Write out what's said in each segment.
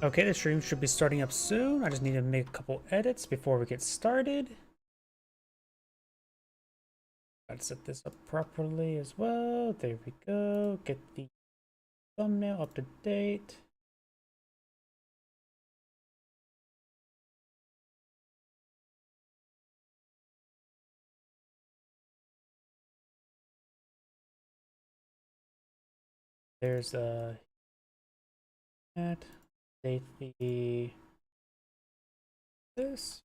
Okay, the stream should be starting up soon. I just need to make a couple edits before we get started. Gotta set this up properly as well. There we go. Get the thumbnail up to date. There's that. Date the this.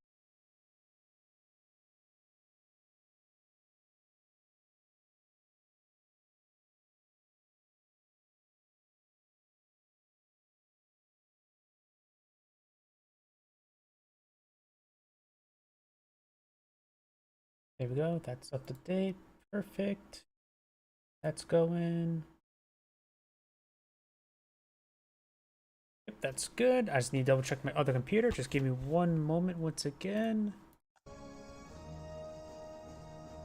There we go. That's up to date. Perfect. That's going. Yep, that's good. I just need to double check my other computer. Just give me one moment once again.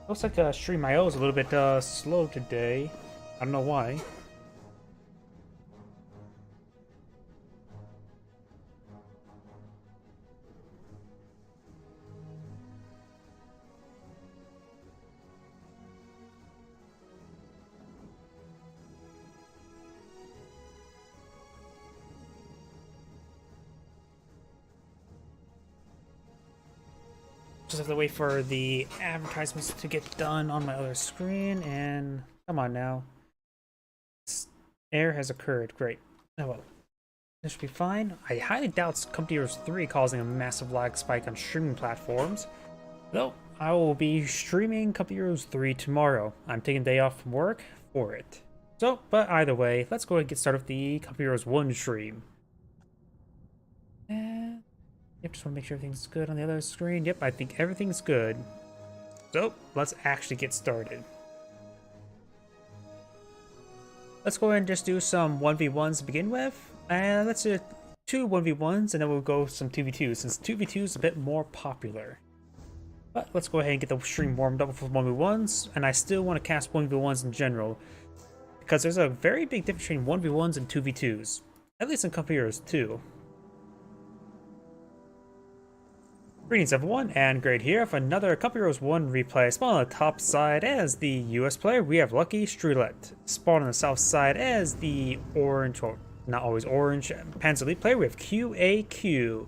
Looks like Stream.io is a little bit slow today. I don't know why. Just have to wait for the advertisements to get done on my other screen, and come on now. Error has occurred. Great. Oh well. This should be fine. I highly doubt Company Heroes 3 causing a massive lag spike on streaming platforms. Though, I will be streaming Company Heroes 3 tomorrow. I'm taking a day off from work for it. So, but either way, let's go ahead and get started with the Company Heroes 1 stream. And yep, just want to make sure everything's good on the other screen. Yep, I think everything's good. So, let's actually get started. Let's go ahead and just do some 1v1s to begin with. And let's do 2 1v1s and then we'll go some 2v2s since 2v2 is a bit more popular. But let's go ahead and get the stream warmed up for 1v1s, and I still want to cast 1v1s in general because there's a very big difference between 1v1s and 2v2s, at least in Company Heroes 2. Greetings everyone, and great here for another Company Heroes 1 replay. Spawn on the top side as the US player, we have Lucky Streelet. Spawn on the south side as the orange, well, not always orange, Panzer Elite player, we have QAQ.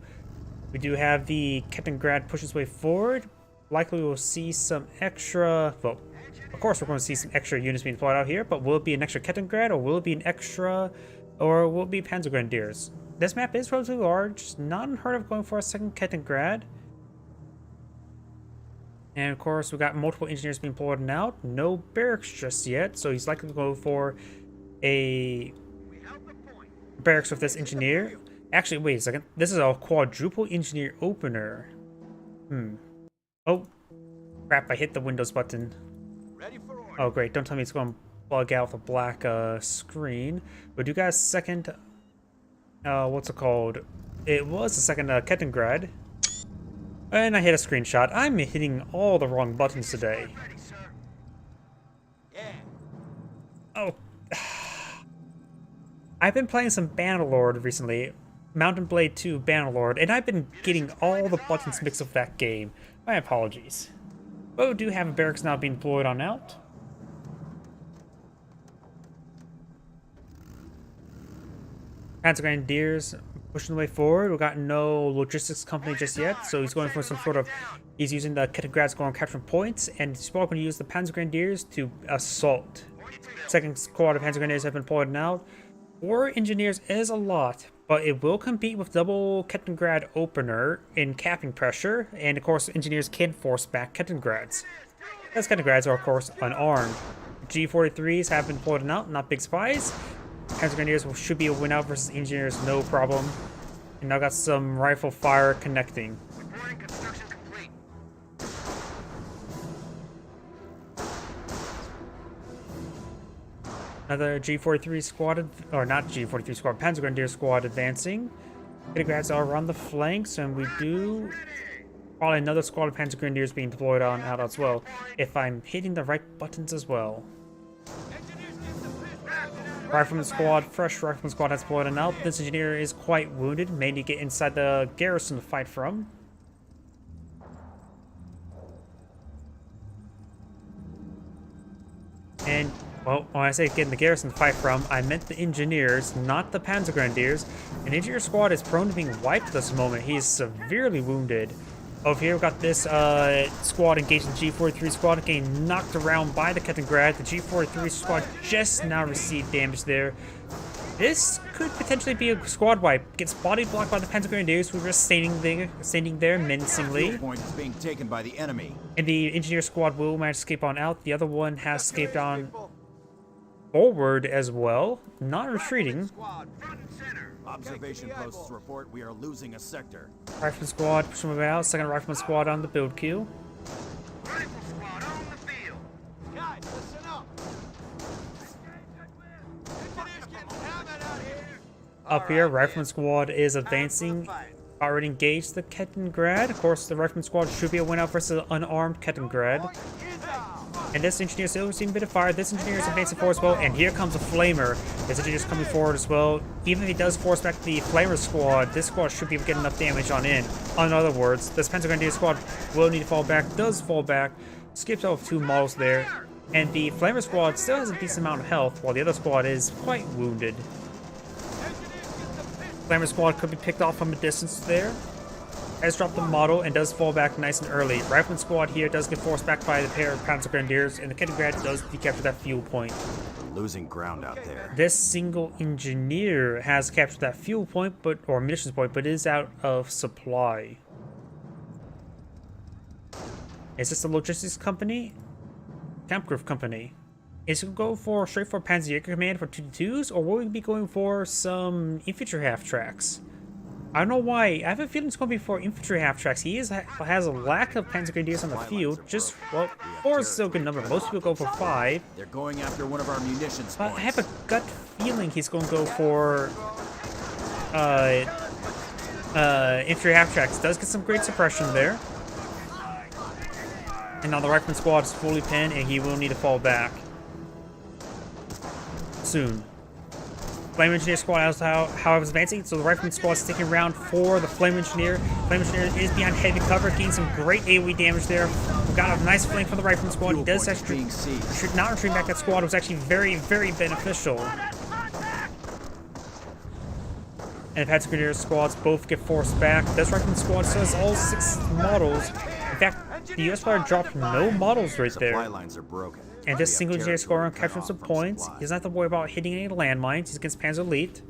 We do have the Captain Grad push his way forward. Likely we'll see some extra, well, of course we're going to see some extra units being deployed out here, but will it be an extra Captain Grad, or will it be an extra, or will it be Panzer Grenadiers? This map is relatively large, not unheard of going for a second Captain Grad. And of course, we got multiple engineers being pulled out. No barracks just yet, so he's likely to go for a barracks with this engineer. Actually, wait a second. This is a quadruple engineer opener. Oh, crap! I hit the Windows button. Oh, great! Don't tell me it's going to bug out with a black screen. But you guys second? What's it called? It was the second Kettengrad. And I hit a screenshot. I'm hitting all the wrong buttons today. Oh. I've been playing some Bannerlord recently. Mountain Blade 2 Bannerlord, and I've been getting all the buttons mixed up with that game. My apologies. But we do have a barracks now being deployed on out. Panzer Grenadiers pushing the way forward. We got no logistics company just yet, so he's going for some sort of, he's using the Kettengrads going capturing points, and he's probably going to use the Panzer Grenadiers to assault. Second squad of Panzer Grenadiers have been pulled out. 4 engineers is a lot, but it will compete with double Kettengrad opener in capping pressure, and of course engineers can force back Kettengrads. As Kettengrads are of course unarmed. G43s have been pulled out, not big surprise. Panzer Grenadiers should be a win out versus engineers, no problem. And now got some rifle fire connecting. Another G43 squad, or not G43 squad, Panzer Grenadier squad advancing. Kettengrads are on the flanks, and we do probably another squad of Panzer Grenadiers being deployed on out as well, if I'm hitting the right buttons as well. Rifleman squad, fresh rifleman squad has deployed and out. This engineer is quite wounded, may need to get inside the garrison to fight from. And, well, when I say get in the garrison to fight from, I meant the engineers, not the Panzergrenadiers. An engineer squad is prone to being wiped at this moment. He is severely wounded. Over here, we've got this squad engaged in G43 squad, getting knocked around by the Kettengrad. The G43 squad just now received damage there. This could potentially be a squad wipe. Gets body blocked by the Panzergrenadiers, who are just standing there menacingly. Point is being taken by the enemy. And the engineer squad will manage to escape on out. The other one has escaped on forward as well, not retreating. Observation posts report we are losing a sector. Rifleman squad pushing them out. Second rifleman squad on the build queue. Rifle squad on the field. Guys, listen up. Engineers getting hammered out here. Up here, rifleman squad is advancing. Already engaged the Kettengrad. Of course, the rifleman squad should be a win out versus an unarmed Kettengrad. And this engineer still receiving a bit of fire. This engineer is advancing forward as well. And here comes a flamer. This engineer is coming forward as well. Even if he does force back the flamer squad, this squad should be getting enough damage on in. In other words, this Panzergrenadier squad will need to fall back. Does fall back. Skips off 2 models there. And the flamer squad still has a decent amount of health, while the other squad is quite wounded. Flamer squad could be picked off from a distance there. Has dropped the model and does fall back nice and early. Rifleman squad here does get forced back by the pair of Panzergrenadiers, and the Kettengrad does decapture that fuel point. We're losing ground out there. This single engineer has captured that fuel point, or munitions point, but is out of supply. Is this a logistics company? Kampfgriff company. Is it going to go for straight for Panzerjäger Command for 2-2s, or will we be going for some infantry half tracks? I don't know why. I have a feeling it's going to be for infantry half tracks. He has a lack of Panzergrenadiers on the field. Just, well, 4 is still a good number. Most people go for 5. They're going after one of our munitions But points. I have a gut feeling he's going to go for infantry half tracks. Does get some great suppression there. And now the rifleman squad is fully pinned, and he will need to fall back soon. Flame Engineer squad is how I was advancing, so the Rifleman squad is sticking around for the Flame Engineer. Flame Engineer is behind heavy cover, getting some great AoE damage there. We got a nice flank from the Rifleman squad. He does actually not retreat back. That squad was actually very, very beneficial. And the Panzergrenadier squads both get forced back. This Rifleman squad still has all 6 models. In fact, the US player dropped no models right there. Supply lines are broken. And this single engineer score on capturing some points. He doesn't have to worry about hitting any landmines. He's against Panzer Elite.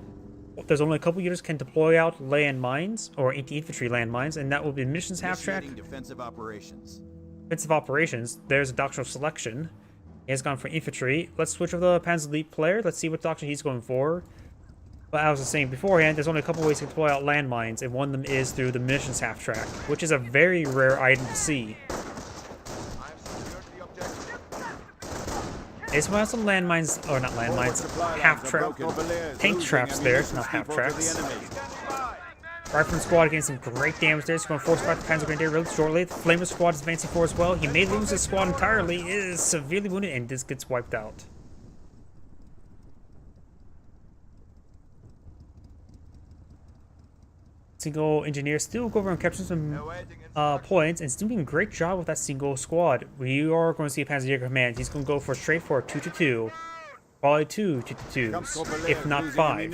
There's only a couple units can deploy out landmines or anti-infantry landmines, and that will be missions half track. Defensive operations. Defensive operations. There's a doctrinal selection. He has gone for infantry. Let's switch over to the Panzer Elite player. Let's see what doctrine he's going for. But I was just saying beforehand, there's only a couple ways to deploy out landmines, and one of them is through the missions half track, which is a very rare item to see. This one has some landmines, or not landmines, tank traps there, not half tracks. Rifleman squad getting some great damage there. He's going to force back the Panzergrenadier really shortly. The Flamer squad is advancing forward as well. He may lose his squad entirely, is severely wounded, and this gets wiped out. Single engineer still go over and capture some points, and still doing a great job with that single squad. We are going to see a Panzerjäger command. He's going to go for straight for a 2-2. Probably 2 2-2s, if not 5.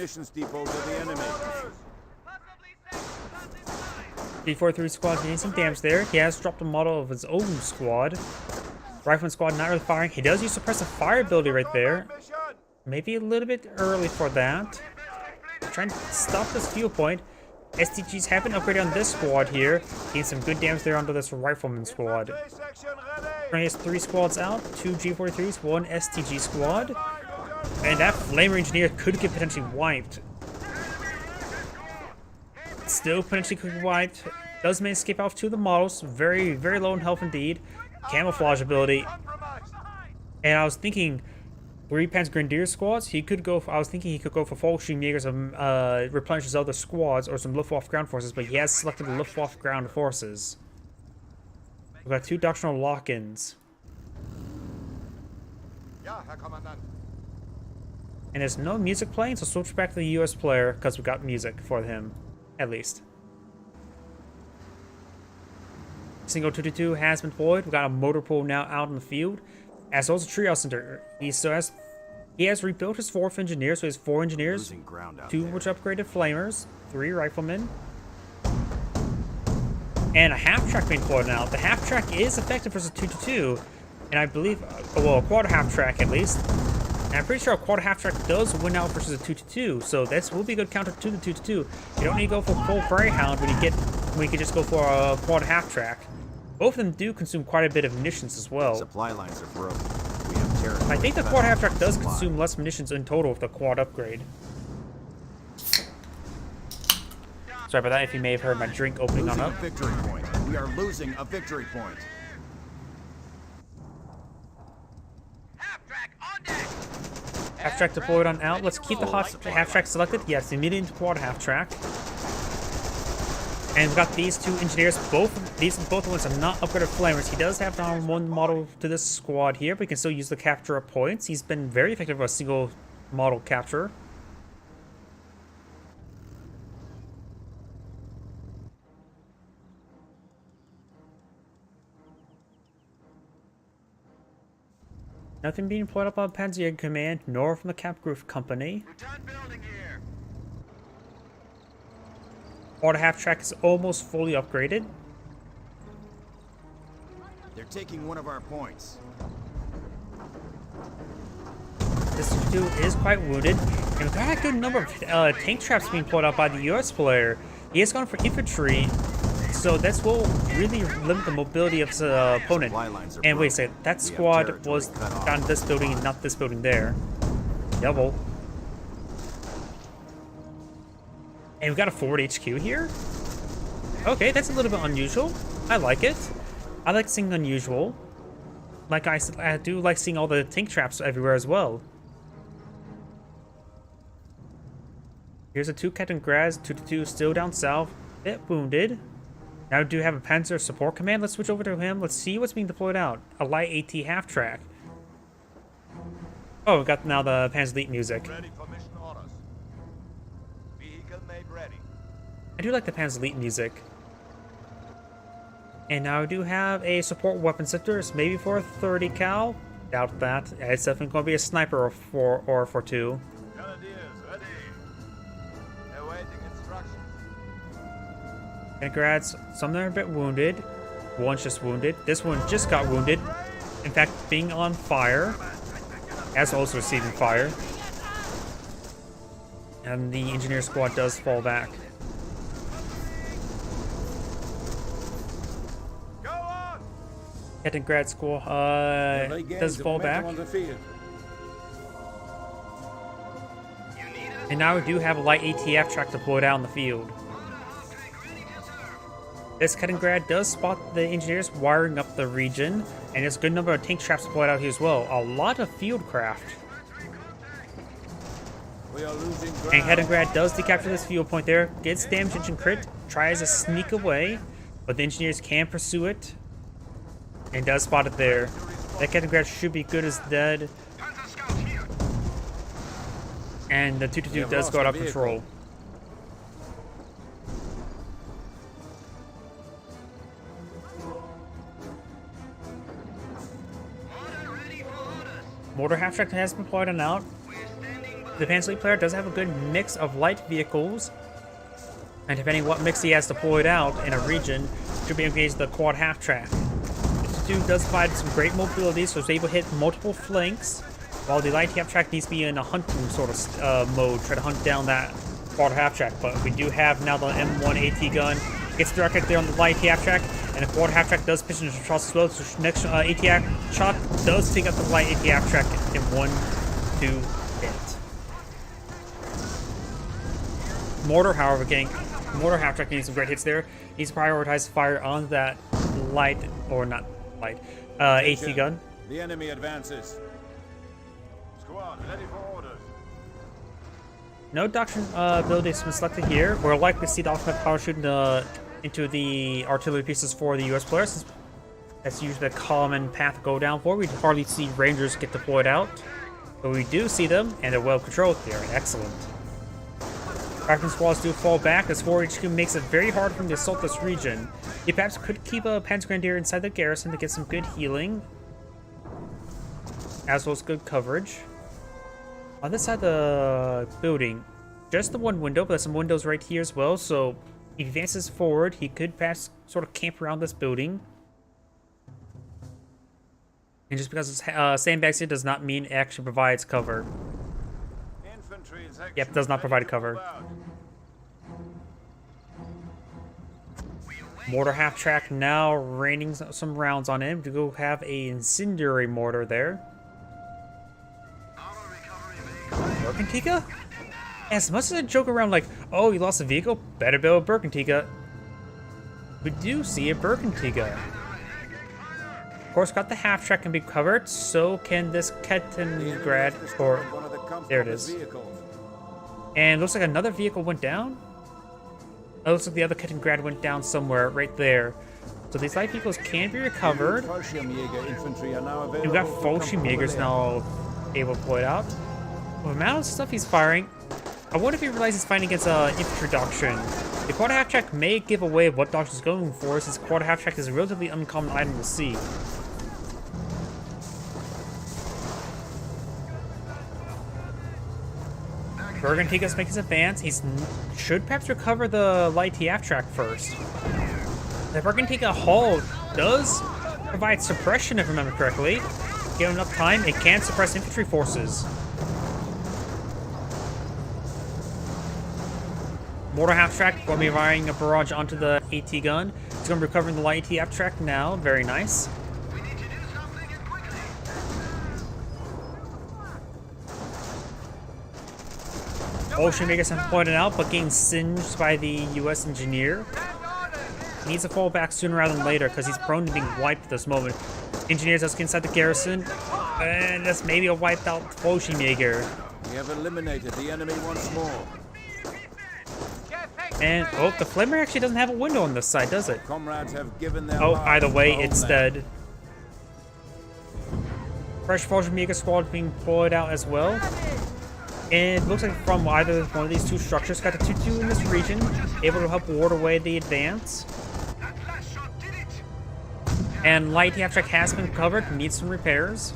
D43 squad getting some damage there. He has dropped a model of his own squad. Rifleman squad not really firing. He does use suppressive fire ability right there. Maybe a little bit early for that. Trying to stop this fuel point. STGs have been upgraded on this squad here. Getting some good damage there onto this Rifleman squad. He has 3 squads out, 2 G43s, 1 STG squad. And that Flamer Engineer could get potentially wiped. Still potentially could be wiped. Does manage to escape off 2 of the models. Very, very low in health indeed. Camouflage ability. And I was thinking 3 Panzergrenadier squads, he could go for, I was thinking he could go for Fallschirmjägers and replenish his other squads or some Luftwaffe ground forces, but he has selected the Luftwaffe ground forces. We've got 2 doctrinal lock-ins. And there's no music playing, so switch back to the US player because we got music for him, at least. Single 222 has been deployed. We got a motor pool now out in the field. As well as a treehouse center. He has rebuilt his 4th engineer, so he has 4 engineers, Losing ground out 2 there. which upgraded flamers, 3 riflemen, and a half-track being deployed now. The half-track is effective versus 222, and I believe, well, a quarter half-track at least. And I'm pretty sure a quarter half-track does win out versus a 222, so this will be a good counter to the 222. You don't need to go for full Greyhound when you can just go for a quarter half-track. Both of them do consume quite a bit of munitions as well. Supply lines are broken. We have territory. I think the cut quad off half-track from does supply. consume less munitions in total with the quad upgrade. Sorry about that if you may have heard my drink opening on Losing up. a victory point. We are losing a victory point. Half-track on deck. Half-track deployed on out. Let's keep the half-track selected. Yes, immediately into quad half-track. And we've got these 2 engineers. Both ones are not upgraded flamers. He does have down 1 model to this squad here, but he can still use the capture of points. He's been very effective with a single model capture. Nothing being deployed up by Panzer Command, nor from the Kampfgruppe Company. Return building here. Quarter half-track is almost fully upgraded. They're taking one of our points. This dude is quite wounded, and we've got a good number of tank traps being pulled out by the US player. He has gone for infantry, so this will really limit the mobility of his opponent. And wait a second, that squad was on this building and not this building there. Double. And we've got a forward HQ here? Okay, that's a little bit unusual. I like it. I like seeing unusual. Like I said, I do like seeing all the tank traps everywhere as well. Here's a 2 Captain Graz, 222 still down south, bit wounded. Now we do have a Panzer support command. Let's switch over to him. Let's see what's being deployed out. A light AT half-track. Oh, we got now the Panzer Elite music. Ready for mission orders. Vehicle made ready. I do like the Panzer Elite music. And now we do have a support weapon center. It's maybe for a 30 cal. Doubt that. It's definitely going to be a sniper or for 2. Grenadiers ready. Awaiting instructions. And Graz, some of them are a bit wounded. One's just wounded. This one just got wounded. In fact, being on fire. As also receiving fire. And the engineer squad does fall back. Go on. Captain Grad squad does fall back. And now we do have a light ATF track deployed out in the field. This Kaliningrad does spot the engineers wiring up the region, and there's a good number of tank traps deployed out here as well. A lot of field craft. We are losing And ground. Kaliningrad does decapture this field point there, gets damage engine crit, tries to sneak away, but the engineers can pursue it, and does spot it there. That Kaliningrad should be good as dead, Panzer scouts here. and the 222 does go out of control. Order ready for orders. Mortar half-track has been deployed on out. We're standing by. The Panzer Elite player does have a good mix of light vehicles, and depending what mix he has deployed out in a region, should be engaged the quad half-track. This dude does provide some great mobility, so it's able to hit multiple flanks, while the light half-track needs to be in a hunting sort of mode, try to hunt down that quad half-track. But we do have now the M1 AT gun, gets directed there on the light half-track, and the quad half-track does pitch into shots as well, so next AT shot does take out the light AT half-track in 1-2 hit. Mortar, however, Mortar half-track getting some great hits there. Needs to prioritize fire on that light, or not light, AT gun. The enemy advances. Squad ready for orders. No doctrine ability has been selected here. We're likely to see the ultimate power shoot into the artillery pieces for the US players, since that's usually the common path to go down for. We hardly see Rangers get deployed out. But we do see them, and they're well controlled there. Excellent. Craftsman squads do fall back as 4 HQ makes it very hard for him to assault this region. He perhaps could keep a Panzer Grenadier inside the garrison to get some good healing, as well as good coverage. On this side of the building, just the one window, but there's some windows right here as well, so if he advances forward, he could perhaps sort of camp around this building. And just because it's sandbags here does not mean it actually provides cover. Infantry in section. Yep, does not Ready provide to cover. move out. Mortar half-track now raining some rounds on him to go have a incendiary mortar there. Berkentika? As much as I joke around like, oh, you lost a vehicle, better build a Berkentika. We do see a Berkentika. Of course, got the half-track can be covered, so can this Kettengrad, or One of the there it comfortable is. vehicles. And looks like another vehicle went down. It looks like the other Kettengrad went down somewhere right there. So these light vehicles can be recovered. Fallschirmjäger infantry are now available. We've got for Fallschirmjägers comfortable now able to pull it out. With the amount of stuff he's firing, I wonder if he realizes he's fighting against infantry doctrine. The quarter half-track may give away what doctrine is going for, since quarter half-track is a relatively uncommon item to see. Bergantika's making his advance. He should perhaps recover the light half-track first. The Bergantika hull does provide suppression, if I remember correctly. Given enough time, it can suppress infantry forces. Mortar half-track will be firing a barrage onto the AT gun. He's going to be recovering the light half-track now. Very nice. We need to do something and quickly. Fallschirmjägers have pointed out, but getting singed by the U.S. engineer. He needs to fall back sooner rather than later because he's prone to being wiped at this moment. Engineers has inside the garrison, and that's maybe a wiped out Fallschirmjäger. We have eliminated the enemy once more. And oh, the Flamer actually doesn't have a window on this side, does it? Comrades have given their Oh, lives either way, for it's homeland. dead. Fresh Fallschirmjäger squad being deployed out as well. And it looks like from either one of these two structures, got the 2-2 in this region, able to help ward away the advance. That last shot did it. And light half-track has been covered, needs some repairs.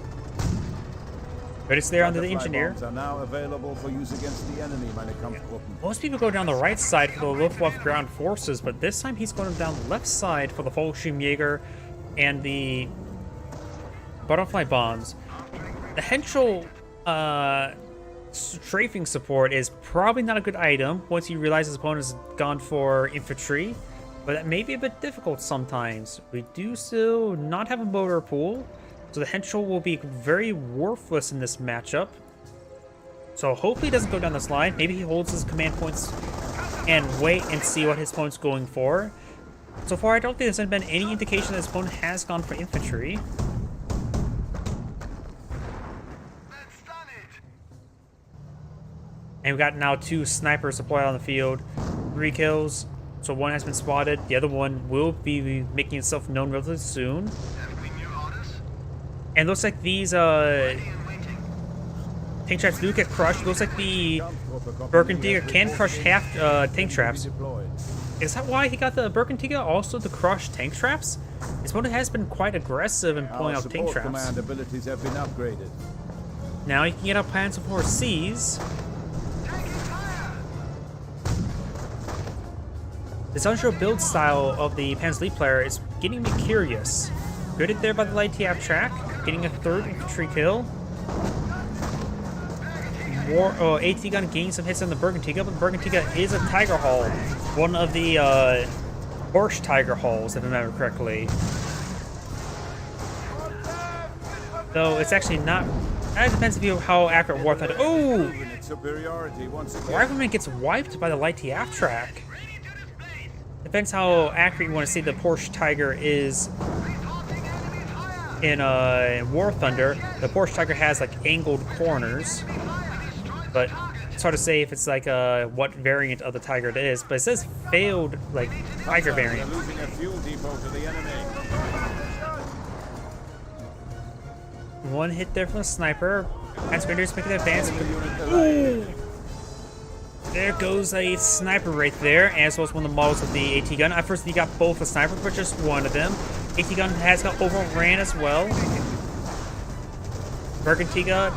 But it's there under the Butterfly engineer. bombs are now available for use against the enemy, meine Kampfgruppen. Most people go down the right side for the Luftwaffe ground forces, but this time he's going down the left side for the Fallschirmjäger and the butterfly bombs. The Henschel strafing support is probably not a good item once you realize his opponent has gone for infantry, but that may be a bit difficult sometimes. We do still not have a motor pool, so the Henschel will be very worthless in this matchup. So hopefully he doesn't go down this line. Maybe he holds his command points and wait and see what his opponent's going for. So far, I don't think there's been any indication that his opponent has gone for infantry. That's done it. And we've got now 2 snipers deployed on the field. 3 kills. So one has been spotted. The other one will be making itself known relatively soon. Have we new orders? And looks like these Ready and waiting. tank traps do get crushed. Looks like the Berkendiga can crush half tank traps. Is that why he got the Berkendiga also to crush tank traps? His opponent has been quite aggressive in pulling Our out tank support traps. command abilities have been upgraded. Now he can get up plans for C's. Taking fire. This unsure build style of the Panzer League player is getting me curious. Good hit there by the light TF track, getting a 3rd infantry kill. More AT gun getting some hits on the Bergantiga, but the Bergantiga is a Tiger Hull, one of the Porsche Tiger Hulls, if I remember correctly. Though it's actually not. That depends on how accurate War Thunder. Oh! Proven its superiority once again. Rifleman gets wiped by the light TF track. Depends how accurate you want to say the Porsche Tiger is in War Thunder. The Porsche Tiger has like angled corners, but it's hard to say if it's like what variant of the Tiger it is. But it says failed like Tiger They're variant. losing a fuel depot to the enemy. One hit there from the sniper. Panzer Grenadiers making their advance. Ooh! There goes a sniper right there, as well as one of the models of the AT gun. At first, he got both the snipers, but just one of them. AT gun has got overran as well. Bergantiga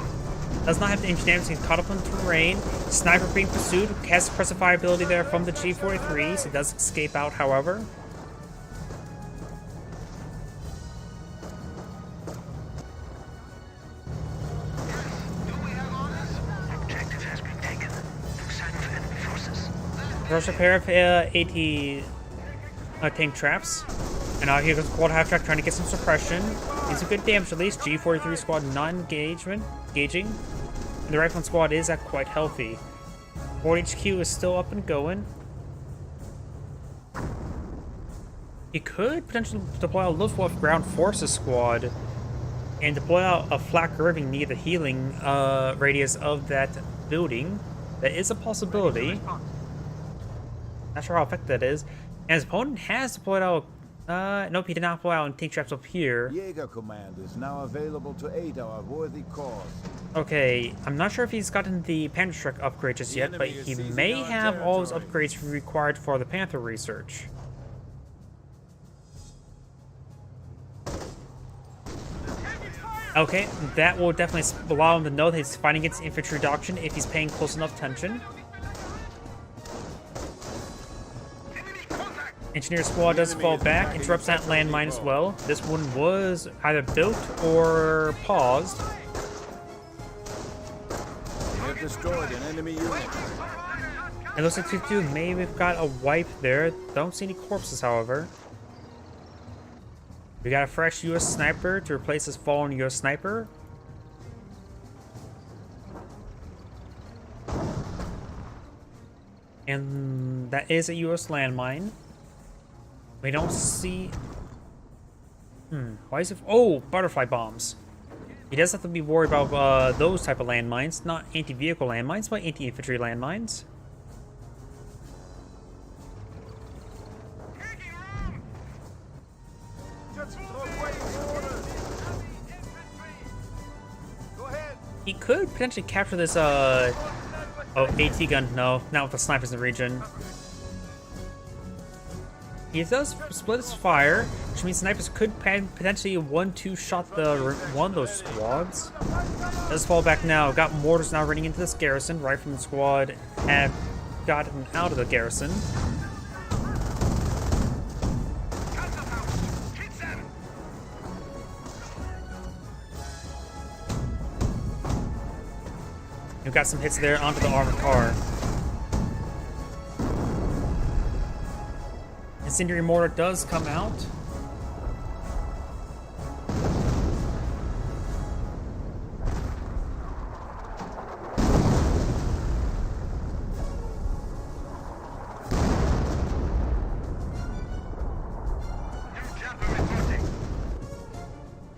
does not have the engine damage, he's caught up in terrain. Sniper being pursued, has suppressive fire ability there from the G43, so it does escape out, however. Objective has been taken. No sign of enemy forces. First a pair of AT tank traps. And now here goes Quad Half Track trying to get some suppression. It's a good damage release. G43 squad non-engaging. And the Rifleman squad is at quite healthy. Fort HQ is still up and going. He could potentially deploy a Luftwaffe ground forces squad and deploy out a flak Irving near the healing radius of that building. That is a possibility. Not sure how effective that is. And his opponent has deployed out. Nope, he did not deploy out tank traps up here. Jaeger Command is now available to aid our worthy cause. Okay, I'm not sure if he's gotten the Panther Strike upgrade just yet, but he may have all his upgrades required for the Panther research. Okay, that will definitely allow him to know that he's fighting against infantry reduction if he's paying close enough attention. Engineer squad does fall back, interrupts that landmine as well. This one was either built or paused. We have destroyed an enemy unit. It looks like 2-2, maybe we've got a wipe there. Don't see any corpses, however. We got a fresh US sniper to replace this fallen US sniper. And that is a US landmine. We don't see... Why is it... Oh, butterfly bombs. He does have to be worried about those type of landmines. Not anti-vehicle landmines, but anti-infantry landmines. He could potentially capture this, oh, AT gun. No, not with the snipers in the region. He does split his fire, which means snipers could potentially 1-2 shot one of those squads. Does fall back now. Got mortars now running into this garrison. Rifleman squad have gotten out of the garrison. We've got some hits there onto the armored car. Incendiary mortar does come out.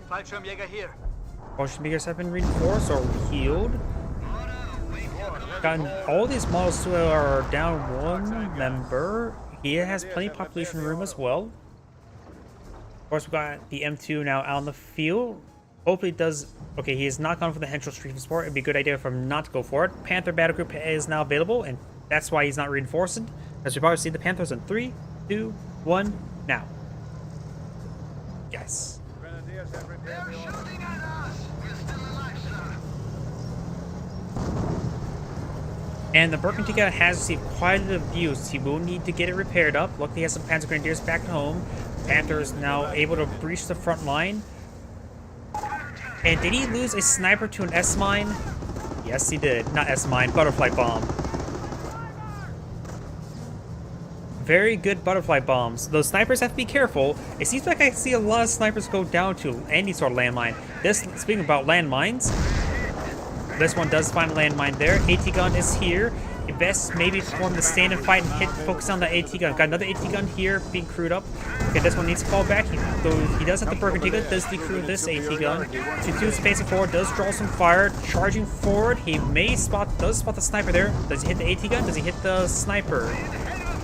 Fallschirmjäger here. Fallschirmjägers have been reinforced or healed. Gotten all these models to are down one member. He has plenty of population room as well. Of course, we got the M2 now out on the field. Hopefully it does... Okay, he has not gone for the Henschel Street support. It'd be a good idea for him not to go for it. Panther battle group is now available, and that's why he's not reinforced. As we've already seen the Panthers in 3, 2, 1, now. Yes. Grenadiers have They're repaired the order. shooting at us. We're still alive, sir. And the Bergantiga has received quite a bit of abuse. He will need to get it repaired up. Luckily, he has some Panzer Grenadiers back at home. Panther is now able to breach the front line. And did he lose a sniper to an S-mine? Yes, he did. Not S-mine, butterfly bomb. Very good butterfly bombs. Those snipers have to be careful. It seems like I see a lot of snipers go down to any sort of landmine. Speaking about landmines, this one does find a landmine there. AT gun is here. Best maybe form the stand and fight and focus on the AT gun. Got another AT gun here being crewed up. Okay, this one needs to fall back. He does have the Bergantiga, does decrew this AT gun. 2-2 spacing forward, does draw some fire. Charging forward, he does spot the sniper there. Does he hit the AT gun? Does he hit the sniper?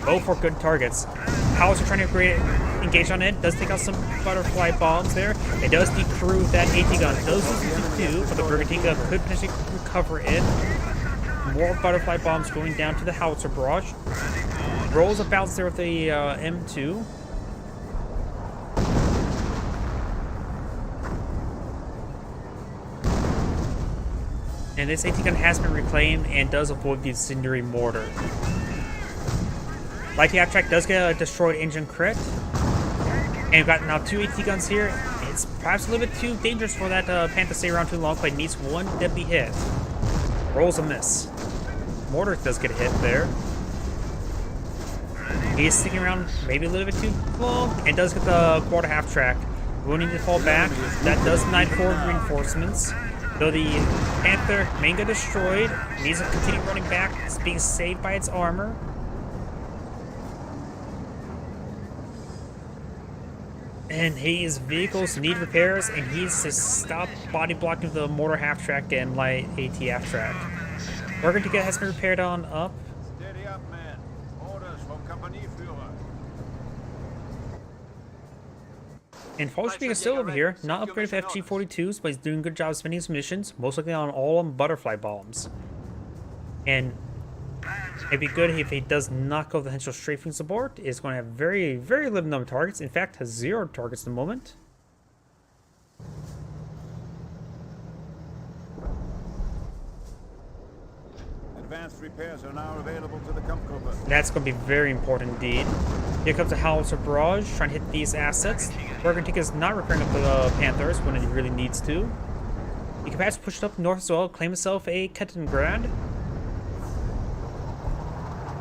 Both for good targets. Howitzer trying to engage on it. Does take out some butterfly bombs there. It does decrew that AT gun. Does lose to 2, but the Bergantica could potentially recover it. More butterfly bombs going down to the Howitzer barrage. Rolls a bounce there with the M2. And this AT gun has been reclaimed and does avoid the incendiary mortar. Light Half-Track does get a destroyed engine crit. And we've got now 2 AT guns here. It's perhaps a little bit too dangerous for that Panther to stay around too long, but it needs one deadly hit. Rolls a miss. Mortar does get a hit there. He's sticking around maybe a little bit too long and does get the quarter half-track. We'll need to fall back. That does deny forward reinforcements. Though the Panther may get destroyed, needs to continue running back. It's being saved by its armor. And his vehicles need repairs, and he needs to stop body blocking the mortar half-track and light AT half-track. Bergantica has been repaired on up. Steady up, man. Orders from Kompanieführer. And Falschbeck is still over here, not upgraded with FG-42s, but he's doing a good job spending his missions, most likely all on butterfly bombs. And it'd be good if he does not go the Henschel strafing support. It's going to have very, very limited number of targets. In fact, has 0 targets at the moment. Advanced repairs are now available to the Kampfgruppe. That's going to be very important indeed. Here comes the Howitzer barrage, trying to hit these assets. Bergantica is not repairing up the Panthers when it really needs to. He can perhaps push it up north as well, claim himself a Kettengrad.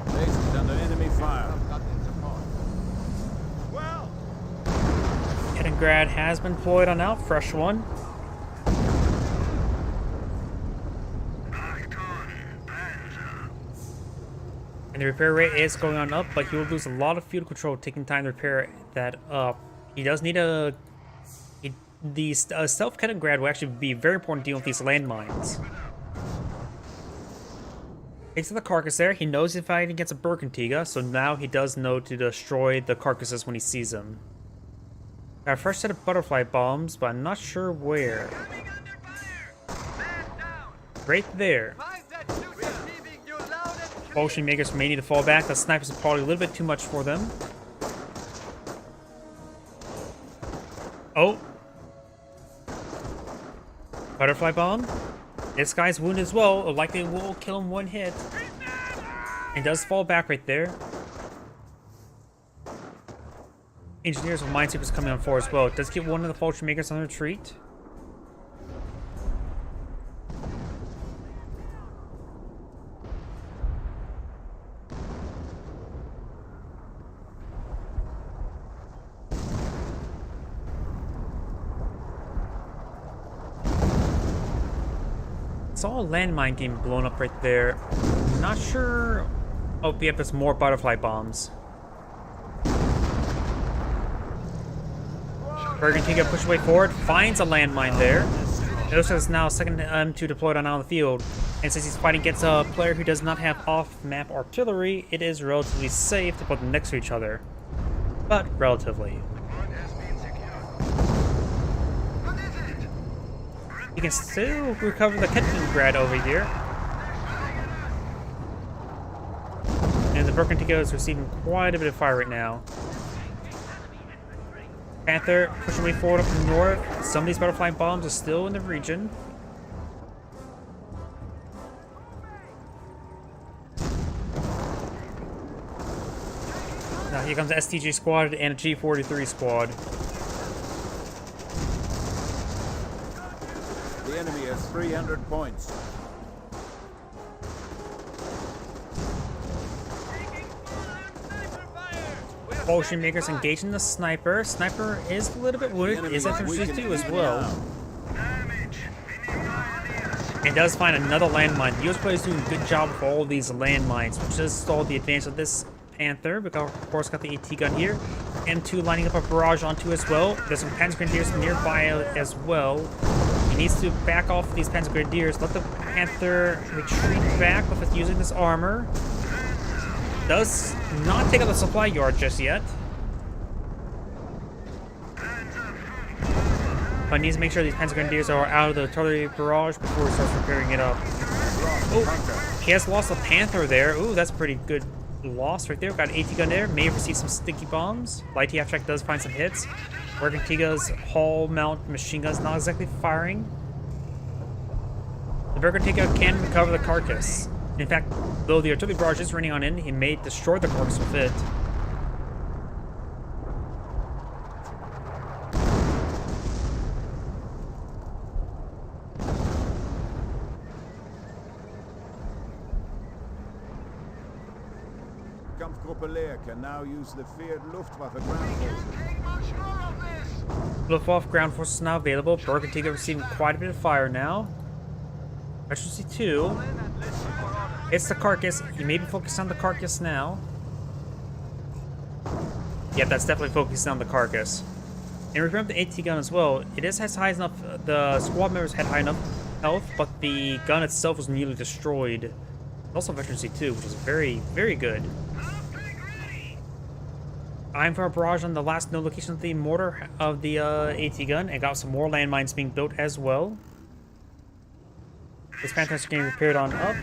Base is under enemy fire. Well, Kettengrad has been deployed on out, fresh one. And the repair rate is going on up, but he will lose a lot of field control taking time to repair that up. He does need a... The stealth Kettengrad will actually be very important dealing with these landmines. Takes to the carcass there. He knows he's fighting against a Bergantica, so now he does know to destroy the carcasses when he sees them. Got a fresh set of butterfly bombs, but I'm not sure where. Right there. Potion makers may need to fall back. The snipers are probably a little bit too much for them. Oh. Butterfly bomb. This guy's wounded as well. Likely will kill him one hit. And does fall back right there. Engineers with minesweepers coming on for as well. Does get one of the Vulture makers on retreat. Saw a landmine getting blown up right there. Not sure. Oh, yep, there's more butterfly bombs. Bergantica pushed way forward, finds a landmine there. Notice there's now a second M2 deployed on out of the field. And since he's fighting against a player who does not have off-map artillery, it is relatively safe to put them next to each other. But relatively. You can still recover the Kettengrad over here. And the Bergantica is receiving quite a bit of fire right now. Panther pushing way forward up north. Some of these butterfly bombs are still in the region. Now here comes the STG squad and a G43 squad. the enemy has 300 points. Potion makers engaging the sniper. Sniper is a little bit wounded. Is F-52 as well. And does find another landmine. The US player is doing a good job with all of these landmines, which does stall the advance of this Panther. We got, of course, got the AT gun here. M2 lining up a barrage onto as well. There's some Panzer Grenadiers nearby as well. He needs to back off these Panzer Grenadiers. Let the Panther retreat back with using this armor. Does not take out the supply yard just yet. but needs to make sure these Panzer Grenadiers are out of the artillery barrage before he starts repairing it up. Oh, he has lost a Panther there. Ooh, that's a pretty good loss right there. Got an AT gun there. May have received some sticky bombs. Light TF track does find some hits. Bergantiga's hull mount machine gun's not exactly firing. The Bergantiga can recover the carcass. In fact, though the artillery barrage is running on in, he may destroy the carcass with it. Kampfgruppe Leer can now use the feared Luftwaffe ground forces. Luftwaffe ground forces now available. Bergantiga receiving quite a bit of fire now. Efficiency 2. It's the carcass. You may be focused on the carcass now. Yeah, that's definitely focused on the carcass. And remember the AT gun as well. It is high enough. The squad members had high enough health, but the gun itself was nearly destroyed. Also efficiency 2, which is very, very good. I'm for a barrage on the last known location of the mortar of the AT gun, and got some more landmines being built as well. This Panther's getting repaired on up.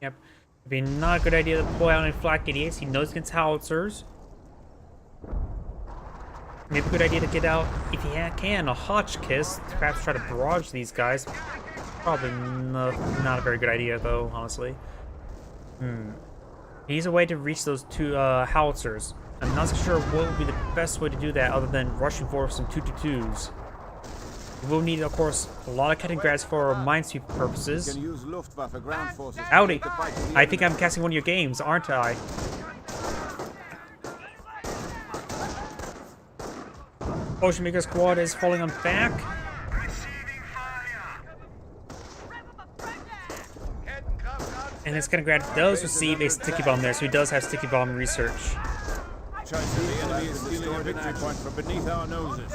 Yep. It'd be not a good idea to deploy out any flak 88s. He knows against howitzers. Maybe a good idea to get out, if he can, a Hotchkiss to perhaps try to barrage these guys. Probably not a very good idea, though, honestly. He needs a way to reach those two howitzers. I'm not so sure what would be the best way to do that other than rushing forward with some 222s. We will need, of course, a lot of Kettengrads for minesweep purposes. Can use Luftwaffe ground forces. Howdy! I think I'm casting one of your games, aren't I? Ocean Maker Squad is falling on back. And this Kettengrad does receive a sticky bomb there, so he does have sticky bomb research. Chance the enemy is stealing a victory point from beneath our noses.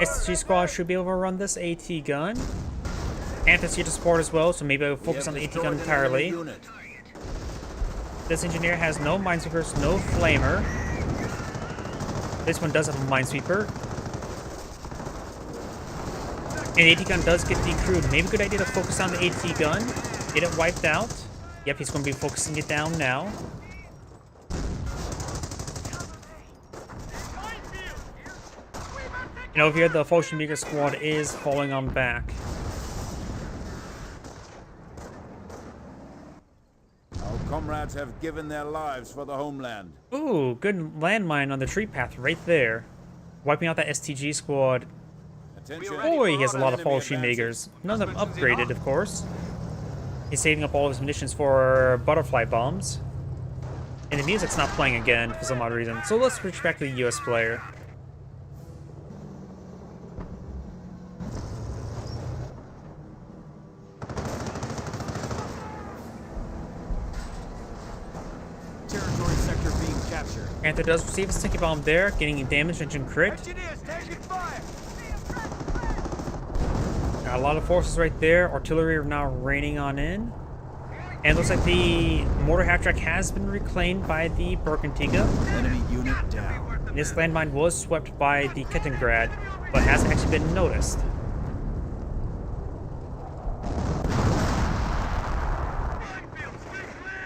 SG Squad should be able to run this AT gun. Panthers here to support as well, so maybe I'll focus on the AT gun entirely. This engineer has no minesweepers, no flamer. This one does have a minesweeper. And the AT gun does get decrewed. Maybe a good idea to focus on the AT gun. Get it wiped out. Yep, he's going to be focusing it down now. And over here, the Fallschirmjäger squad is falling on back. Our comrades have given their lives for the homeland. Ooh, good landmine on the tree path right there. Wiping out that STG squad. Attention. Boy, he has a lot of Fallschirmjägers. None of them upgraded, of course. He's saving up all his munitions for butterfly bombs. And the music's not playing again for some odd reason. So let's switch back to the US player. Territory sector being captured. Panther does receive a sticky bomb there, getting damage engine crit. Got a lot of forces right there. Artillery are now raining on in. And it looks like the mortar half-track has been reclaimed by the Bergantiga. Enemy unit down. And this landmine was swept by the Kettengrad, but hasn't actually been noticed.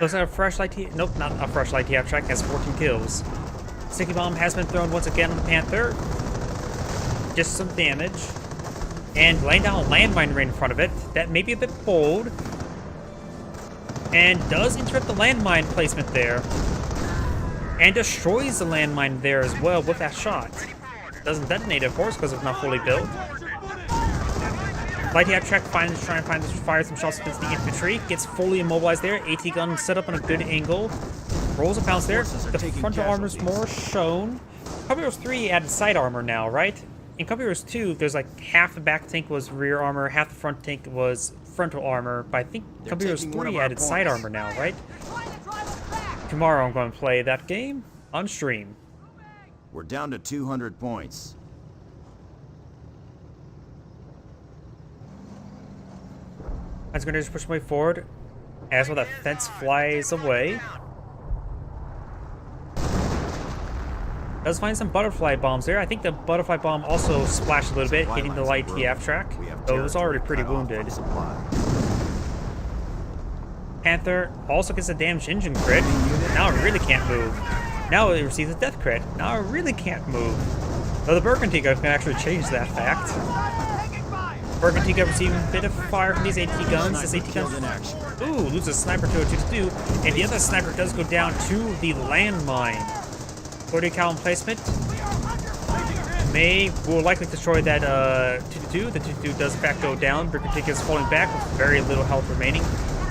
Looks like a fresh light nope, not a fresh light half-track, has 14 kills. Sticky bomb has been thrown once again on the Panther. Just some damage. And laying down a landmine right in front of it. That may be a bit bold. And does interrupt the landmine placement there. And destroys the landmine there as well with that shot. Doesn't detonate, of course, because it's not fully built. Light half-track trying to fire some shots against the infantry. Gets fully immobilized there. AT gun set up on a good angle. Rolls a pounce there. The frontal armor's more shown. Cubby Heroes 3 added side armor now, right? In Cubby Heroes 2, there's like half the back tank was rear armor, half the front tank was frontal armor. But I think Cubby Heroes 3 added side armor now, right? Tomorrow I'm going to play that game on stream. We're down to 200 points. That's going to just push my way forward. As well, that fence flies away. Does find some butterfly bombs there. I think the butterfly bomb also splashed a little bit, hitting the light TF track. Though it was already pretty wounded. Panther also gets a damaged engine crit. Now it really can't move. Now it receives a death crit. Now it really can't move. Though the Burgundy gun can actually change that fact. Burgundy gun receiving a bit of fire from these AT guns. This AT gun, ooh, loses a sniper to a 2-2, and the other sniper does go down to the landmine. 40 cal placement. Will likely destroy that 2-2. The 2-2 does in fact go down. Burgundy is falling back with very little health remaining.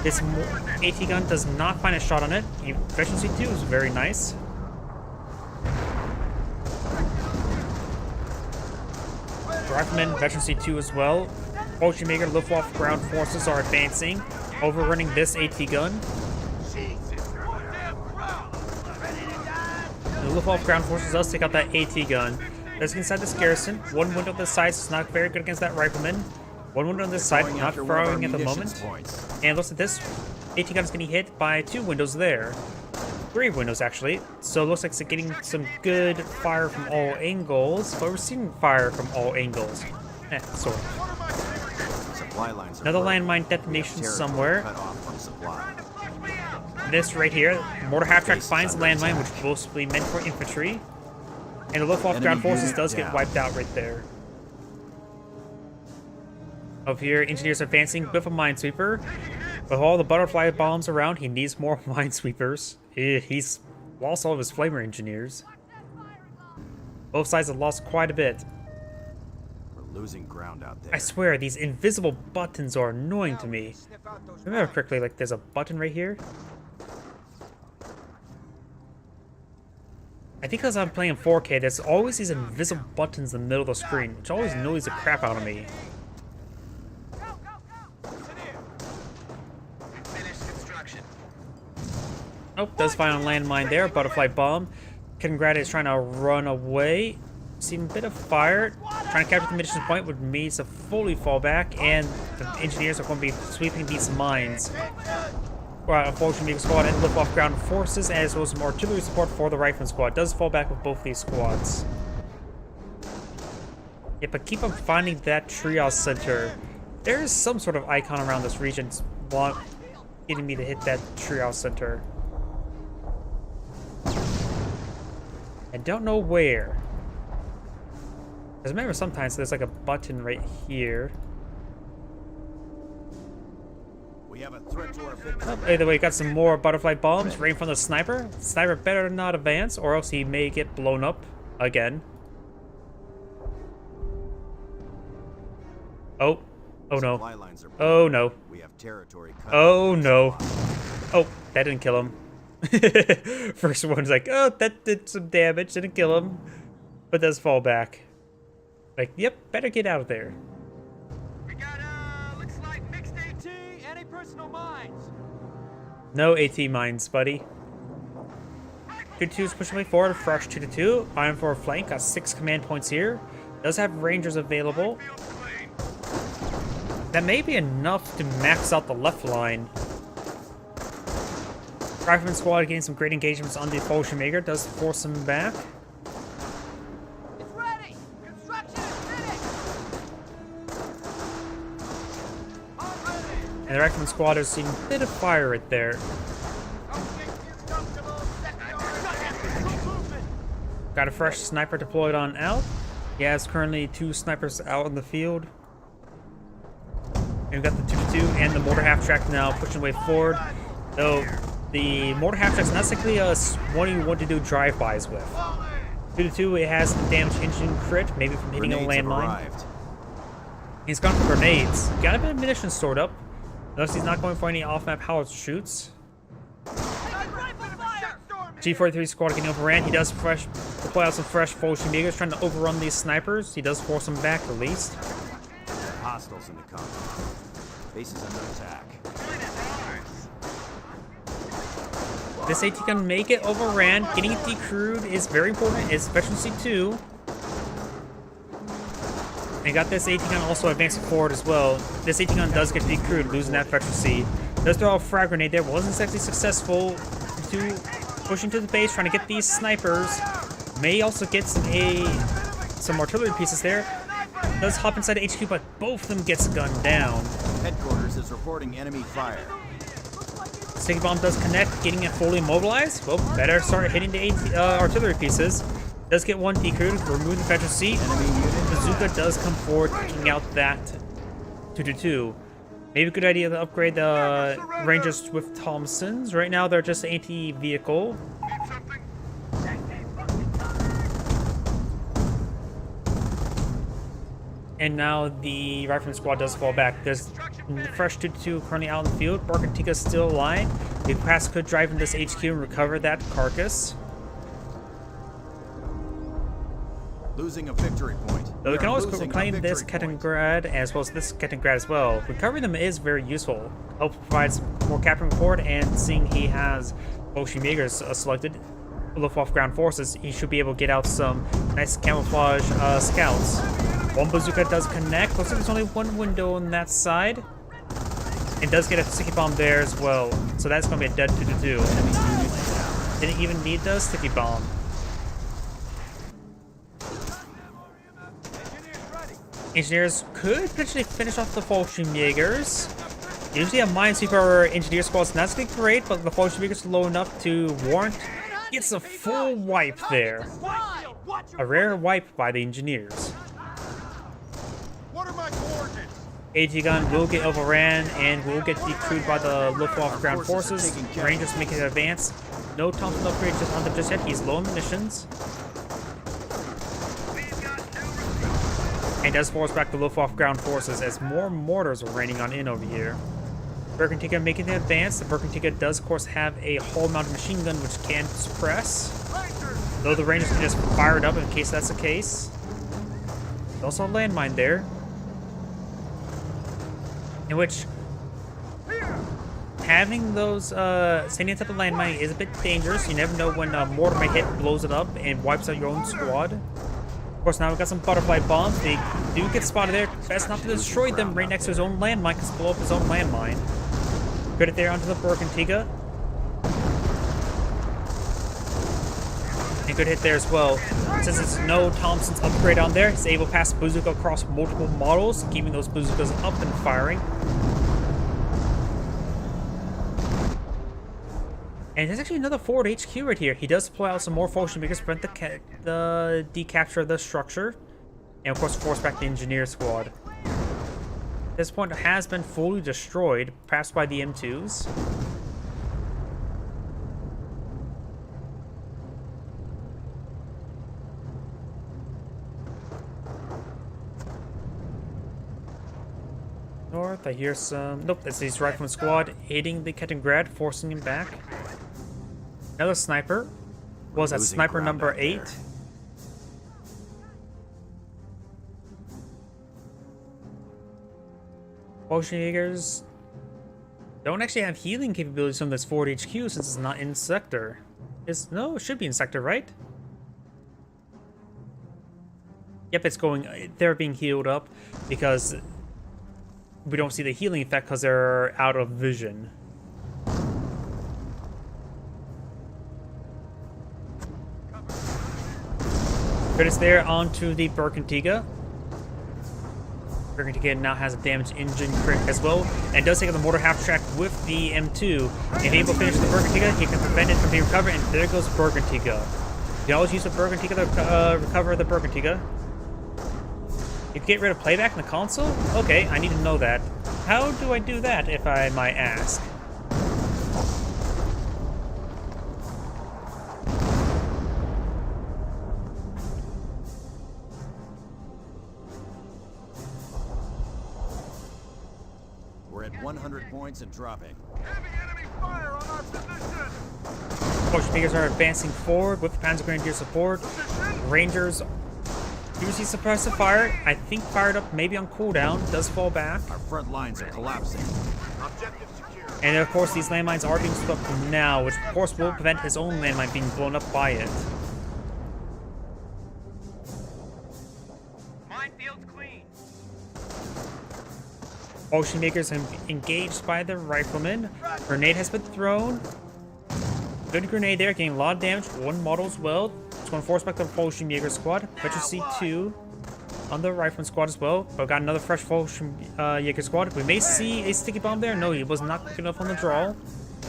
This AT gun does not find a shot on it. Efficiency 2 is very nice. Rifleman, Veterancy 2 as well. Fallschirmjäger, Luftwaffe ground forces are advancing, overrunning this AT gun. The Luftwaffe ground forces does take out that AT gun. There's inside this garrison. One window on this side is not very good against that rifleman. One window on this side, not firing at the moment. And looks at this, AT gun is getting hit by 2 windows there. 3 windows actually. So it looks like it's getting some good fire from all angles, but we're seeing fire from all angles. Sort of. Another landmine detonation somewhere. This right here, mortar half-track finds the landmine, which is supposed to be meant for infantry. And the Luftwaffe ground forces does get wiped out right there. Up here, engineers are advancing with a minesweeper. With all the butterfly bombs around, he needs more minesweepers. He's lost all of his flamer engineers. Both sides have lost quite a bit. We're losing ground out there. I swear, these invisible buttons are annoying to me. Remember correctly, like there's a button right here. I think because I'm playing 4K, there's always these invisible buttons in the middle of the screen, which always annoys the crap out of me. Oh, does find a landmine there. Butterfly bomb. Kingrad is trying to run away. Seeing a bit of fire. Trying to capture the munitions point, which means to fully fall back, and the engineers are going to be sweeping these mines. Unfortunately, the squad and Luftwaffe ground forces, as well as some artillery support for the rifleman squad. Does fall back with both these squads. Yeah, but keep on finding that triage center. There is some sort of icon around this region getting me to hit that triage center. I don't know where. Because remember, sometimes there's like a button right here. We have a threat to our victory. Oh, either way, got some more butterfly bombs right from the sniper. Sniper better not advance, or else he may get blown up again. Oh. Oh no. Oh no. We have territory cut. Oh no. Oh, that didn't kill him. First one's like, oh, that did some damage, didn't kill him, but does fall back. Like, yep, better get out of there. We got looks like mixed AT, anti-personal mines. No AT mines, buddy. 2-2 is pushing me forward, fresh 2-2. Iron for a flank, got 6 command points here. Does have rangers available. That may be enough to max out the left line. Rifleman squad getting some great engagements on the Fallschirmjäger, does force him back. It's ready. Construction is finished. And the Rifleman squad is seeing a bit of fire right there. Got a fresh sniper deployed on out. He has currently 2 snipers out in the field. And we've got the 2-2 and the mortar half-track now pushing way forward. Though the mortar half-track's not exactly one you want to do drive-bys with. 2-2, it has the damaged engine crit, maybe from hitting a landmine. He's gone for grenades. Got a bit of munitions stored up. Notice he's not going for any off-map howitzer shoots. G43 squad getting overran. He does deploy out some fresh Fallschirmjägers, trying to overrun these snipers. He does force them back at least. Hostiles in the compound. Base is under attack. This AT can make it overran. Getting it decrewed is very important. It's efficiency 2. And got this AT gun also advancing forward as well. This AT gun does get decrewed, losing that efficiency. Does throw a frag grenade there. Wasn't exactly successful. Pushing to the base, trying to get these snipers. May also get some artillery pieces there. Does hop inside the HQ, but both of them gets gunned down. Headquarters is reporting enemy fire. Sticky Bomb does connect, getting it fully immobilized. Well, better start hitting the artillery pieces. Does get one decrued, remove the Federal seat. Enemy unit. Bazooka does come forward, taking out that 222. Maybe a good idea to upgrade the Rangers with Thompsons. Right now, they're just anti-vehicle. And now the Rifleman squad does fall back. There's the fresh 222 currently out in the field. Barkantika is still alive. The perhaps could drive in this HQ and recover that carcass. Losing a victory point. Though we can are always losing a reclaim this victory point. Ketangrad as well as this Ketangrad as well. Recovering them is very useful. Helps provide more capturing report, and seeing he has Ocean Jaegers selected, Luftwaffe ground forces, he should be able to get out some nice camouflage scouts. One bazooka does connect. Looks like there's only one window on that side. It does get a sticky bomb there as well. So that's going to be a dead 222. Didn't even need the sticky bomb. Engineers could potentially finish off the Fallschirmjägers. Usually a Minesweeper engineer squad's not going to be great, but the Fallschirmjägers are low enough to warrant. Gets a full wipe there. A rare wipe by the engineers. What are my coordinates? AT gun will get overran and will get decrewed by the Luftwaffe ground forces. Rangers making an advance. No Thompson upgrade just on them just yet. He's low on munitions. And does force back the Luftwaffe ground forces as more mortars are raining on in over here. Bergantica making the advance. The Bergantica does, of course, have a hull-mounted machine gun which can suppress. Though the Rangers can just fire it up in case that's the case. There's also a landmine there. In which having those standing on top of the landmine is a bit dangerous. You never know when a mortar may hit, blows it up, and wipes out your own squad. Of course, now we've got some butterfly bombs. They do get spotted there. Best not to destroy them right next to his own landmine, because blow up his own landmine. Put it there onto the Bergantica. And good hit there as well. Since there's no Thompson's upgrade on there, he's able to pass bazooka across multiple models, keeping those bazookas up and firing. And there's actually another forward HQ right here. He does deploy out some more Fallschirmjägers to prevent the decapture of the structure. And of course force back the engineer squad. At this point, it has been fully destroyed, perhaps by the M2s. North, I hear some... Nope, that's his Rifleman squad hitting the Ketangrad, forcing him back. Another sniper. Was that sniper number 8? Fallschirmjägers don't actually have healing capabilities on this forward HQ since it's not in sector. No, it should be in sector, right? Yep, it's going... They're being healed up because we don't see the healing effect because they're out of vision. Curtis there onto the Bergantica. Bergantica now has a damaged engine crit as well, and does take out the mortar half track with the M2. If able to finish the Bergantica, he can prevent it from being recovered, and there goes Bergantica. You can always use the Bergantica to recover the Bergantica. You can get rid of playback in the console? Okay, I need to know that. How do I do that, if I might ask? We're at 100 points and dropping. Heavy enemy fire on our position! Fallschirmjägers are advancing forward with Panzer Grenadier support. Rangers usually suppressive fire. I think fired up maybe on cooldown. Does fall back. Our front lines are collapsing. Objective secure. And of course these landmines are being swept now, which of course will prevent his own landmine being blown up by it. Minefield's clean. Fallschirmjägers engaged by the riflemen. Grenade has been thrown. Good grenade there, getting a lot of damage. One model as well. It's going to force back the Fallschirm Jaeger squad. Veteran C2 on the Rifleman squad as well. But got another fresh Fallschirm Jaeger squad. We may see a sticky bomb there. No, he was not quick enough on the draw.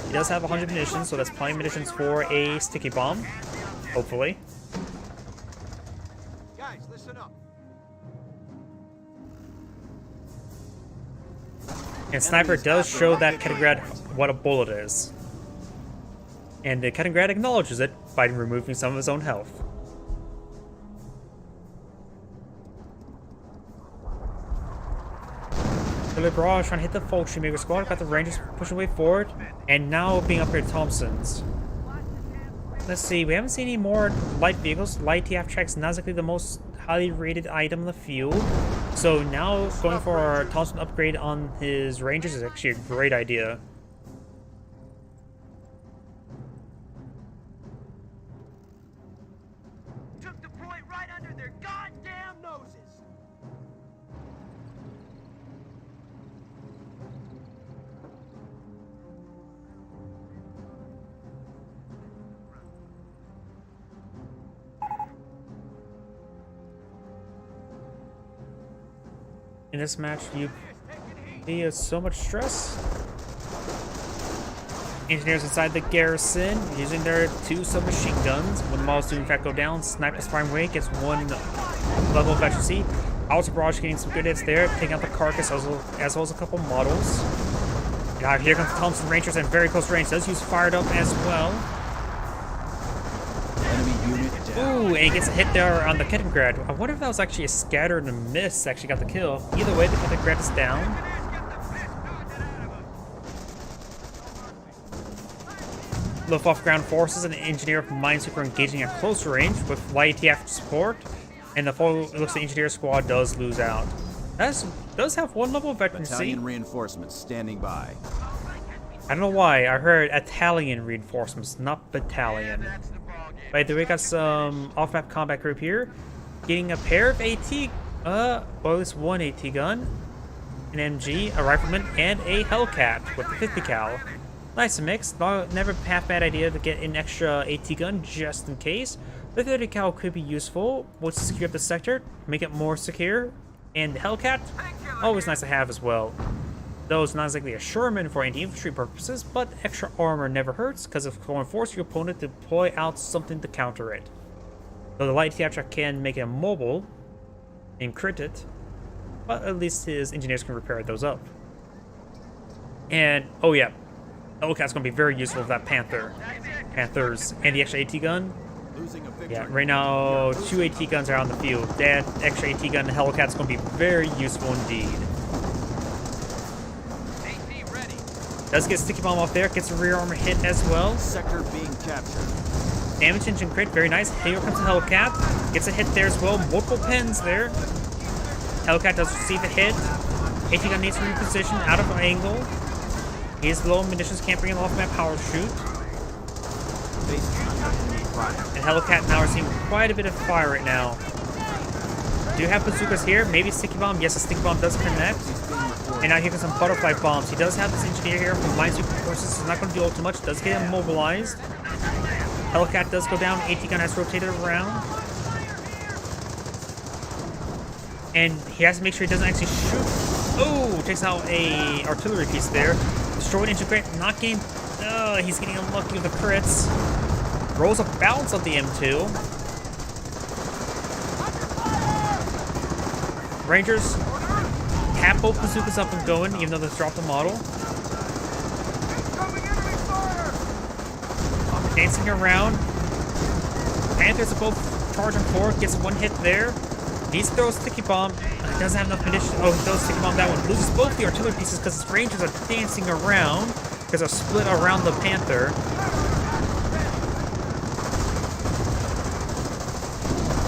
He does have 100 munitions, so that's plenty of munitions for a sticky bomb. Hopefully. Guys, listen up. And Sniper does show that Ketingrad what a bullet is. And Ketingrad acknowledges it by removing some of his own health. The Barrage trying to hit the Fallschirm Jaeger squad, got the Rangers pushing way forward, and now being upgraded Thompsons. Let's see, we haven't seen any more light vehicles. Light TF Track's not exactly the most highly rated item in the field. So now going for our Thompson upgrade on his Rangers is actually a great idea. Took the point right under their goddamn noses. In this match, you see so much stress. Engineers inside the garrison using their 2 submachine guns. When the models do in fact go down, Sniper's firing away gets 1 level of efficiency. Also, Barrage getting some good hits there, taking out the carcass as well as a couple models. Now here comes the Thompson Rangers at very close range. Does use fired up as well. Enemy unit down. Ooh, and he gets a hit there on the Ketingrad. I wonder if that was actually a scatter and a miss actually got the kill. Either way, the Ketingrad is down. Luftwaffe ground forces and engineer minesweeper engaging at close range with light ATF support, and the full looks the engineer squad does lose out. That does have 1 level of veterancy. Battalion reinforcements standing by. I don't know why I heard Italian reinforcements, not battalion. By the way, we got some off-map combat group here, getting a pair of AT, well at least 1 AT gun, an MG, a rifleman, and a Hellcat with a 50 cal. Nice mix. Never half bad idea to get an extra AT gun just in case. The 30 cal could be useful. We'll secure up the sector, make it more secure. And the Hellcat, always nice to have as well. Though it's not exactly a Sherman for anti-infantry purposes, but extra armor never hurts because it's going to force your opponent to deploy out something to counter it. Though the light TF track can make it mobile and crit it, but at least his engineers can repair those up. And, oh yeah, Hellcat's going to be very useful for that Panthers, and the extra AT gun. Losing a victory. Yeah, right now 2 AT guns are on the field. That extra AT gun, the Hellcat's going to be very useful indeed. AT ready. Does get sticky bomb off there, gets a rear armor hit as well. Sector being captured. Damage engine crit, very nice. Here comes the Hellcat, gets a hit there as well. Multiple pins there. Hellcat does receive a hit. AT gun needs to reposition out of angle. He is low on munitions, can't bring an off-map power shoot. Base contact need fire. And Hellcat now receiving quite a bit of fire right now. Do have bazookas here, maybe sticky bomb. Yes, a sticky bomb does connect. And now here comes some butterfly bombs. He does have this engineer here from Minesweeper Forces. He's not going to do all too much. Does get immobilized. Hellcat does go down. AT gun has rotated around. And he has to make sure he doesn't actually shoot. Oh, takes out a artillery piece there. Destroyed engine crit, not getting... he's getting unlucky with the crits. Rolls a bounce on the M2. Rangers have both bazookas up and going, even though they've dropped the model. Dancing around. Panthers are both charging forward, gets 1 hit there. Needs to throw a sticky bomb. Doesn't have enough munitions. Oh, he throws a sticky bomb that one. Loses both the artillery pieces because his Rangers are dancing around because they're split around the Panther.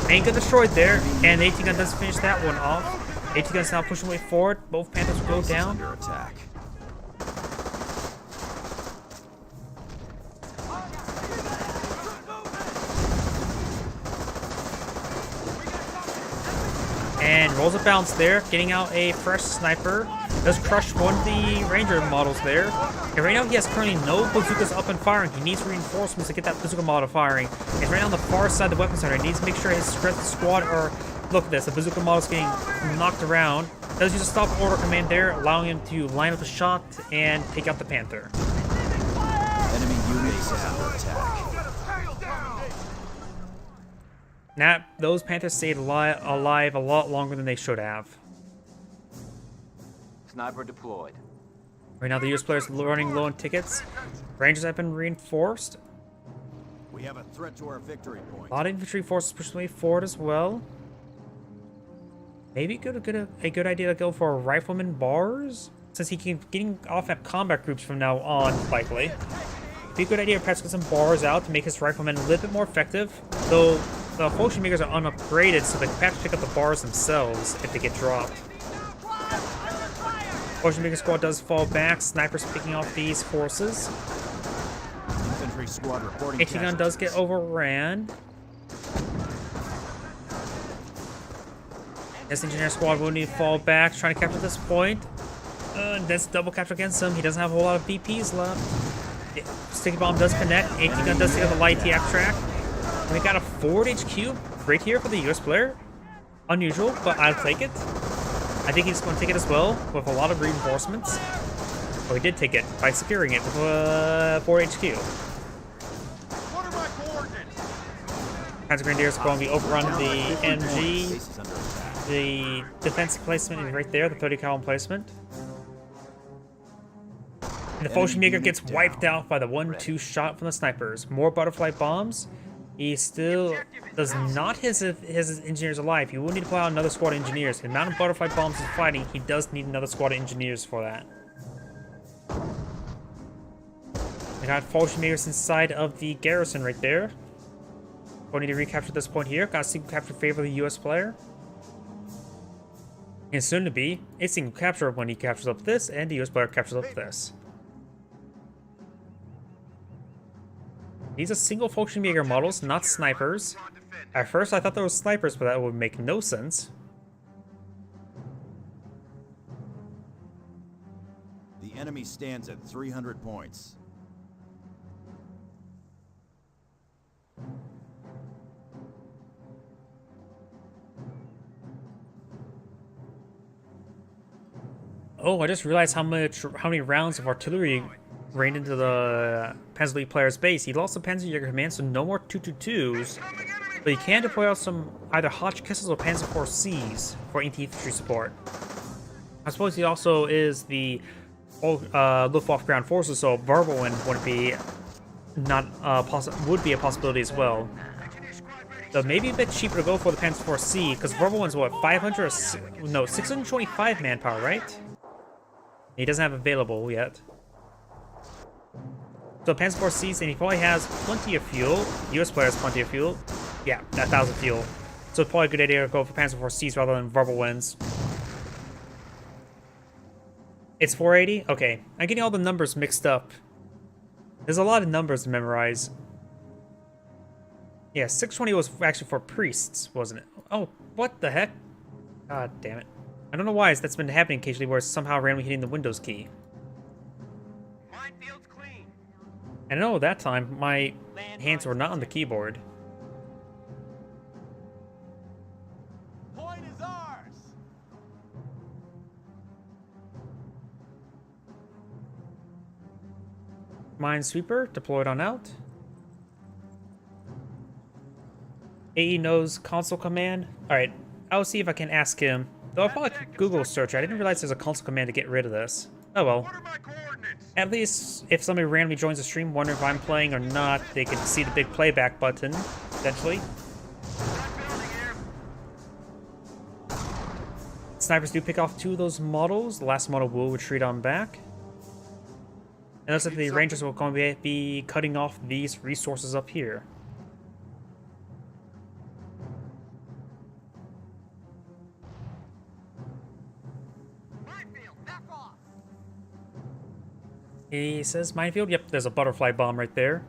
Main gun destroyed there, and AT gun does finish that one off. AT gun's now pushing way forward. Both Panthers will go down. Under attack. And rolls a bounce there, getting out a fresh sniper Does crush one of the Ranger models there. And right now he has currently no bazookas up and firing. He needs reinforcements to get that bazooka model firing. And right now on the far side of the weapon center, he needs to make sure his squad are... Look at this, the bazooka model's getting knocked around. Does use a stop order command there, allowing him to line up a shot and take out the Panther. Enemy units under attack. Now, those Panthers stayed alive a lot longer than they should have. Sniper deployed. Right now, the US players are running low on tickets. Rangers have been reinforced. We have a threat to our victory point. A lot of infantry forces pushing the way forward as well. Maybe a good idea to go for rifleman bars, since he can getting off at combat groups from now on, likely. Be a good idea to perhaps get some bars out to make his riflemen a little bit more effective. Though the Fortune Makers are unupgraded, so they can perhaps pick up the bars themselves if they get dropped. Fortune Maker squad does fall back. Snipers picking off these forces. Infantry squad reporting. AT gun does get overran. This engineer squad will need to fall back, trying to capture this point. That's double capture against him. He doesn't have a whole lot of BPs left. Sticky bomb does connect. AT gun does take out the light TAC track. And we got a forward HQ right here for the US player. Unusual, but I'll take it. I think he's going to take it as well with a lot of reinforcements. Oh, he did take it by securing it with forward HQ. What are my coordinates? Panzer Grenadiers are going to be overrun the MG. Bases under attack. The defense placement is right there, the 30 cal placement. And the Fortune Maker gets wiped out by the 1-2 shot from the snipers. More butterfly bombs. He still does not his engineers alive. He will need to pull out another squad of engineers. The amount of butterfly bombs he's fighting, he does need another squad of engineers for that. We got Fortune Makers inside of the garrison right there. We'll need to recapture this point here. Got a single capture favor of the US player. And soon to be a single capture when he captures up this and the US player captures up this. These are single Fortune Maker models, not snipers. At first I thought they were snipers, but that would make no sense. The enemy stands at 300 points. Oh, I just realized how many rounds of artillery rained into the Panzer League player's base. He lost the Panzer Jäger command, so no more 222s. But he can deploy out some either Hotchkisses or Panzer IV Cs for anti-infantry support. I suppose he also is the Luftwaffe ground forces, so Verbelwind would be would be a possibility as well. So maybe a bit cheaper to go for the Panzer IV C, because Verbelwind's what, 500 or no, 625 manpower, right? He doesn't have available yet. So Panzer IV Cs, and he probably has plenty of fuel. US player has plenty of fuel. Yeah, 1,000 fuel. So it's probably a good idea to go for Panzer IV Cs rather than Verbelwinds. It's 480? Okay. I'm getting all the numbers mixed up. There's a lot of numbers to memorize. Yeah, 620 was actually for priests, wasn't it? Oh, what the heck? God damn it. I don't know why that's been happening occasionally where it's somehow randomly hitting the Windows key. Minefield's clean. And I know that time my hands were not on the keyboard. Point is ours. Minesweeper deployed on out. AE knows console command. Alright, I'll see if I can ask him. Though I'll probably Google search. I didn't realize there's a console command to get rid of this. Oh well. What are my coordinates? At least if somebody randomly joins the stream wondering if I'm playing or not, they can see the big playback button, eventually. Snipers do pick off 2 of those models. The last model will retreat on back. And it looks like the Rangers will going to be cutting off these resources up here. Minefield, back off. He says minefield. Yep, there's a butterfly bomb right there.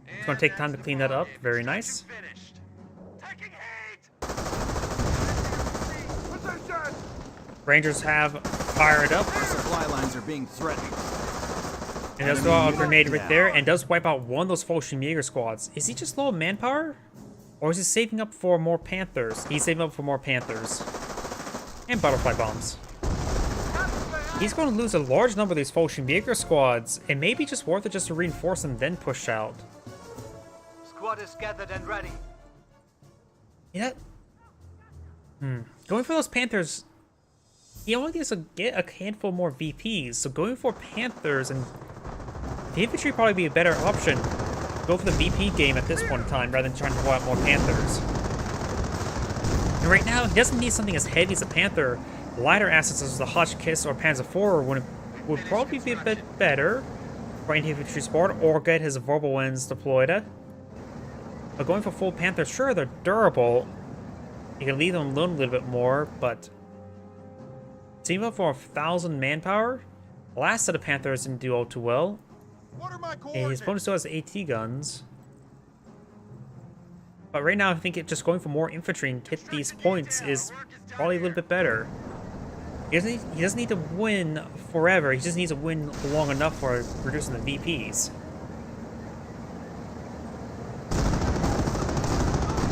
It's going to take time to clean that up. Very nice. Finished. Taking heat. Position! Rangers have fired up. Our supply lines are being threatened. And does throw out a grenade right there and does wipe out one of those Fallschirmjäger squads. Is he just low on manpower? Or is he saving up for more Panthers? He's saving up for more Panthers. And butterfly bombs. He's going to lose a large number of these Fallschirmjäger squads. It may be just worth it just to reinforce them, then push out. Squad is gathered and ready. Yeah. Going for those Panthers, he only needs to get a handful more VPs. So going for Panthers and the infantry would probably be a better option. Go for the VP game at this point in time rather than trying to pull out more Panthers. And right now, he doesn't need something as heavy as a Panther. Lighter assets such as the Hotchkiss or Panzer IV would probably be a bit better for anti-infantry support or get his verbal winds deployed at. But going for full Panthers, sure, they're durable. You can leave them alone a little bit more, but team up for 1,000 manpower. The last set of Panthers didn't do all too well. What are my And his coordinates? opponent still has AT guns. But right now, I think just going for more infantry and hit these points is probably a little bit better. He doesn't need to win forever. He just needs to win long enough for reducing the VPs.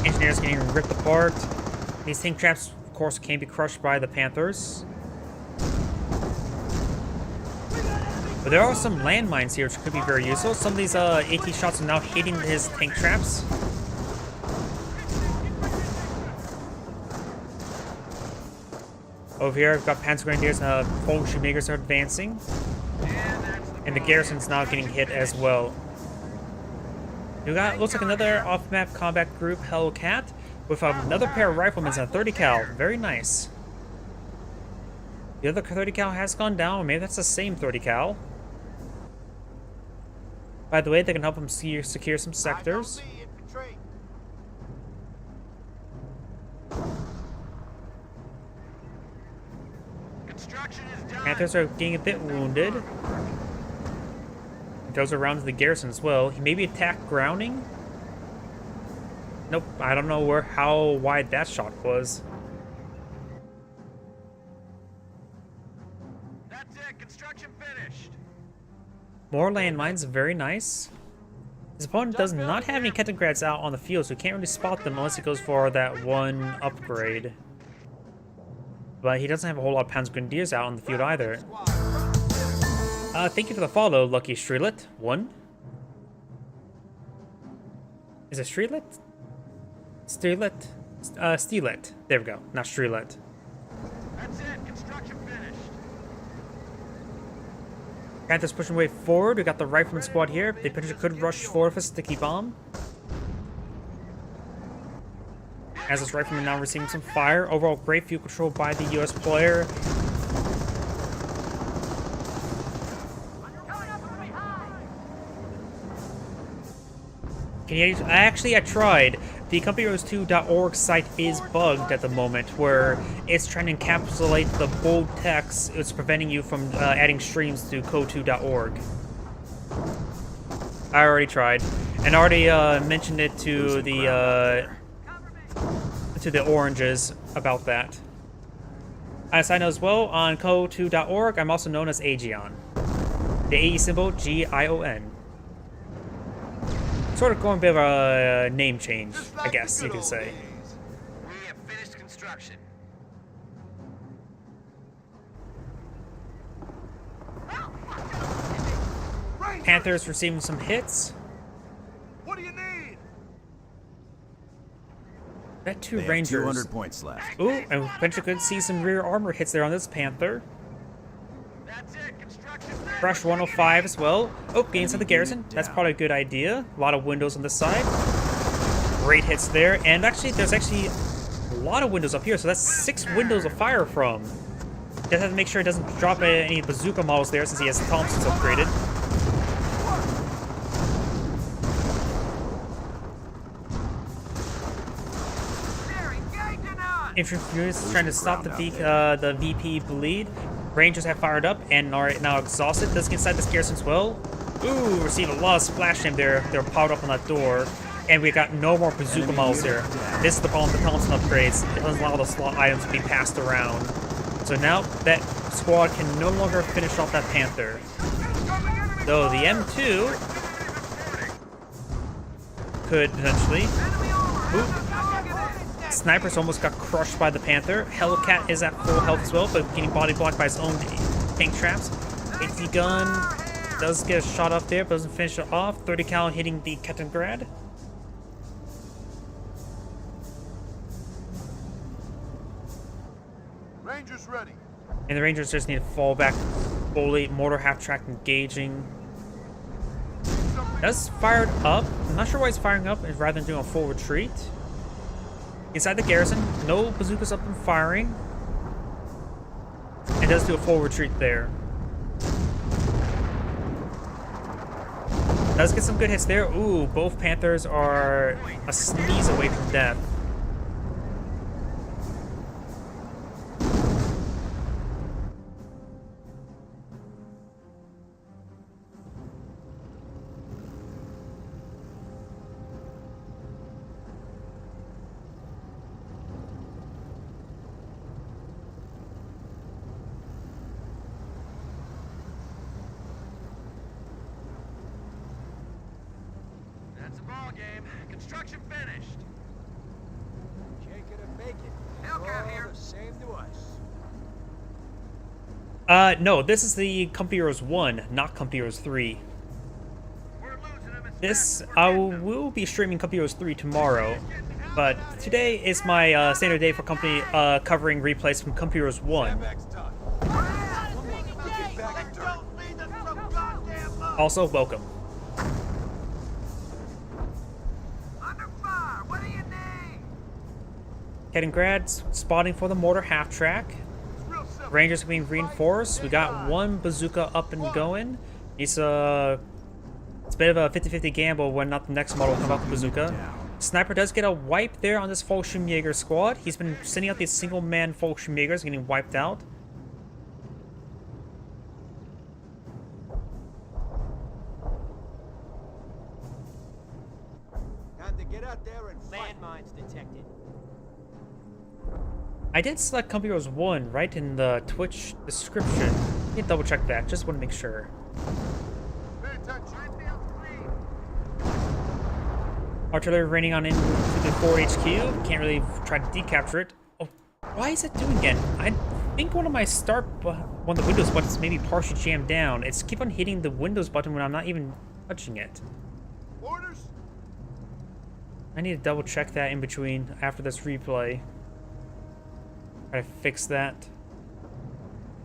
Engineers getting ripped apart. These tank traps, of course, can be crushed by the Panthers. But there are some landmines here which could be very useful. Some of these AT shots are now hitting his tank traps. Over here, I've got Panzer Grenadiers and Fallschirmjägers are advancing. And the garrison's now getting hit as well. We got, looks like another off-map combat group, Hellcat, with another pair of riflemen and a 30 cal. Very nice. The other 30 cal has gone down. Maybe that's the same 30 cal. By the way, they can help him secure some sectors. Construction is done. Panthers are getting a bit wounded. He goes around to the garrison as well. He maybe attacked grounding. Nope, I don't know how wide that shot was. That's it. Construction finished. More landmines, very nice. His opponent does not have any Kettengrads out on the field, so he can't really spot them unless he goes for that one upgrade. But he doesn't have a whole lot of Panzer Grenadiers out on the field either. Thank you for the follow, Lucky Streetlet. 1. Is it Streetlet? Streetlet? Steelet. There we go. Not Streetlet. That's it. Construction finished. Panthers pushing way forward. We got the Rifleman squad here. They potentially could rush forward for a sticky bomb. As this Rifleman now receiving some fire. Overall, great field control by the US player. I tried. The CompanyRose2.org site is bugged at the moment, where it's trying to encapsulate the bold text. It's preventing you from adding streams to co2.org. I already tried, and already mentioned it to the oranges about that. As I know as well, on co2.org, I'm also known as Aegion. The AE symbol, G-I-O-N. Sort of going a bit of a name change, I guess you could say. We have finished construction. Panthers receiving some hits. What do you need? That two They have Rangers. 200 points left. Ooh, and potentially could see some rear armor hits there on this Panther. That's it. Construction finished. Fresh 105 as well. Oh, gains of the garrison. That's probably a good idea. A lot of windows on this side. Great hits there. And actually, there's actually a lot of windows up here, so that's 6 windows to fire from. Just have to make sure it doesn't drop any bazooka models there since he has Thompsons upgraded. Infantry is trying to stop the VP bleed. Rangers have fired up and are now exhausted. Does get inside this garrison as well. Ooh, receive a lot of splash damage there. They're piled up on that door. And we got no more bazooka models here. This is the problem with the Thompson upgrades. It doesn't allow the slot items to be passed around. So now that squad can no longer finish off that Panther. Though the M2 could potentially. Ooh. Sniper's almost got crushed by the Panther. Hellcat is at full health as well, but getting body blocked by his own tank traps. AT gun does get a shot up there, but doesn't finish it off. 30 cal hitting the Kettengrad. Rangers ready. And the Rangers just need to fall back fully. Mortar half-track engaging. That's fired up. I'm not sure why he's firing up rather than doing a full retreat. Inside the garrison, no bazookas up and firing. And does do a full retreat there. Does get some good hits there. Ooh, both Panthers are a sneeze away from death. That's a ball game. Construction finished. Shake it and bake it. Hellcat here. The same to us. No, this is the Company Heroes 1, not Company Heroes 3. We're losing them. This, I will be streaming Company Heroes 3 tomorrow, but today is my standard day for company covering replays from Company Heroes 1. Back's done. Also, welcome. Under fire. What do you need? Kettengrad spotting for the mortar half-track. Rangers are being reinforced. We got one bazooka up and going. It's a bit of a 50-50 gamble when not the next model will come out with bazooka. Sniper does get a wipe there on this Fallschirmjäger squad. He's been sending out these single-man Fallschirmjägers getting wiped out. Time to get out there and fight. Landmines detected. I did select Company Heroes 1 right in the Twitch description. Let me double check that, just want to make sure. Pay attention. Artillery raining on into the 4 HQ. Can't really try to decapture it. Oh, why is it doing it? I think one of my one of the Windows buttons may be partially jammed down. It's keep on hitting the Windows button when I'm not even touching it. Orders. I need to double check that in between after this replay. Try to fix that.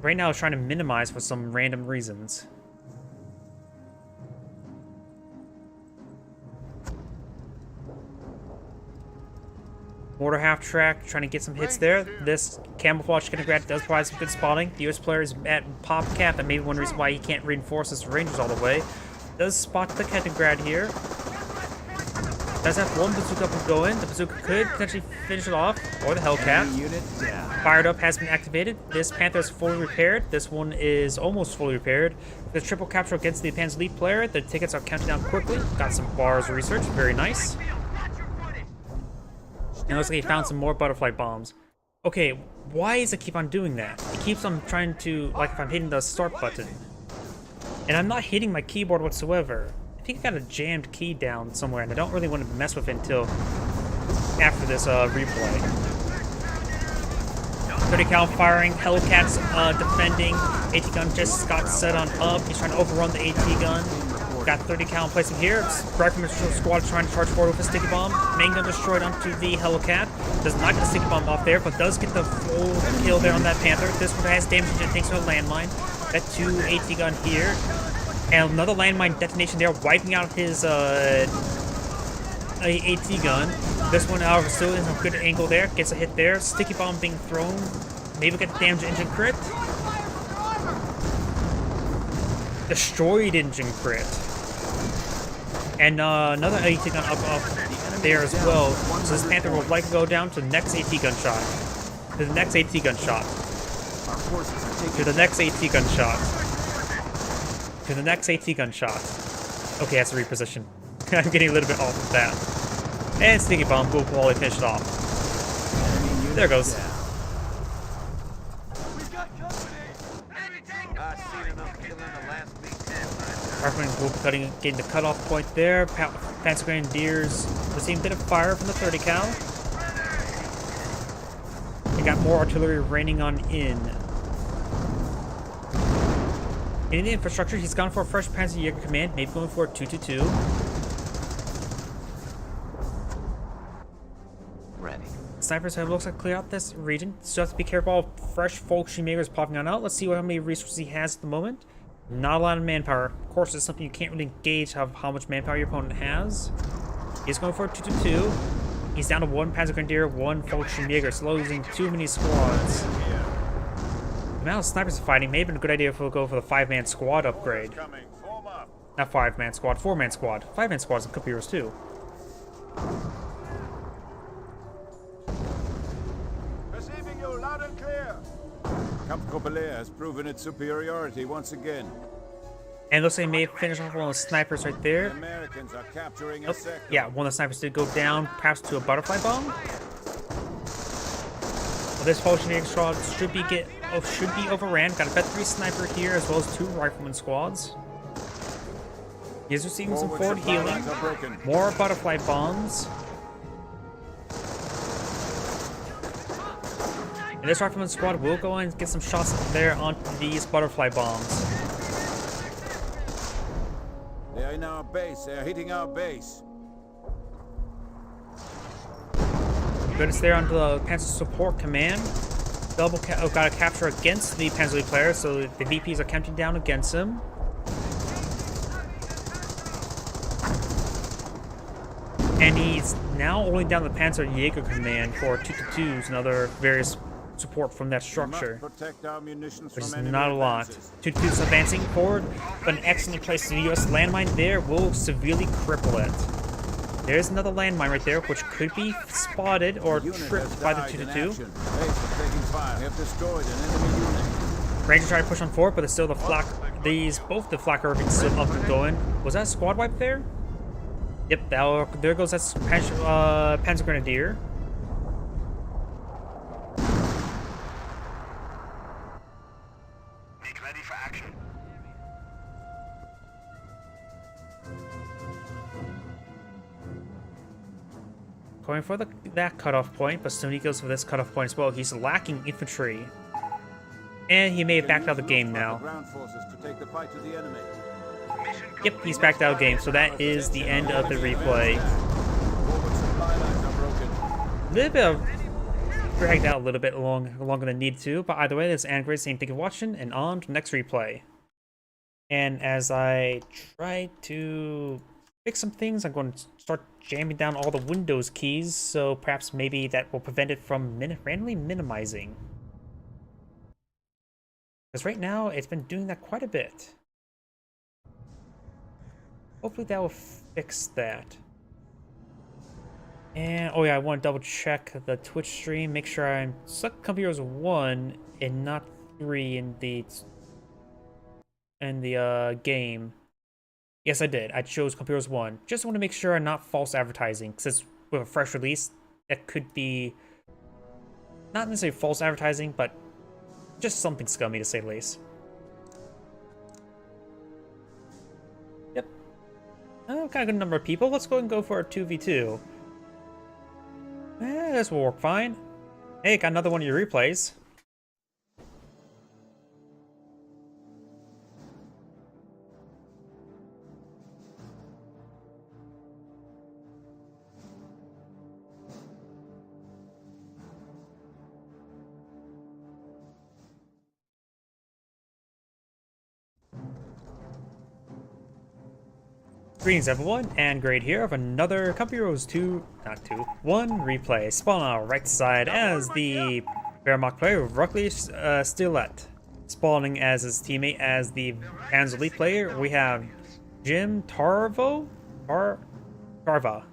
Right now, it's trying to minimize for some random reasons. Mortar half-track, trying to get some hits there. This camouflage Kettengrad does provide some good spotting. The US player is at pop cap, and maybe one reason why he can't reinforce his Rangers all the way. Does spot the Kettengrad here. Does have one bazooka up and going. The bazooka could potentially finish it off, or the Hellcat. Unit down. Fired up has been activated. This Panther is fully repaired. This one is almost fully repaired. The triple capture against the Pan's lead player. The tickets are counting down quickly. Got some bars of research. Very nice. And it looks like he found some more butterfly bombs. Okay, why does it keep on doing that? It keeps on trying to, like if I'm hitting the start button. And I'm not hitting my keyboard whatsoever. I think I got a jammed key down somewhere, and I don't really want to mess with it until after this replay. 30 cal firing, Hellcat's defending. AT gun just got set on up. He's trying to overrun the AT gun. Got 30 cal in place here. Rifleman squad trying to charge forward with a sticky bomb. Main gun destroyed onto the Hellcat. Does not get the sticky bomb off there, but does get the full kill there on that Panther. This one has damage and takes to a landmine. Got 2 AT gun here. And another landmine detonation there, wiping out his AT gun. This one, however, still in a good angle there. Gets a hit there. Sticky bomb being thrown. Maybe get the damage engine crit. Destroyed engine crit. And another AT gun up there as well. So this Panther will likely go down to the next AT gun shot. To the next AT gun shot. Our forces are taking To the next AT gun shot. To the next AT gun shot. Okay, that's a reposition. I'm getting a little bit off of that. And sticky bomb will probably finish it off. enemy unit There it goes. down. Riflemen will be getting the cutoff point there. Panzer Grenadiers receiving a bit of fire from the 30 cal. They got more artillery raining on in. In the infrastructure, he's gone for a fresh Panzerjäger command, maybe going for a 222. Ready. Snipers have looks like clear out this region. Still have to be careful of fresh Volksjägers popping on out. Let's see how many resources he has at the moment. Not a lot of manpower. Of course, it's something you can't really gauge how much manpower your opponent has. He's going for a 222. He's down to 1 Panzer Grenadier, 1 Volksjäger, still losing too many squads. The amount of snipers fighting may have been a good idea if we'll go for the 5-man squad upgrade. Coming. Form up. Not 5-man squad, 4-man squad. 5-man squads in Cup Heroes too. Receiving you loud and clear. Camp Coppelet has proven its superiority once again. And looks like he may have finished off one of the snipers right The there. Americans are capturing Oh, a sector. yeah, one of the snipers did go down, perhaps to a butterfly bomb. Well, this Volksjäger squad should be overran. Got a Bet 3 sniper here, as well as 2 rifleman squads. He is receiving some forward supply healing. lines are broken. More butterfly bombs. And this rifleman squad will go and get some shots there onto these butterfly bombs. They are in our base. They are hitting our base. Goodness there onto the Panzer Support Command. Got a capture against the Panzer League player, so the VPs are counting down against him. And he's now only down the Panzerjäger Command for 222s and other various support from that structure, We must protect our munitions which is from enemy not a lot. advances. 222s advancing forward, but an excellent place. The US landmine there will severely cripple it. There's another landmine right there, which could be spotted or Unit has tripped by the died in 222. action. Base is taking fire. We have destroyed an enemy unit. Rangers try to push on forward, but there's still the flak. Both the flak are still up and going. Was that a squad wipe there? Yep, there goes that Panzer Grenadier. Make ready for action. Going for that cutoff point, but soon he goes for this cutoff point as well. He's lacking infantry. And he may have backed out of the game now. Ground forces to take the fight to the enemy. Yep, he's backed out of the game, so that is the end of the replay. Forward supply lines are broken. A little bit of dragged out a little bit longer than needed to, but either way, this is Android saying thank you for watching, and on to the next replay. And as I try to fix some things, I'm going to start jamming down all the Windows keys, so perhaps maybe that will prevent it from randomly minimizing. Because right now, it's been doing that quite a bit. Hopefully that will fix that. And, oh yeah, I want to double check the Twitch stream, make sure I'm stuck Cup Heroes 1 and not 3 in the game. Yes, I did. I chose Cup Heroes 1. Just want to make sure I'm not false advertising, because with a fresh release, that could be not necessarily false advertising, but just something scummy to say the least. Yep. Oh, kind of good number of people. Let's go and go for a 2v2. This will work fine. Hey, got another one of your replays. Greetings everyone, and Great here of another Cup Heroes 1 replay. Spawn on our right side as the Wehrmacht player, Ruckly Stilett. Spawning as his teammate as the Panzer League player, we have Jim Tarvo? Tarvo.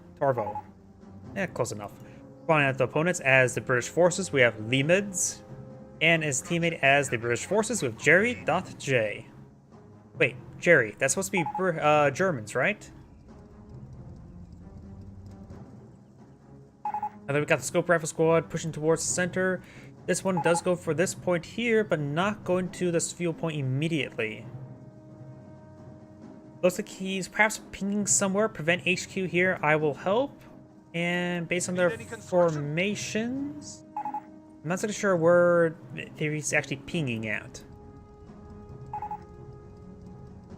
Yeah, close enough. Spawning at the opponents as the British forces, we have Lemids. And his teammate as the British forces with Jerry.J. Wait, Jerry, that's supposed to be Germans, right? And then we got the Scope Rifle Squad pushing towards the center. This one does go for this point here, but not going to this fuel point immediately. Looks like he's perhaps pinging somewhere. Prevent HQ here. I will help. And based on their formations, I'm not so sure where he's actually pinging at.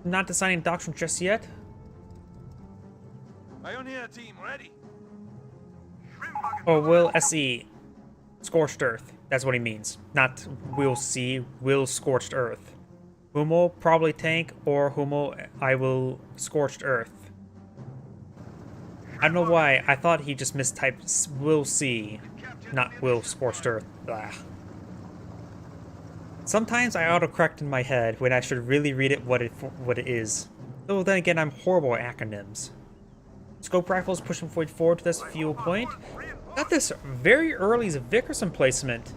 Not deciding doctrine just yet. Pioneer team ready. Or will SE Scorched Earth. That's what he means. Not will see, will Scorched Earth. Humo probably tank, or Humo I will Scorched Earth. I don't know why. I thought he just mistyped will see, not will Scorched Earth. Blah. Sometimes I autocorrect in my head when I should really read it what it is. Though then again, I'm horrible at acronyms. Scope rifles pushing forward to this fuel point. Got this very early Vickerson placement.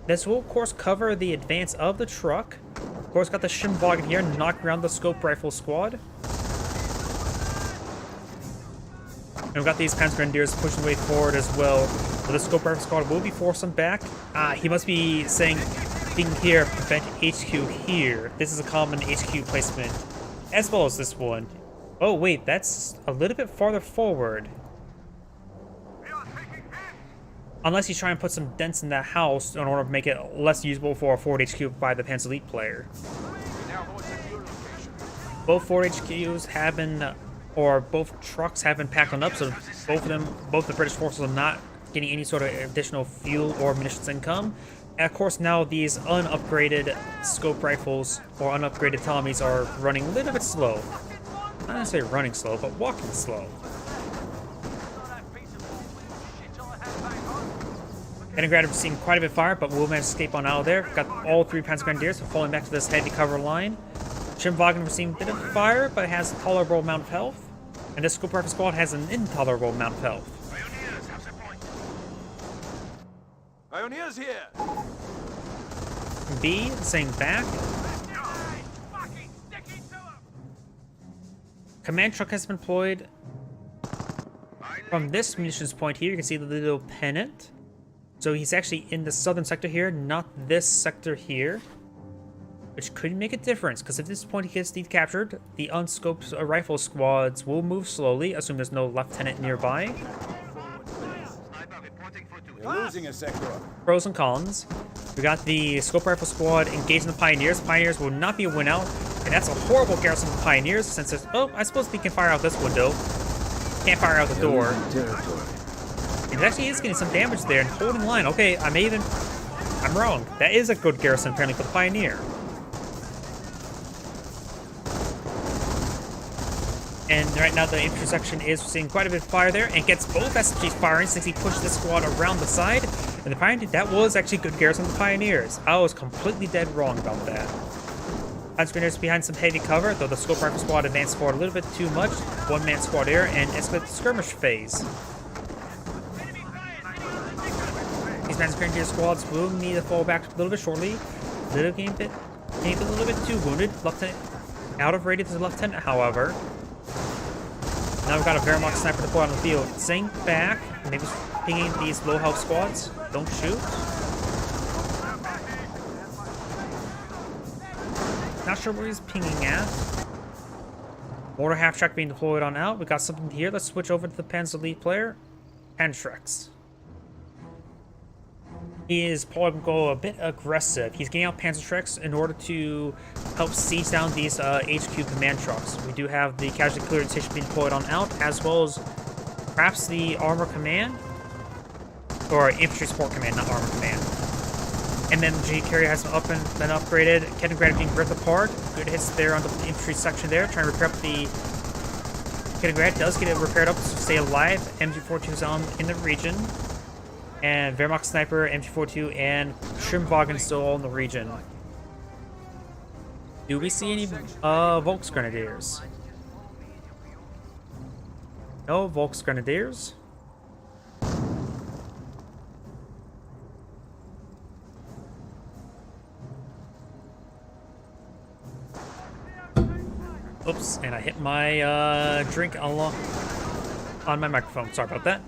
This will of course cover the advance of the truck. Of course, got the Shimwagen here knocking around the scope rifle squad. And we've got these Panzer Grenadiers pushing the way forward as well. So the scope rifle squad will be forced them back. He must be saying, being here, prevent HQ here. This is a common HQ placement, as well as this one. Oh wait, that's a little bit farther forward. Unless he's trying to put some dents in that house in order to make it less usable for a Forward HQ by the Panzer Elite player. Both Forward HQs have been, or both trucks have been packed on up, so both the British forces are not getting any sort of additional fuel or munitions income. And of course now these unupgraded scope rifles or unupgraded Tommies are running a little bit slow. Not necessarily running slow, but walking slow. Leningrad receiving quite a bit of fire, but will manage to escape on out of there. Got all three Panzer Grenadiers falling back to this heavy cover line. Shimwagen receiving a bit of fire, but has a tolerable amount of health. And this scope rifle squad has an intolerable amount of health. Pioneers have the point. Pioneers here. B saying back. Command truck has been deployed. From this munitions point here, you can see the little pennant. So he's actually in the southern sector here, not this sector here. Which could make a difference, because if this point he gets decaptured, the unscoped rifle squads will move slowly, assume there's no lieutenant nearby. We're losing a sector. Pros and cons. We got the scope rifle squad engaging the Pioneers. Pioneers will not be a win out, and that's a horrible garrison for Pioneers, since there's, oh, I suppose they can fire out this window. Can't fire out the door. It actually is getting some damage there and holding line. Okay, I'm wrong. That is a good garrison apparently for the Pioneer. And right now the infantry section is seeing quite a bit of fire there and gets both SMGs firing since he pushed the squad around the side. And the Pioneer, that was actually good garrison for the Pioneers. I was completely dead wrong about that. Panzer Grenadiers behind some heavy cover, though the scope rifle squad advanced forward a little bit too much. One-man squad here and escalate the skirmish phase. These Panzer Grenadier squads will need to fall back a little bit shortly. A little bit too wounded. Lieutenant out of radius of the lieutenant, however. Now we've got a Wehrmacht sniper deployed on the field. Sink back. Maybe pinging these low health squads. Don't shoot. Not sure where he's pinging at. Mortar half track being deployed on out. We got something here. Let's switch over to the Panzer Elite player. Panzertrex. He is probably going to go a bit aggressive. He's getting out Panzertrex in order to help siege down these HQ command trucks. We do have the casualty clearance station being deployed on out, as well as perhaps the armor command, or infantry support command, not armor command. MMG carrier has been upgraded. Kettengrad being ripped apart. Good hits there on the infantry section there, trying to repair up the Kettengrad. Does get it repaired up to stay alive. MG42 is on in the region. And Wehrmacht Sniper, MG42, and Schirmwagen still all in the region. Do we see any Volksgrenadiers? No Volksgrenadiers. Oops, and I hit my drink on my microphone. Sorry about that.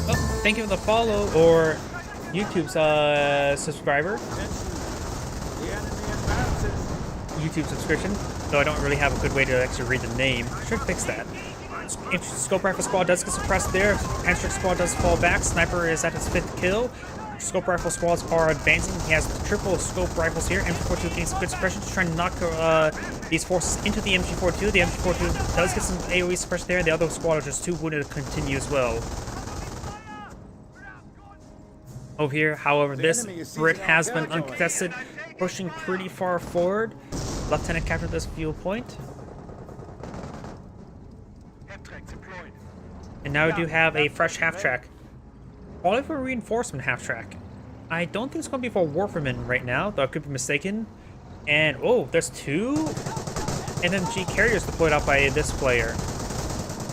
Oh, thank you for the follow, or YouTube's subscriber. YouTube subscription, though I don't really have a good way to actually read the name. Should fix that. Scope Rifle Squad does get suppressed there. Panzer Squad does fall back. Sniper is at his 5th kill. Scope Rifle Squads are advancing. He has triple Scope Rifles here. MG42 getting some good suppression to try and knock these forces into the MG42. The MG42 does get some AoE suppression there. The other squad are just too wounded to continue as well. Over here, however, this Brit has been uncontested, pushing pretty far forward. Lieutenant captured this fuel point. And now we do have a fresh half-track. Probably for a reinforcement half-track. I don't think it's going to be for Warferman right now, though I could be mistaken. And, oh, there's 2 MMG carriers deployed out by this player.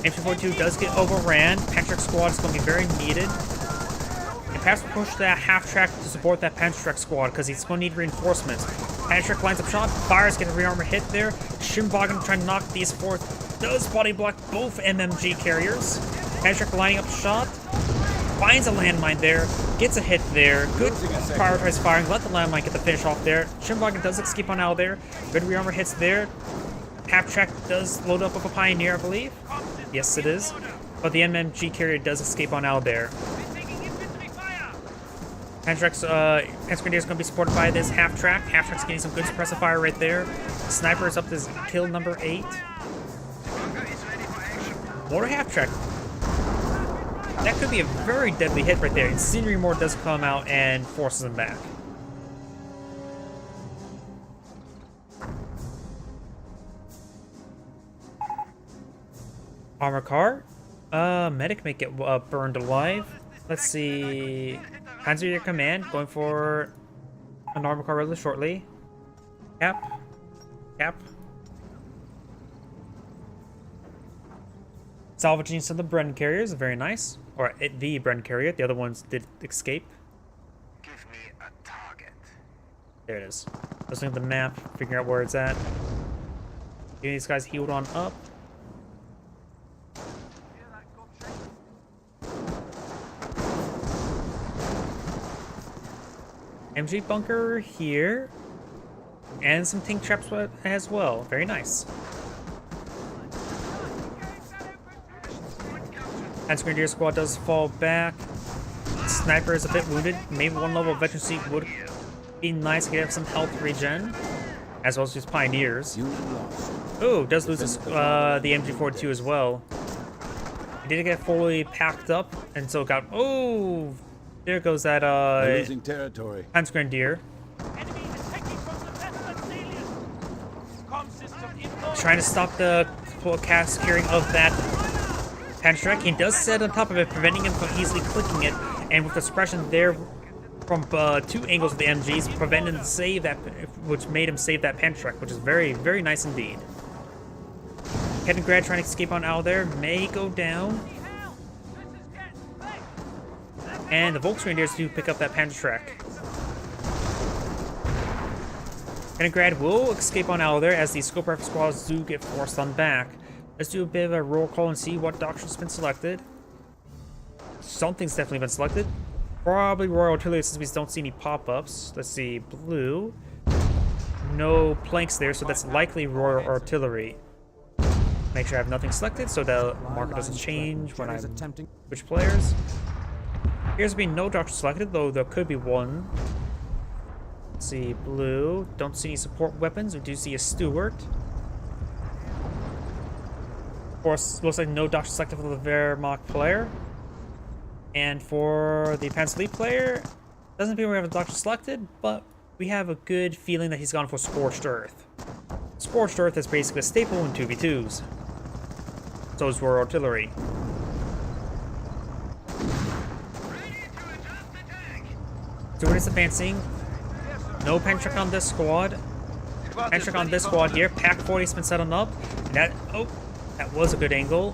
MG42 does get overran. Panzer Squad is going to be very needed. And perhaps we'll push that half-track to support that Panzer Squad, because he's going to need reinforcements. Panzer lines up shot, fires, get a rearmor hit there. Schimwagen trying to knock these forth. Does body block both MMG carriers. Panzer lining up shot. Finds a landmine there. Gets a hit there. Good prioritized firing. Let the landmine get the finish off there. Schimwagen does escape on out there. Good rearmor hits there. Half-track does load up with a Pioneer, I believe. Yes, it is. But the MMG carrier does escape on out there. Panzer Grenadier is going to be supported by this half-track. Half-track's getting some good suppressive fire right there. Sniper is up to kill number 8. More half-track. That could be a very deadly hit right there. Incendiary Mortar does come out and forces him back. Armor car. Medic may get burned alive. Let's see. Panzer Command going for an armor car really shortly. Cap. Salvaging some of the Bren carriers, very nice. Or the Bren carrier, the other ones did escape. Give me a target. There it is. Looking at the map, figuring out where it's at. Getting these guys healed on up. MG bunker here. And some tank traps as well. Very nice. Panzer Grenadier Squad does fall back. Sniper is a bit wounded. Maybe 1 level of veterancy would be nice to get some health regen. As well as these Pioneers. Oh, does lose this, the MG42 as well. He did get fully packed up, and so got... Oh! There goes that, losing territory. Panzer Grenadier. Trying to stop the cast carrying of that Panzer. He does set on top of it, preventing him from easily clicking it, and with the suppression there from 2 angles of the MGs, prevented him to save that, which made him save that Panzer, which is very, very nice indeed. Kettengrad trying to escape on out there, may go down. And the Volksgrenadiers do pick up that Panzer. Kettengrad will escape on out of there as the Scope Rifle Squads do get forced on back. Let's do a bit of a roll call and see what doctrine's been selected. Something's definitely been selected. Probably Royal Artillery since we don't see any pop-ups. Let's see, blue. No planks there, so that's likely Royal Artillery. Make sure I have nothing selected so the marker doesn't change when I switch players. Here's being no doctrine selected, though there could be one. Let's see, blue. Don't see any support weapons. We do see a Stewart. Of course, looks like no doctrine selected for the Wehrmacht player. And for the Panzer League player, doesn't appear we have a doctrine selected, but we have a good feeling that he's gone for Scorched Earth. Scorched Earth is basically a staple in 2v2s. So is Royal Artillery. Stewart is advancing. No Panzer on this squad. Panzer on this squad here. Pack 40's been set on up. And that was a good angle.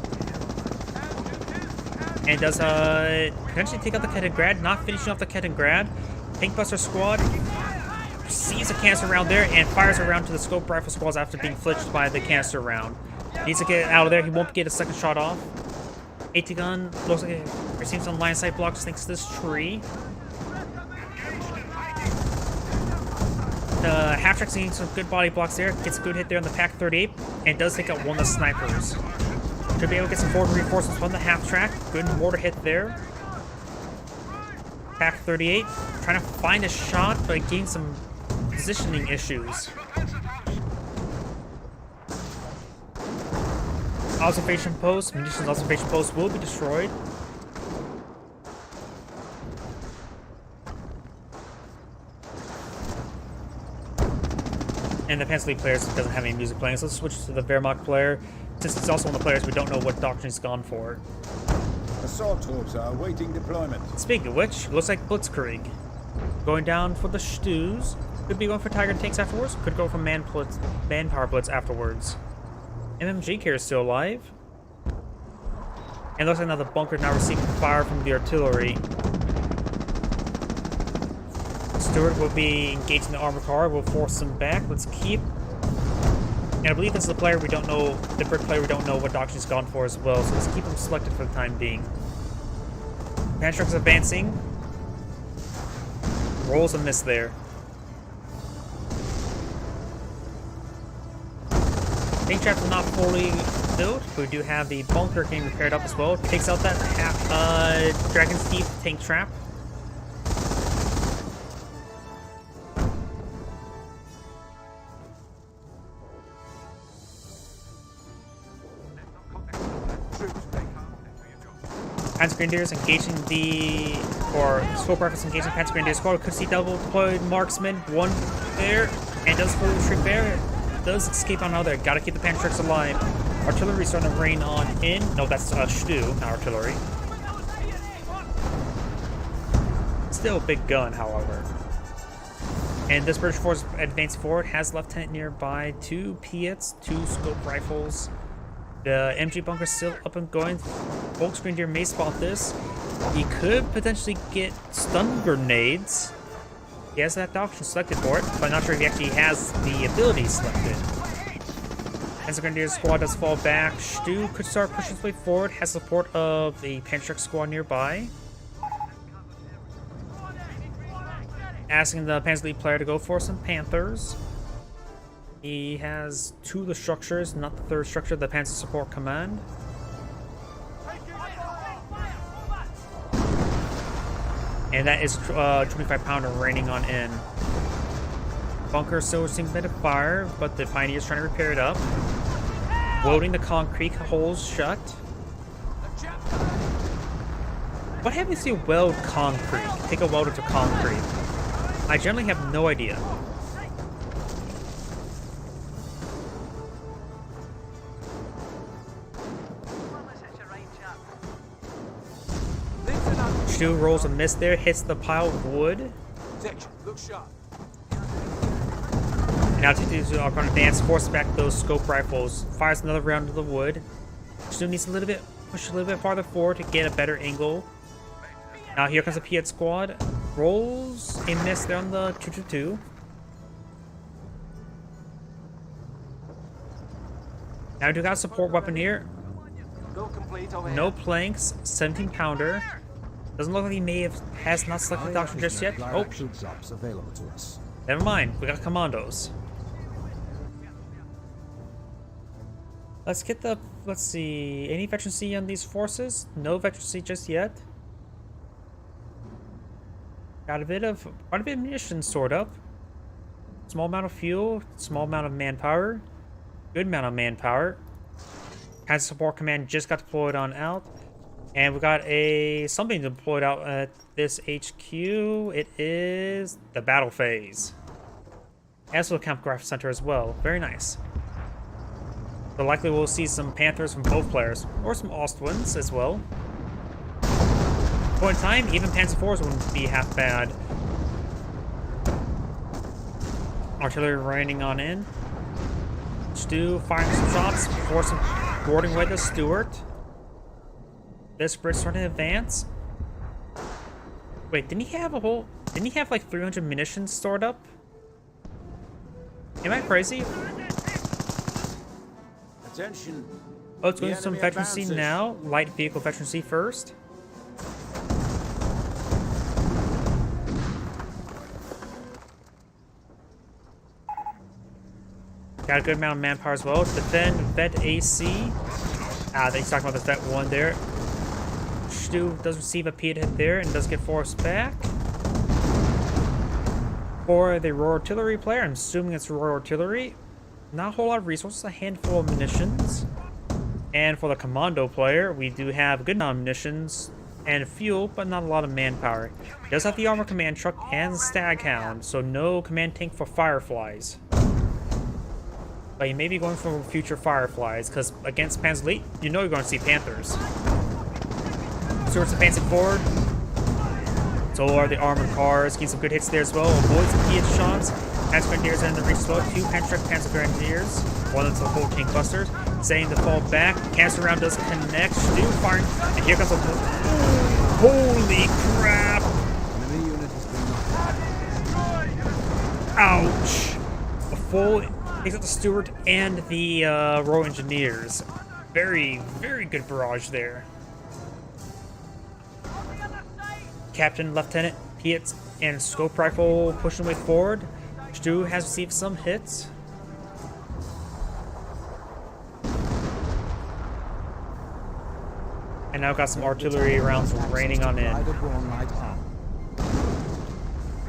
And does potentially take out the Kettengrad, not finishing off the Kettengrad. Tankbuster squad sees a canister round there and fires around to the Scope Rifle squads after being flinched by the canister round. Needs to get out of there. He won't get a second shot off. AT gun looks like it receives some line of sight blocks thanks to this tree. The half-track seeing some good body blocks there. Gets a good hit there on the Pack 38, and does take out one of the snipers. Should be able to get some forward reinforcements on the half-track. Good mortar hit there. Pack 38 trying to find a shot, but getting some positioning issues. Observation post, munitions observation post will be destroyed. And the Panzer League player doesn't have any music playing, so let's switch to the Wehrmacht player. Since it's also one of the players, we don't know what doctrine he's gone for. Assault troops are awaiting deployment. Speaking of which, looks like Blitzkrieg. Going down for the Stews. Could be going for Tiger tanks afterwards. Could go for manpower blitz afterwards. MMG carrier is still alive. And looks like now the bunker now receiving fire from the artillery. Stewart will be engaging the armor car. We'll force him back. Let's keep. And I believe this is the player we don't know, the brick player we don't know what doctrine he's gone for as well. So let's keep him selected for the time being. Panzer's advancing. Rolls a miss there. Tank traps are not fully built. We do have the bunker getting repaired up as well. Takes out that Dragon's Teeth tank trap. Panzer Grenadiers engaging scope reference engaging Panzer Grenadier squad. Could see double deployed marksman. One there, and does fully retreat there. Does escape on another. Gotta keep the Panzerks alive. Artillery starting to rain on in. No, that's Stu, not artillery. Still a big gun, however. And this British force advancing forward has Lieutenant nearby, 2 Piats, 2 scope rifles. The MG bunker still up and going. Volks Grenadier may spot this. He could potentially get stun grenades. He has that doctrine selected for it, but I'm not sure if he actually has the ability selected. As the Grenadier squad does fall back, Stu could start pushing his way forward, has support of the Panzerk squad nearby. Asking the Panzer League player to go for some Panthers. He has 2 of the structures, not the 3rd structure, the Panzer Support Command. And that is 25 pounder raining on in. Bunker still receiving a bit of fire, but the Pioneer's trying to repair it up. Welding the concrete holes shut. What happens if you weld concrete? Take a welder to concrete. I generally have no idea. Stu rolls a miss there, hits the pile of wood. Look sharp. Now T2s are going to advance, force back those scope rifles, fires another round of the wood. Stu needs push a little bit farther forward to get a better angle. Now here comes the Piat squad. Rolls a miss there on the 222. Now we do got a support weapon here. No planks, 17 pounder. Doesn't look like he has not selected the doctrine just yet. Oh, available to us. Never mind. We got commandos. Let's get the. Let's see. Any veterancy on these forces? No veterancy just yet. Got quite a bit of munitions stored up. Small amount of fuel. Small amount of manpower. Good amount of manpower. Panzer Support Command just got deployed on out. And we got something deployed out at this HQ. It is the battle phase. Also Camp Graph Center as well. Very nice. So likely we'll see some Panthers from both players, or some Ostwinds as well. Point in time, even Panzer IVs wouldn't be half bad. Artillery raining on in. Stu firing some shots before some boarding away the Stuart. This Brit's starting to advance. Wait, didn't he have like 300 munitions stored up? Am I crazy? Attention. Oh, it's going to some enemy veterancy advances. now. Light vehicle veterancy first. Got a good amount of manpower as well. Defend Vet AC. Ah, he's talking about the Vet 1 there. Stu does receive a Piet hit there and does get forced back. For the Royal Artillery player, I'm assuming it's Royal Artillery. Not a whole lot of resources, a handful of munitions. And for the Commando player, we do have a good amount of munitions and fuel, but not a lot of manpower. He does have the Armor Command Truck and the Staghound, so no command tank for Fireflies. But you may be going for future Fireflies, because against Panzer Elite, you know you're going to see Panthers. Swords advancing forward. So are the armored cars. Getting some good hits there as well. Avoids the Piet shots. Panzer Grenadiers are in the reach as well. 2 Panzer Grenadiers. One that's a full tank busters. Saying to fall back. Canister round does connect. Stu firing. And here comes a... Holy crap! Enemy unit has been knocked. Ouch! A full... Takes out the Steward and the Royal Engineers. Very, very good barrage there. Captain, Lieutenant, Piet, and Scope Rifle pushing way forward. Stu has received some hits. And now got some artillery rounds raining on in.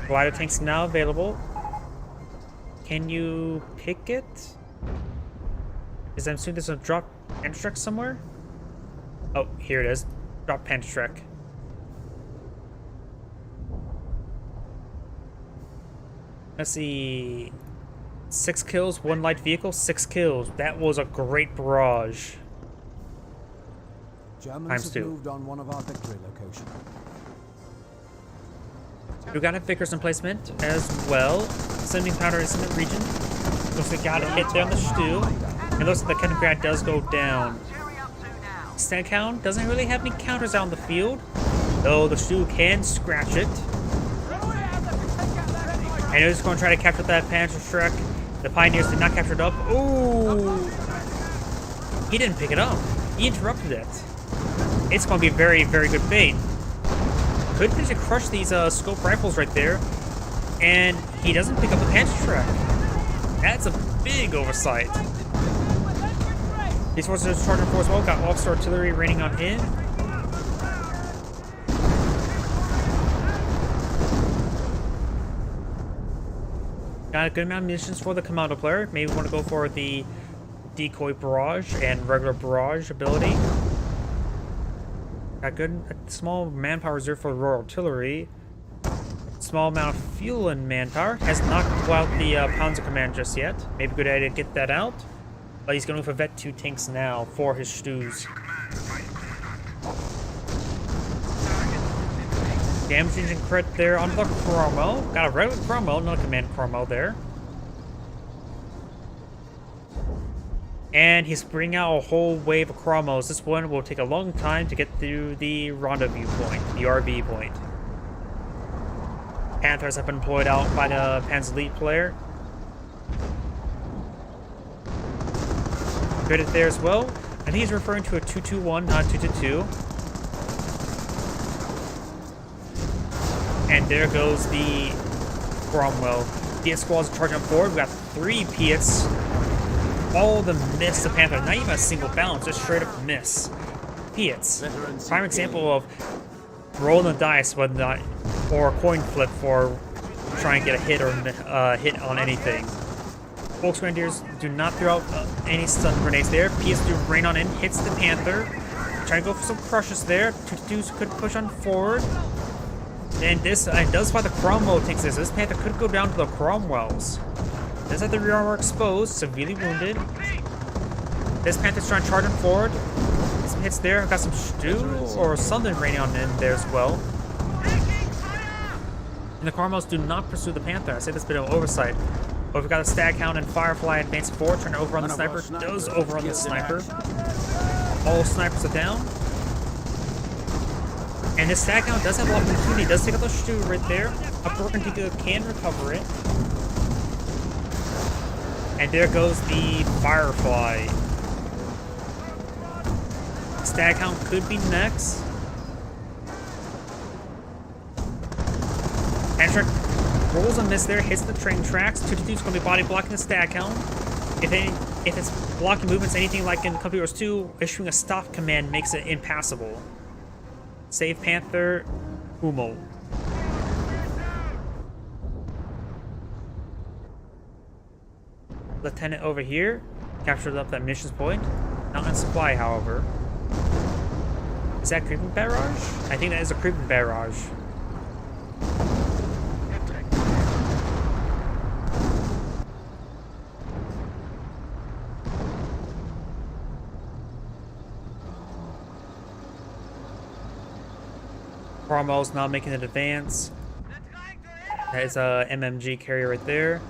Glider tanks now available. Can you pick it? Is I'm assuming there's a drop Panzerschreck somewhere? Oh, here it is. Drop Panzerschreck. Let's see. 6 kills, 1 light vehicle, 6 kills. That was a great barrage. Germans have moved on one of our victory locations. We got a Vickers emplacement as well. Sending powder in the region. Looks like we got a hit there on the Stu. It looks like the Kettengrad does go down. Staghound doesn't really have any counters out in the field, though the Stu can scratch it. And he's going to try to capture that Panzerschreck. The Pioneers did not capture it up. Ooh! He didn't pick it up. He interrupted it. It's going to be very, very good bait. Could potentially crush these scope rifles right there. And he doesn't pick up the Panzerschreck. That's a big oversight. These forces are charging for as well. Got officer artillery raining on in. Got a good amount of munitions for the Commando player. Maybe want to go for the decoy barrage and regular barrage ability. Got a small manpower reserve for Royal Artillery. Small amount of fuel and manpower. Has not go out the Panzer Command just yet. Maybe a good idea to get that out. But he's going for Vet 2 tanks now for his Stus. Damage engine crit there on the Cromwell. Got a regular Cromwell, not a command Cromwell there. And he's bringing out a whole wave of Cromwells. This one will take a long time to get through the rendezvous point, the RV point. Panthers have been employed out by the Panzer Elite player. Good at there as well. I think he's referring to a 221, not 222. And there goes the Cromwell. Piet squads are charging up forward. We got 3 Piets. All of them miss the Panther. Not even a single bounce, just straight up miss. Piets. Prime example of rolling the dice, whether not, or a coin flip for trying to get a hit or hit on anything. Volksgrenadiers do not throw out any stun grenades there. Piets do rain on in, hits the Panther. Trying to go for some crushes there. 222s could push on forward. And this does find the Cromwell takes this. This Panther could go down to the Cromwells. Does have the rear armor exposed, severely wounded. This Panther's trying to charge him forward. Some hits there. Got some Stu or something raining on in there as well. And the Cromwells do not pursue the Panther. I say this bit of oversight. But we've got a Staghound and Firefly advancing forward, trying to overrun the sniper. Does overrun the sniper. All snipers are down. And this Staghound does have a lot of opportunity. He does take out the Stu right there. A Broken Deagle can recover it. And there goes the Firefly. Staghound could be next. Panzerschreck rolls a miss there, hits the train tracks. 222's going to be body blocking the Staghound. if it's blocking movements, anything like in Company Wars 2, issuing a stop command makes it impassable. Save Panther, Hummel. Lieutenant over here captured up that missions point. Not on supply, however. Is that creeping barrage? I think that is a creeping barrage. Cromwell's not making an advance. That is a MMG carrier right there.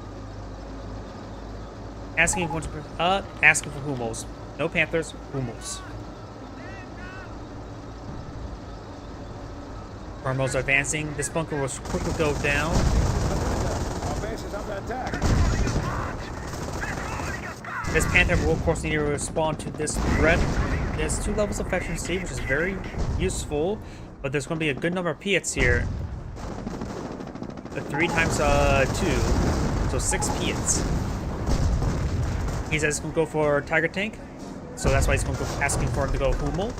Asking if you want to asking for Hummels. No Panthers, Hummels. Cromwell's advancing. This bunker will quickly go down. Our base is under attack. This Panther will of course need to respond to this threat. There's 2 levels of efficiency, which is very useful. But there's going to be a good number of Piets here. 3 times 2, so 6 Piets. He says he's going to go for Tiger Tank, so that's why he's going to go asking for him to go Hummel.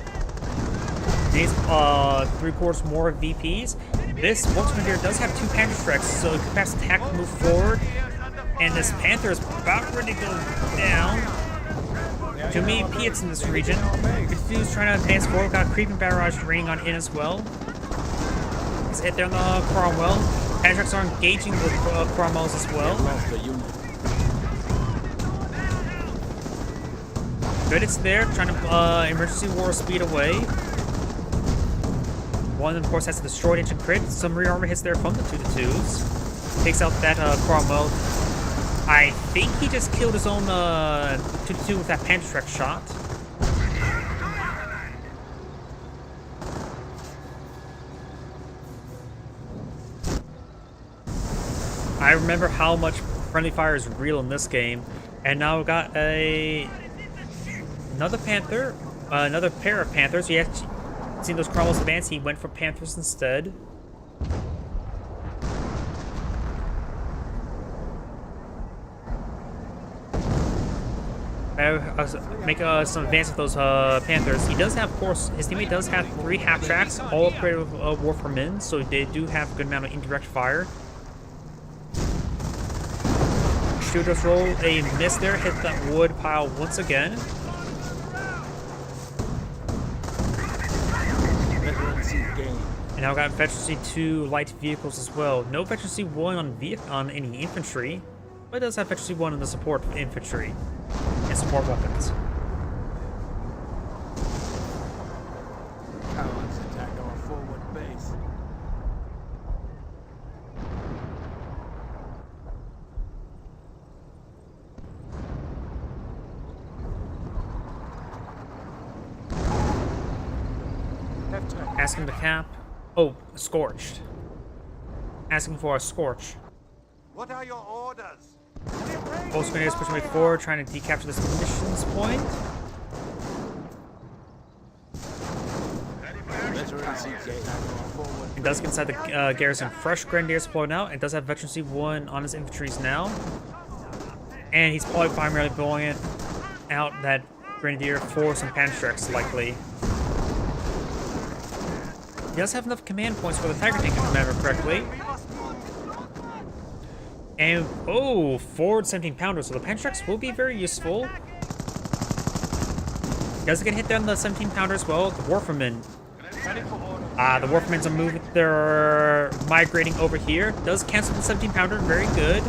He needs 3/4 more VPs. This Volksman here does have 2 Panzerschrecks, so he can perhaps attack, move forward. And this Panther is about ready to go down. Too many Piets in this region. This dude's trying to advance forward. Got a creeping barrage raining on in as well. He's hit there on the Cromwell. Panzerschrecks are engaging with Cromwells as well. Good, it's there, trying to emergency war speed away. One, of course, has a destroyed engine crit. Some rear armor hits there from the 2-2s. Takes out that Cromwell. I think he just killed his own 2-2 with that Panzerschreck shot. I remember how much friendly fire is real in this game, and now we've got another Panther, another pair of Panthers. You have seen those Cromwells advance. He went for Panthers instead. Make some advance with those Panthers. He does have, of course, his teammate does have 3 half-tracks, all upgraded with Warformen, so they do have a good amount of indirect fire. Shooters roll a miss there, hit that wood pile once again. And now we've got Veterancy 2 light vehicles as well. No Veterancy 1 on any infantry, but it does have Veterancy 1 on the support infantry and support weapons. Cowards attack our forward base. Asking to cap. Oh, scorched. Asking for a scorch. What are your orders? Pulse grenadiers pushing way forward, trying to decapture this missions point. It does get inside the garrison. Fresh grenadiers blowing out. It does have Veterancy 1 on his infantries now. And he's probably primarily blowing it out that grenadier for some Panzerschrecks, likely. He does have enough command points for the Tiger Tank, if I remember correctly. And, oh, forward 17-pounder, so the Panzerschrecks will be very useful. Does get hit down the 17-pounder as well. The Warformen. The Warformens are moving, they're migrating over here. Does cancel the 17-pounder, very good.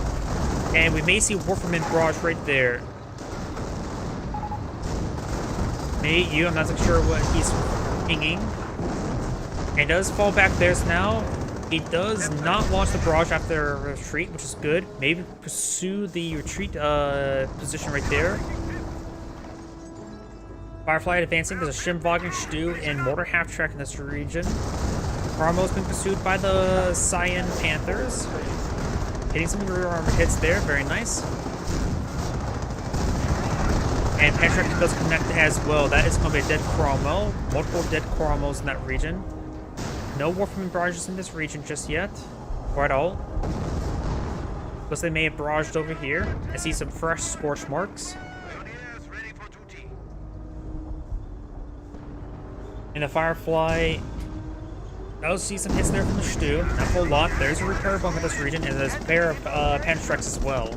And we may see Warformen barrage right there. Maybe I'm not sure what he's pinging. And does fall back theirs now. He does not launch the barrage after a retreat, which is good. Maybe pursue the retreat position right there. Firefly advancing. There's a Schimwagen, Stu, and Mortar half-track in this region. Cromwell's been pursued by the Cyan Panthers. Hitting some rear armor hits there. Very nice. And Panzerschreck does connect as well. That is going to be a dead Cromwell. Multiple dead Cromwells in that region. No Warformen barrages in this region just yet, or at all. Plus they may have barraged over here. I see some fresh scorch marks. Pioneers ready for duty. And the Firefly does see some hits there from the Stu. Not a whole lot. There's a repair bunk in this region, and there's a pair of Panstrex as well.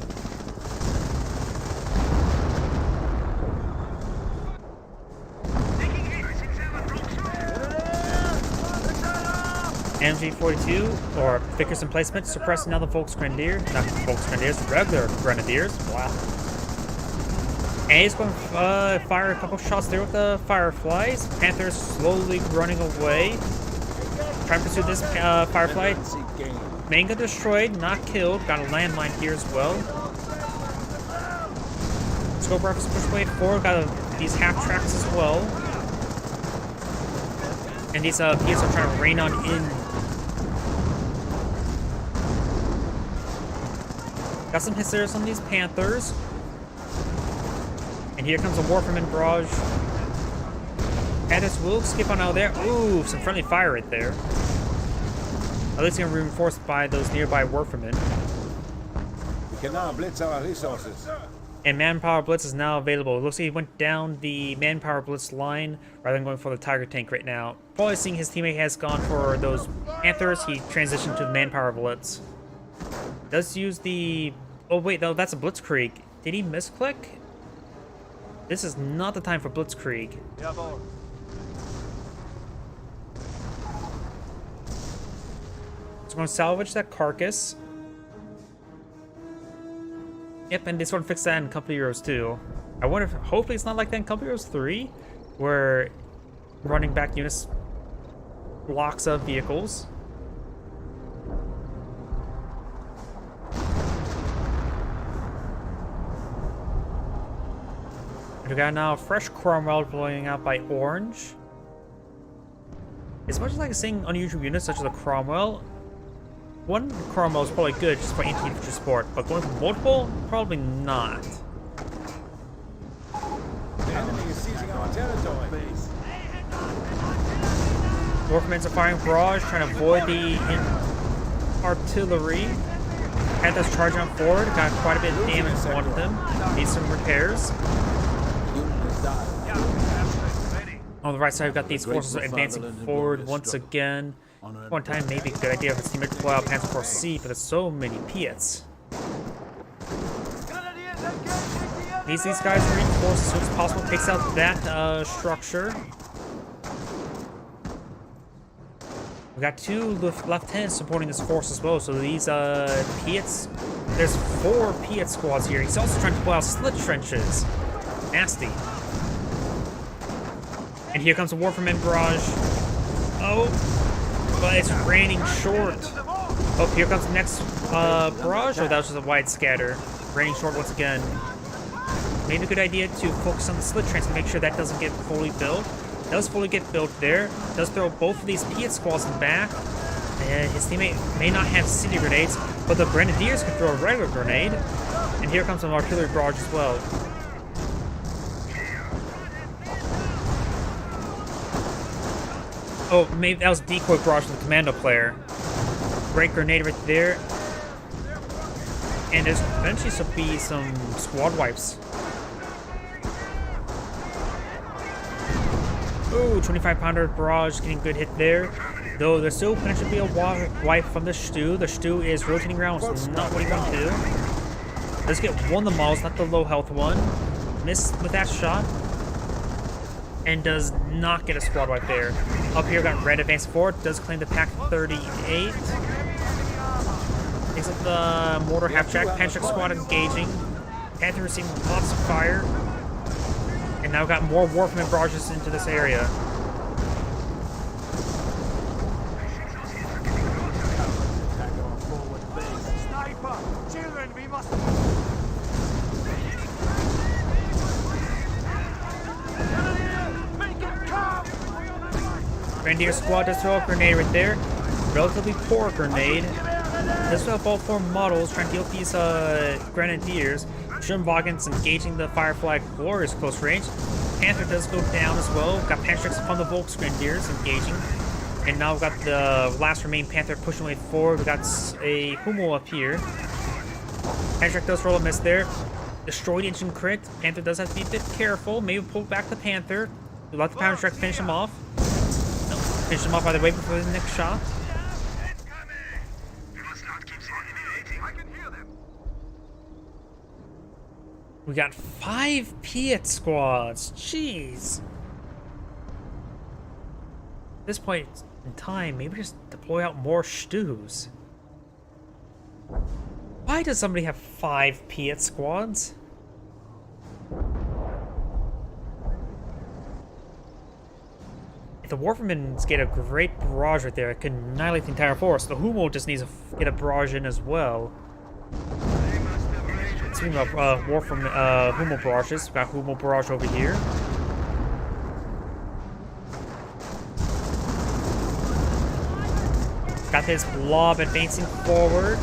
Taking hits in Zermatt MG42, or Vickers Emplacement, suppressing now the Volksgrenadier. Not Volksgrenadiers, regular Grenadiers. Wow. And he's going to fire a couple shots there with the Fireflies. Panther's slowly running away. Trying to pursue this Firefly. Main gun destroyed, not killed. Got a landmine here as well. Scope rifles pushed way forward. Got these half tracks as well. And these PS are trying to rain on in. Got some hits there on these Panthers. And here comes a Warframe barrage. Panthers will skip on out there. Ooh, some friendly fire right there. At least gonna be reinforced by those nearby Warframen. We can now blitz our resources. And Manpower Blitz is now available. It looks like he went down the Manpower Blitz line rather than going for the Tiger Tank right now. Probably seeing his teammate has gone for those Panthers, he transitioned to the Manpower Blitz. Does use the... Oh wait, no, that's a Blitzkrieg. Did he misclick? This is not the time for Blitzkrieg. Jawohl. So I'm going to salvage that carcass. Yep, and they sort of fix that in Company Heroes 2. I wonder if, hopefully it's not like that in Company Heroes 3, where running back units blocks of vehicles. And we got now a fresh Cromwell blowing out by Orange. As much as I like seeing unusual units such as a Cromwell, one Cromwell is probably good just for anti-infantry support, but going for multiple, probably not. The enemy is seizing our territory. Warframen's are firing barrage, trying to avoid the artillery. Panthers charging on forward, got quite a bit of damage to one of them. Needs some repairs. On the right side, we've got these forces advancing forward once again. One time, maybe a good idea if it's teammate to pull out Panzer Force C, but there's so many Piets. Needs these guys to reinforce as soon as possible. Takes out that structure. We got two lieutenants supporting this force as well. So these Piets, there's 4 Piet squads here. He's also trying to pull out slit trenches. Nasty. And here comes a Warframe barrage. Oh, but it's raining short. Oh, here comes the next barrage. Oh, that was just a wide scatter. Raining short once again. Maybe a good idea to focus on the slit trench to make sure that doesn't get fully built. Does fully get built there. Does throw both of these Piet squads in the back. And his teammate may not have city grenades, but the Grenadiers can throw a regular grenade. And here comes an artillery barrage as well. Oh, maybe that was decoy barrage from the commando player. Great grenade right there. And there's eventually should be some squad wipes. Ooh, 25-pounder barrage getting a good hit there. Though there still potentially be a wipe from the Stu. The Stu is rotating around, so not what he wanted to do. Let's get one of the models, not the low health one. Missed with that shot. And does not get a squad wipe there. Up here, got red advancing forward. Does claim the Pack 38. Takes up the mortar half-track. Panzer squad engaging. Panther receiving lots of fire. And now got more Warframe barrages into this area. Sniper! Children, we must... Make it come! Grenadier squad does throw a grenade right there. Relatively poor grenade. Does throw all 4 models trying to deal with these Grenadiers. Sturmwagen's engaging the Firefly at glorious close range. Panther does go down as well. Got Panzerx from the Volksgrenadiers engaging. And now we've got the last remaining Panther pushing way forward. We've got a Hummel up here. Panzer does roll a miss there. Destroyed engine crit. Panther does have to be a bit careful. Maybe pull back the Panther. Let the Panzer finish him off. No, finish him off by the way before the next shot. You must not keep eliminating. I can hear them. We got 5 Piet squads. Jeez. At this point in time, maybe just deploy out more Stews. Why does somebody have 5 Piet squads? If the Warfamens get a great barrage right there, it can annihilate the entire force. The Humo just needs to get a barrage in as well. Speaking of Humo barrages, we've got Humo barrage over here. Got this blob advancing forward.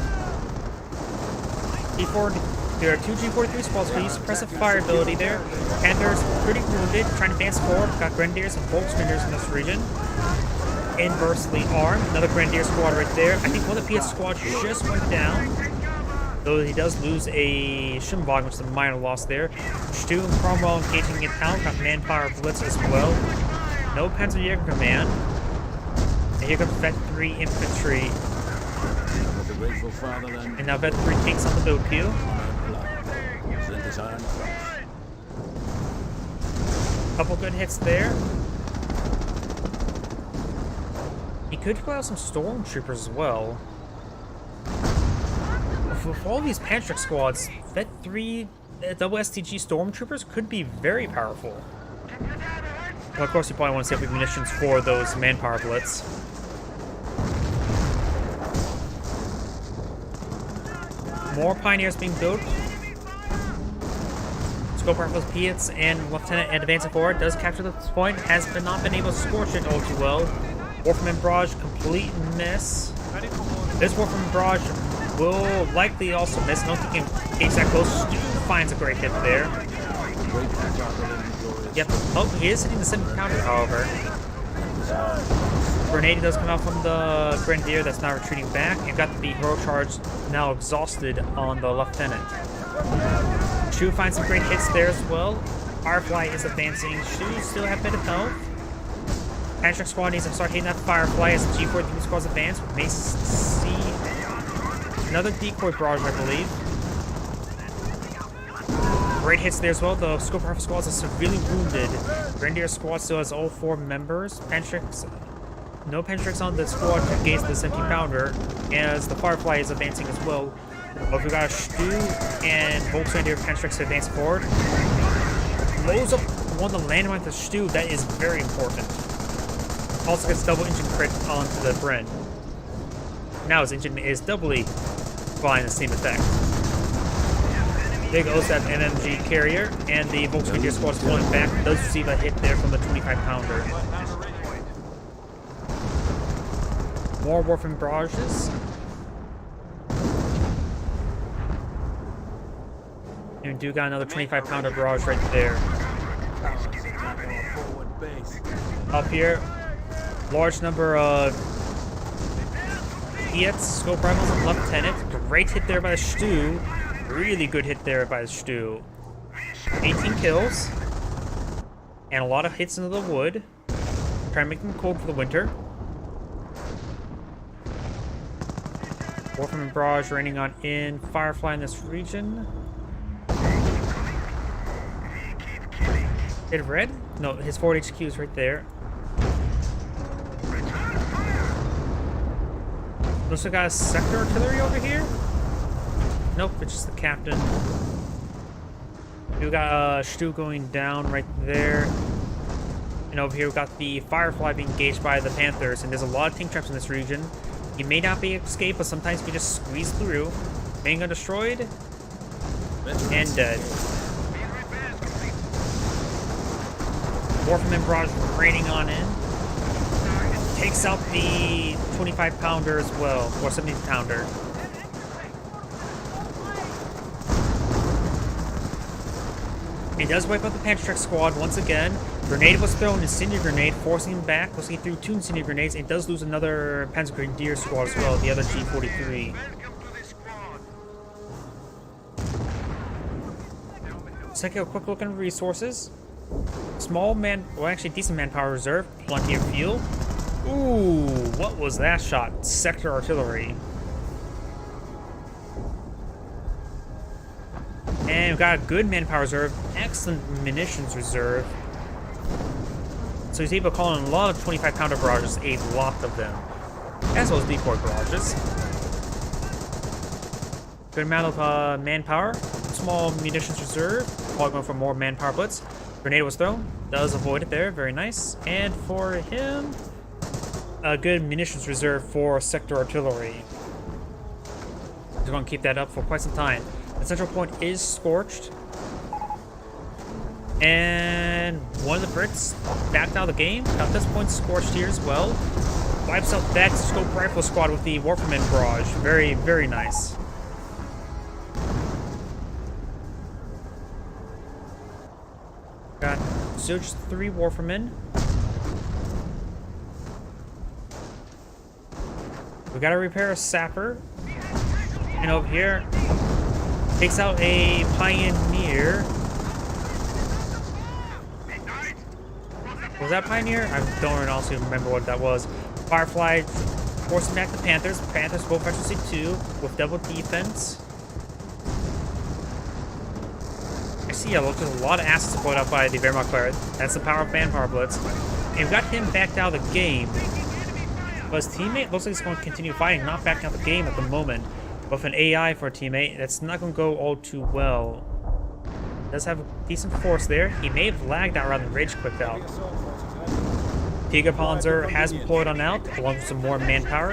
There are 2 G43 squads who use suppressive fire ability there. Panther's pretty wounded, trying to advance forward. Got Grenadiers and Volkswingers in this region. Inversely armed. Another Grenadier squad right there. I think one of the PS squads just went down. Though he does lose a Schimwagen, which is a minor loss there. Stu and Cromwell engaging it out. Got Manpower Blitz as well. No Panzerjäger Command. And here comes Vet 3 Infantry. With the grateful father then. And now Vet 3 takes on the build queue. Couple good hits there. He could pull out some Stormtroopers as well. With all these Panzer squads, Vet 3 double STG Stormtroopers could be very powerful. Well, of course, you probably want to save the munitions for those Manpower Blitz. More Pioneers being built. Scope Rifles, Piets, and Lieutenant and advancing forward does capture this point. Has not been able to scorch it all too well. Warfman Barrage, complete miss. This Warfman Barrage will likely also miss. I don't think he can gauge that close. Stu finds a great hit there. Yep. Oh, he is hitting the 7 counter, however. Grenade does come out from the Grenadier that's now retreating back. And got the hero charge now exhausted on the Lieutenant. Shu finds some great hits there as well. Firefly is advancing. Shu still have a bit of health. Panzer squad needs to start hitting that Firefly as the G43 squads advance. We may see another decoy barrage, I believe. Great hits there as well. The Scope Rifle squad is severely wounded. Grenadier squad still has all 4 members. No Pantrix on the squad to engage the 17-pounder, as the Firefly is advancing as well. But we got a Stu and Volkswagen Pantrix advance forward. Blows up one of the landmine with the Stu. That is very important. Also gets double engine crit onto the Bren. Now his engine is doubly applying the same effect. Big OSAP NMG carrier, and the Volkswagen squad is pulling back. Does receive a hit there from the 25-pounder. More Warfing barrages. And we do got another 25-pounder barrage right there. Up here, large number of Piets, Scope Rifles, and Lieutenant. Great hit there by the Stu. Really good hit there by the Stu. 18 kills. And a lot of hits into the wood. Try and make them cold for the winter. Warfman Barrage raining on in Firefly in this region. Hit red? No, his forward HQ is right there. Also got a sector artillery over here? Nope, it's just the captain. We got Stu going down right there. And over here we got the Firefly being engaged by the Panthers, and there's a lot of tank traps in this region. He may not be able to escape, but sometimes he just squeeze through. Main gun destroyed. And dead. Warfman Barrage raining on in. Takes out the 25-pounder as well, or 70-pounder. It does wipe out the Panzer squad once again. Grenade was thrown, Incendiary Grenade, forcing him back, forcing him through 2 Incendiary Grenades. It does lose another Panzer Grenadier squad as well, the other G43. Let's take a quick look at resources. Actually decent manpower reserve, plenty of fuel. Ooh, what was that shot? Sector artillery. And we've got a good manpower reserve, excellent munitions reserve. So he's able to call in a lot of 25-pounder barrages, a lot of them, as well as decoy barrages. Good amount of manpower, small munitions reserve, probably going for more manpower blitz. Grenade was thrown, does avoid it there, very nice. And for him, a good munitions reserve for sector artillery. He's going to keep that up for quite some time. The central point is scorched. And one of the Brits backed out of the game. At this point, scorched here as well. Wipes out that scope rifle squad with the Warferman barrage. Very, very nice. Got Surge 3 Warfermen. We gotta repair a sapper. And over here, takes out a Pioneer. Was that Pioneer? I don't honestly remember what that was. Firefly forcing back the Panthers. Panthers both efficiency 2 with double defense. I see yellow. There's a lot of assets deployed out by the Wehrmacht player. That's the power of Manpower Blitz. And we've got him backed out of the game. But his teammate looks like he's going to continue fighting, not backing out the game at the moment. But with an AI for a teammate, that's not going to go all too well. Does have a decent force there. He may have lagged out rather than rage clicked out. Tigerpanzer has deployed on out, along with some more manpower.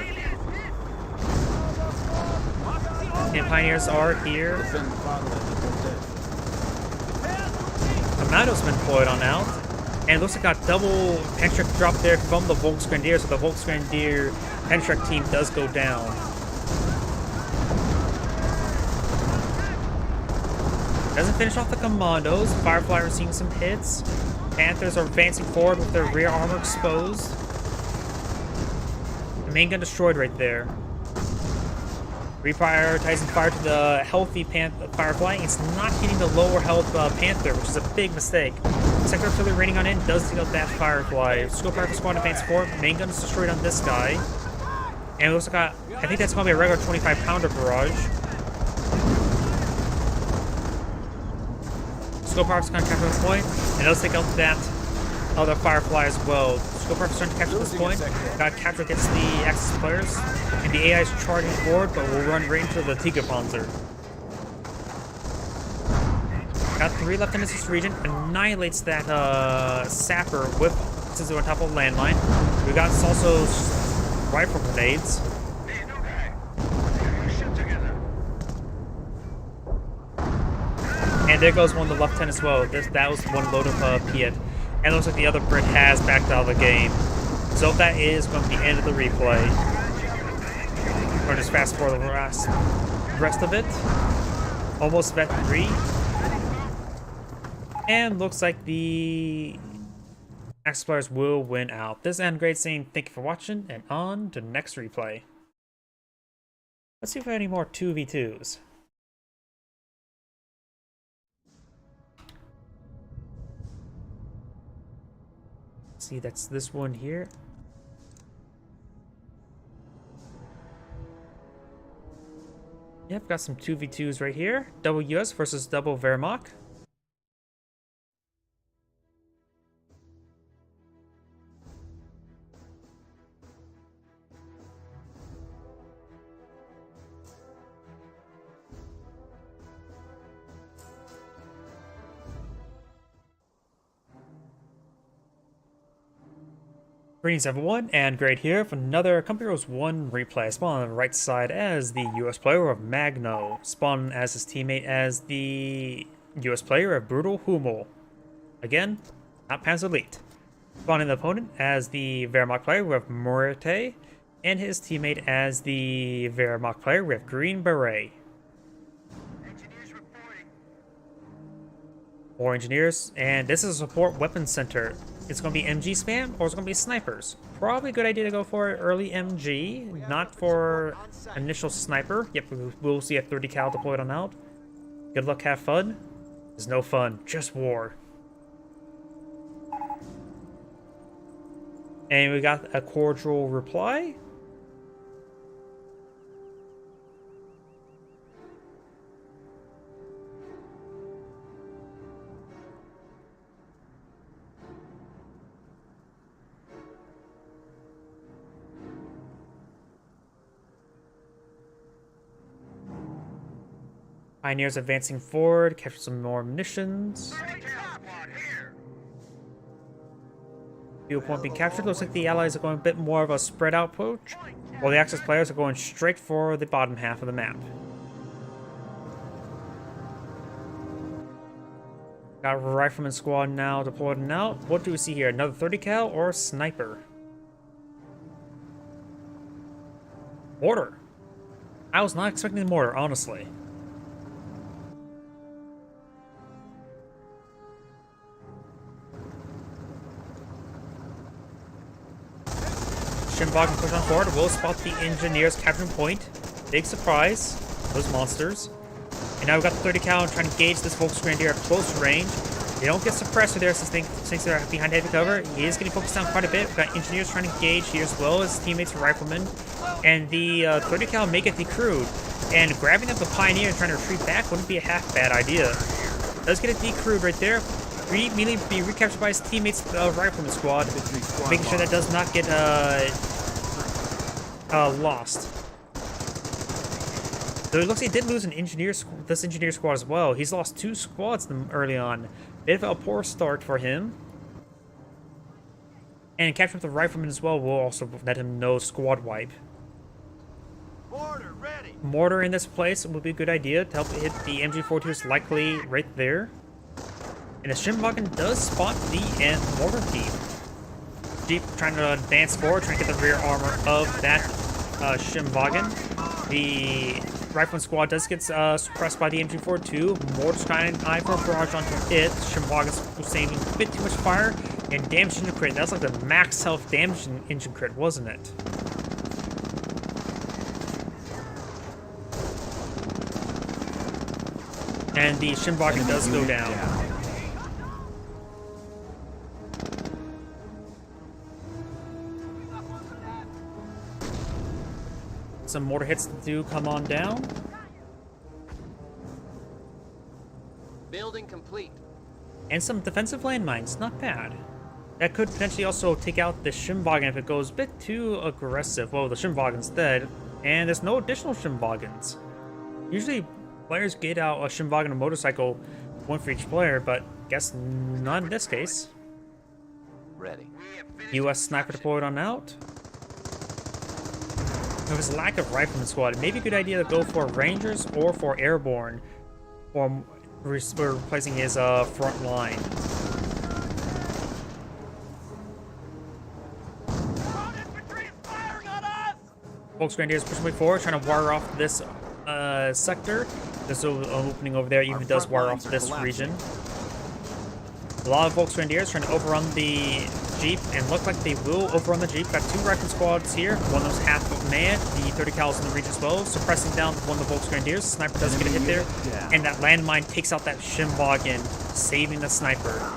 And Pioneers are here. Commando's been deployed on out. And it looks like got double Pentrek drop there from the Volksgrenadier, so the Volksgrenadier Pentrek team does go down. Doesn't finish off the Commandos. Firefly are seeing some hits. Panthers are advancing forward with their rear armor exposed. The main gun destroyed right there. Reprioritizing fire to the healthy Firefly. It's not hitting the lower health Panther, which is a big mistake. Sector artillery raining on in does take out that Firefly. Scope rifle squad advance forward. Main gun is destroyed on this guy. And it looks like I think that's going to be a regular 25-pounder barrage. Scope rifle's going to capture this point, and it'll take out that other Firefly as well. Scope rifle's trying to capture this point. Got captured against the Axis players, and the AI is charging forward, but will run right into the Tigerpanzer. Got 3 left in this region, annihilates that sapper with since they're on top of a landmine. We got also rifle grenades. And there goes one of the left 10 as well. That was one load of Piet. And it looks like the other Brit has backed out of the game. So that is going to be the end of the replay. We're going to just fast forward the rest of it. Almost vet 3. And looks like the Axis players will win out. This is Andgrade saying thank you for watching, and on to the next replay. Let's see if we have any more 2v2s. See, that's this one here. Yep, got some 2v2s right here. Double US versus double Wehrmacht. Greetings everyone, and Great here for another Company Heroes 1 replay. Spawn on the right side as the US player of Magno. Spawn as his teammate as the US player of Brutal Hummel. Again, not Panzer Elite. Spawning the opponent as the Wehrmacht player with Morte, and his teammate as the Wehrmacht player with Green Beret. Engineers reporting. More engineers, and this is a support weapons center. It's going to be MG spam, or it's going to be snipers. Probably a good idea to go for early MG, not for initial sniper. Yep, we'll see a 30 cal deployed on out. Good luck, have fun. There's no fun, just war. And we got a cordial reply. Pioneers advancing forward, capture some more munitions. Fuel point being captured. Looks like the allies are going a bit more of a spread out approach, while the Axis players are going straight for the bottom half of the map. Got a rifleman squad now deployed and out. What do we see here? Another 30 cal or a sniper? Mortar. I was not expecting the mortar, honestly. Shimba can push on forward. Will spot the engineers capturing point. Big surprise. Those monsters. And now we've got the 30 cal trying to engage this Volksgrenadier at close range. They don't get suppressed there since they're behind heavy cover. He is getting focused on quite a bit. We've got engineers trying to engage here as well as teammates and riflemen. And the 30 cal may get decrewed. And grabbing up the Pioneer and trying to retreat back wouldn't be a half bad idea. Does get it decrewed right there. Immediately be recaptured by his teammates, rifleman squad, making sure that does not get lost. So it looks like he did lose an this engineer squad as well. He's lost 2 squads early on. Bit of a poor start for him. And capturing the rifleman as well will also let him know squad wipe. Mortar ready. Mortar in this place would be a good idea to help hit the MG42s likely right there. And the Shimwagen does spot the mortar team. Jeep trying to advance forward, trying to get the rear armor of that Shimwagen. The rifleman squad does get suppressed by the MG42. Mortar's trying to eye for a barrage onto it. Shimwagen's receiving a bit too much fire. And damage engine crit. That's like the max health damage engine crit, wasn't it? And the Shimwagen does go down. Some mortar hits do come on down. Building complete. And some defensive landmines, not bad. That could potentially also take out the Shimwagen if it goes a bit too aggressive. Well, the Shimwagen's dead, and there's no additional Shimwagens. Usually, players get out a Shimwagen and motorcycle, one for each player, but guess not in this case. Ready. US sniper deployed on out. With his lack of rifleman squad, it may be a good idea to go for Rangers or for Airborne, or replacing his front line. Volksgrenadier is pushing way forward, trying to wire off this sector. There's an opening over there, even if it does wire off this region. A lot of Volksgrenadiers trying to overrun the Jeep, and look like they will overrun the Jeep. Got 2 rifle squads here. One of them's half manned. The 30 cals in the region as well, suppressing down one of the Volksgrenadiers. Sniper does get a hit there, and that landmine takes out that Shimwagen, saving the sniper.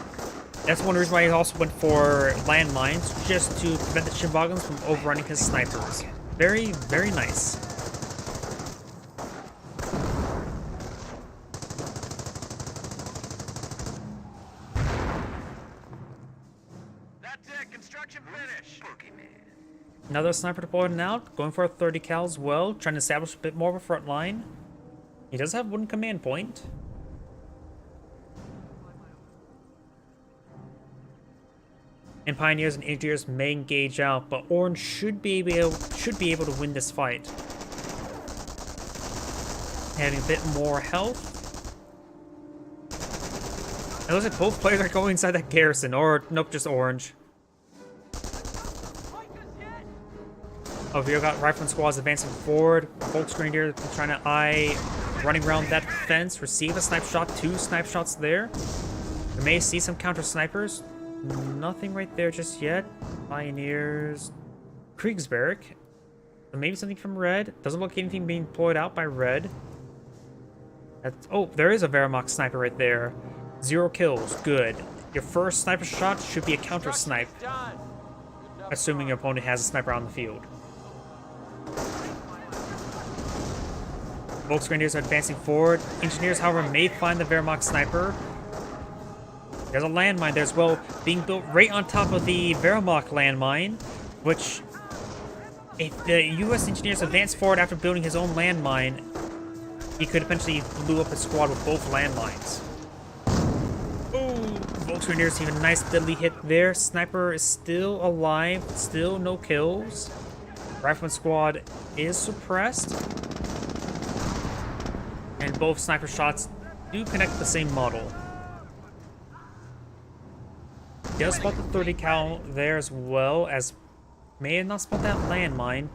That's one reason why he also went for landmines, just to prevent the Shimwagens from overrunning his snipers. Very, very nice. That's it. Construction finish. Another sniper deployed and out, going for a 30 cal as well, trying to establish a bit more of a front line. He does have one command point. And Pioneers and Engineers may engage out, but Orange should be able to win this fight. Having a bit more health. It looks like both players are going inside that garrison, or nope, just Orange. Oh, we got rifleman squads advancing forward. Volksgrenadier trying to eye, running around that fence, receive a snipe shot, 2 snipe shots there. We may see some counter snipers. Nothing right there just yet. Pioneers. Kriegsberg. Maybe something from Red. Doesn't look like anything being deployed out by Red. Oh, there is a Wehrmacht sniper right there. 0 kills. Good. Your first sniper shot should be a counter snipe, Done. assuming your opponent has a sniper on the field. Volksgrenadiers are advancing forward. Engineers, however, may find the Wehrmacht sniper. There's a landmine there as well, being built right on top of the Wehrmacht landmine, which, if the U.S. engineers advance forward after building his own landmine, he could eventually blow up his squad with both landmines. Oh, Volksgrenadiers even a nice deadly hit there. Sniper is still alive, still no kills. Rifleman squad is suppressed. And both sniper shots do connect the same model. He does spot the 30 cal there as well, as may have not spot that landmine.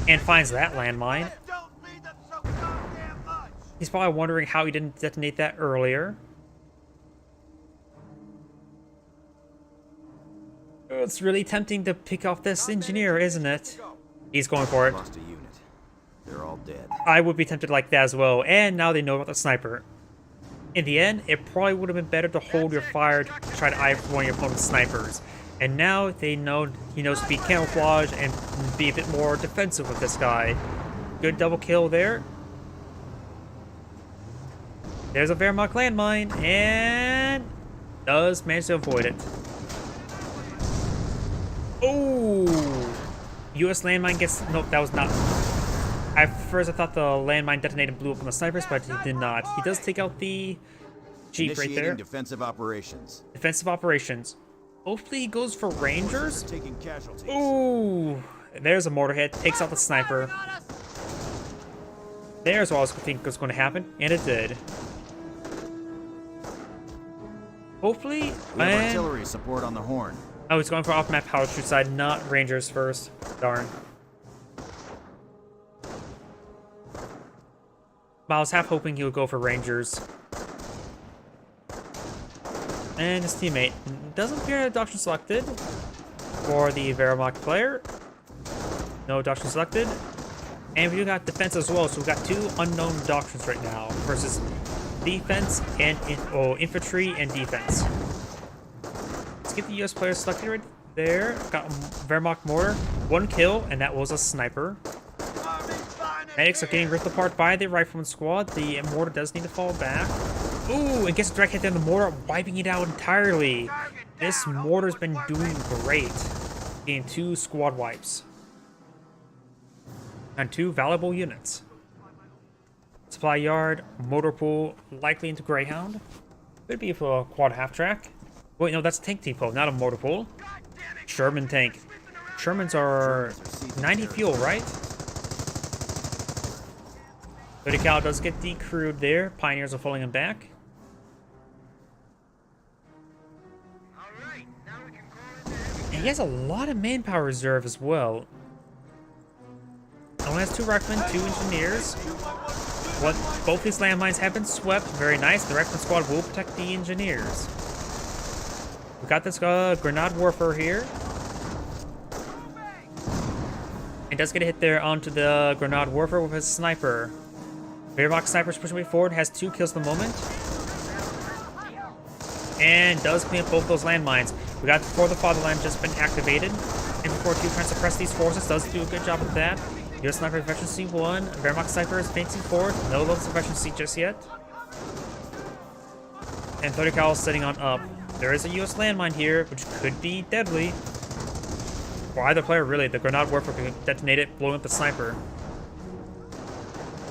And finds that landmine. Don't need them so goddamn much! He's probably wondering how he didn't detonate that earlier. It's really tempting to pick off this engineer, isn't it? He's going for it. Lost a unit. They're all dead. I would be tempted like that as well, and now they know about the sniper. In the end, it probably would have been better to hold your fire to try to eye for one of your opponent's snipers. And now they know he knows to be camouflaged and be a bit more defensive with this guy. Good double kill there. There's a Wehrmacht landmine, and does manage to avoid it. Oh! US landmine gets... Nope, that was not... At first I thought the landmine detonated and blew up on the snipers, but he did not. He does take out the Jeep right Initiating there. defensive operations. Defensive operations. Hopefully he goes for Rangers. Taking casualties. Ooh! There's a mortar hit. Takes out the sniper. There's what I was thinking was going to happen, and it did. Hopefully... We have and- artillery support on the horn. Oh, he's going for off-map parachute side, not Rangers first. Darn. But I was half hoping he would go for Rangers. And his teammate doesn't appear to doctrine selected for the Wehrmacht player. No doctrine selected. And we do got defense as well, so we've got 2 unknown doctrines right now versus defense and infantry and defense. Let's get the US player selected right there. Got Wehrmacht mortar. 1 kill, and that was a sniper. Medics are getting ripped apart by the rifleman squad. The mortar does need to fall back. Ooh, and gets a direct hit on the mortar, wiping it out entirely. This mortar's been doing great. Getting 2 squad wipes. And 2 valuable units. Supply yard, motor pool, likely into Greyhound. Could be for a quad half track. Wait, no, that's a tank depot, not a motor pool. Sherman tank. Shermans are 90 fuel, right? 30 cal does get decrewed there. Pioneers are pulling him back. And he has a lot of manpower reserve as well. Only has 2 riflemen, 2 engineers. Both these landmines have been swept. Very nice. The rifleman squad will protect the engineers. We got this grenade warfare here. It does get a hit there onto the grenade warfare with his sniper. Wehrmacht sniper's pushing way forward, has 2 kills at the moment. And does clean up both those landmines. We got For the Fatherland just been activated. M4 2 trying to suppress these forces, does do a good job of that. US sniper efficiency 1. Wehrmacht sniper is advancing forward. No levels of efficiency just yet. And 30 cal is sitting on up. There is a US landmine here, which could be deadly. For either player, really. The grenade warfare can detonate it, blowing up the sniper.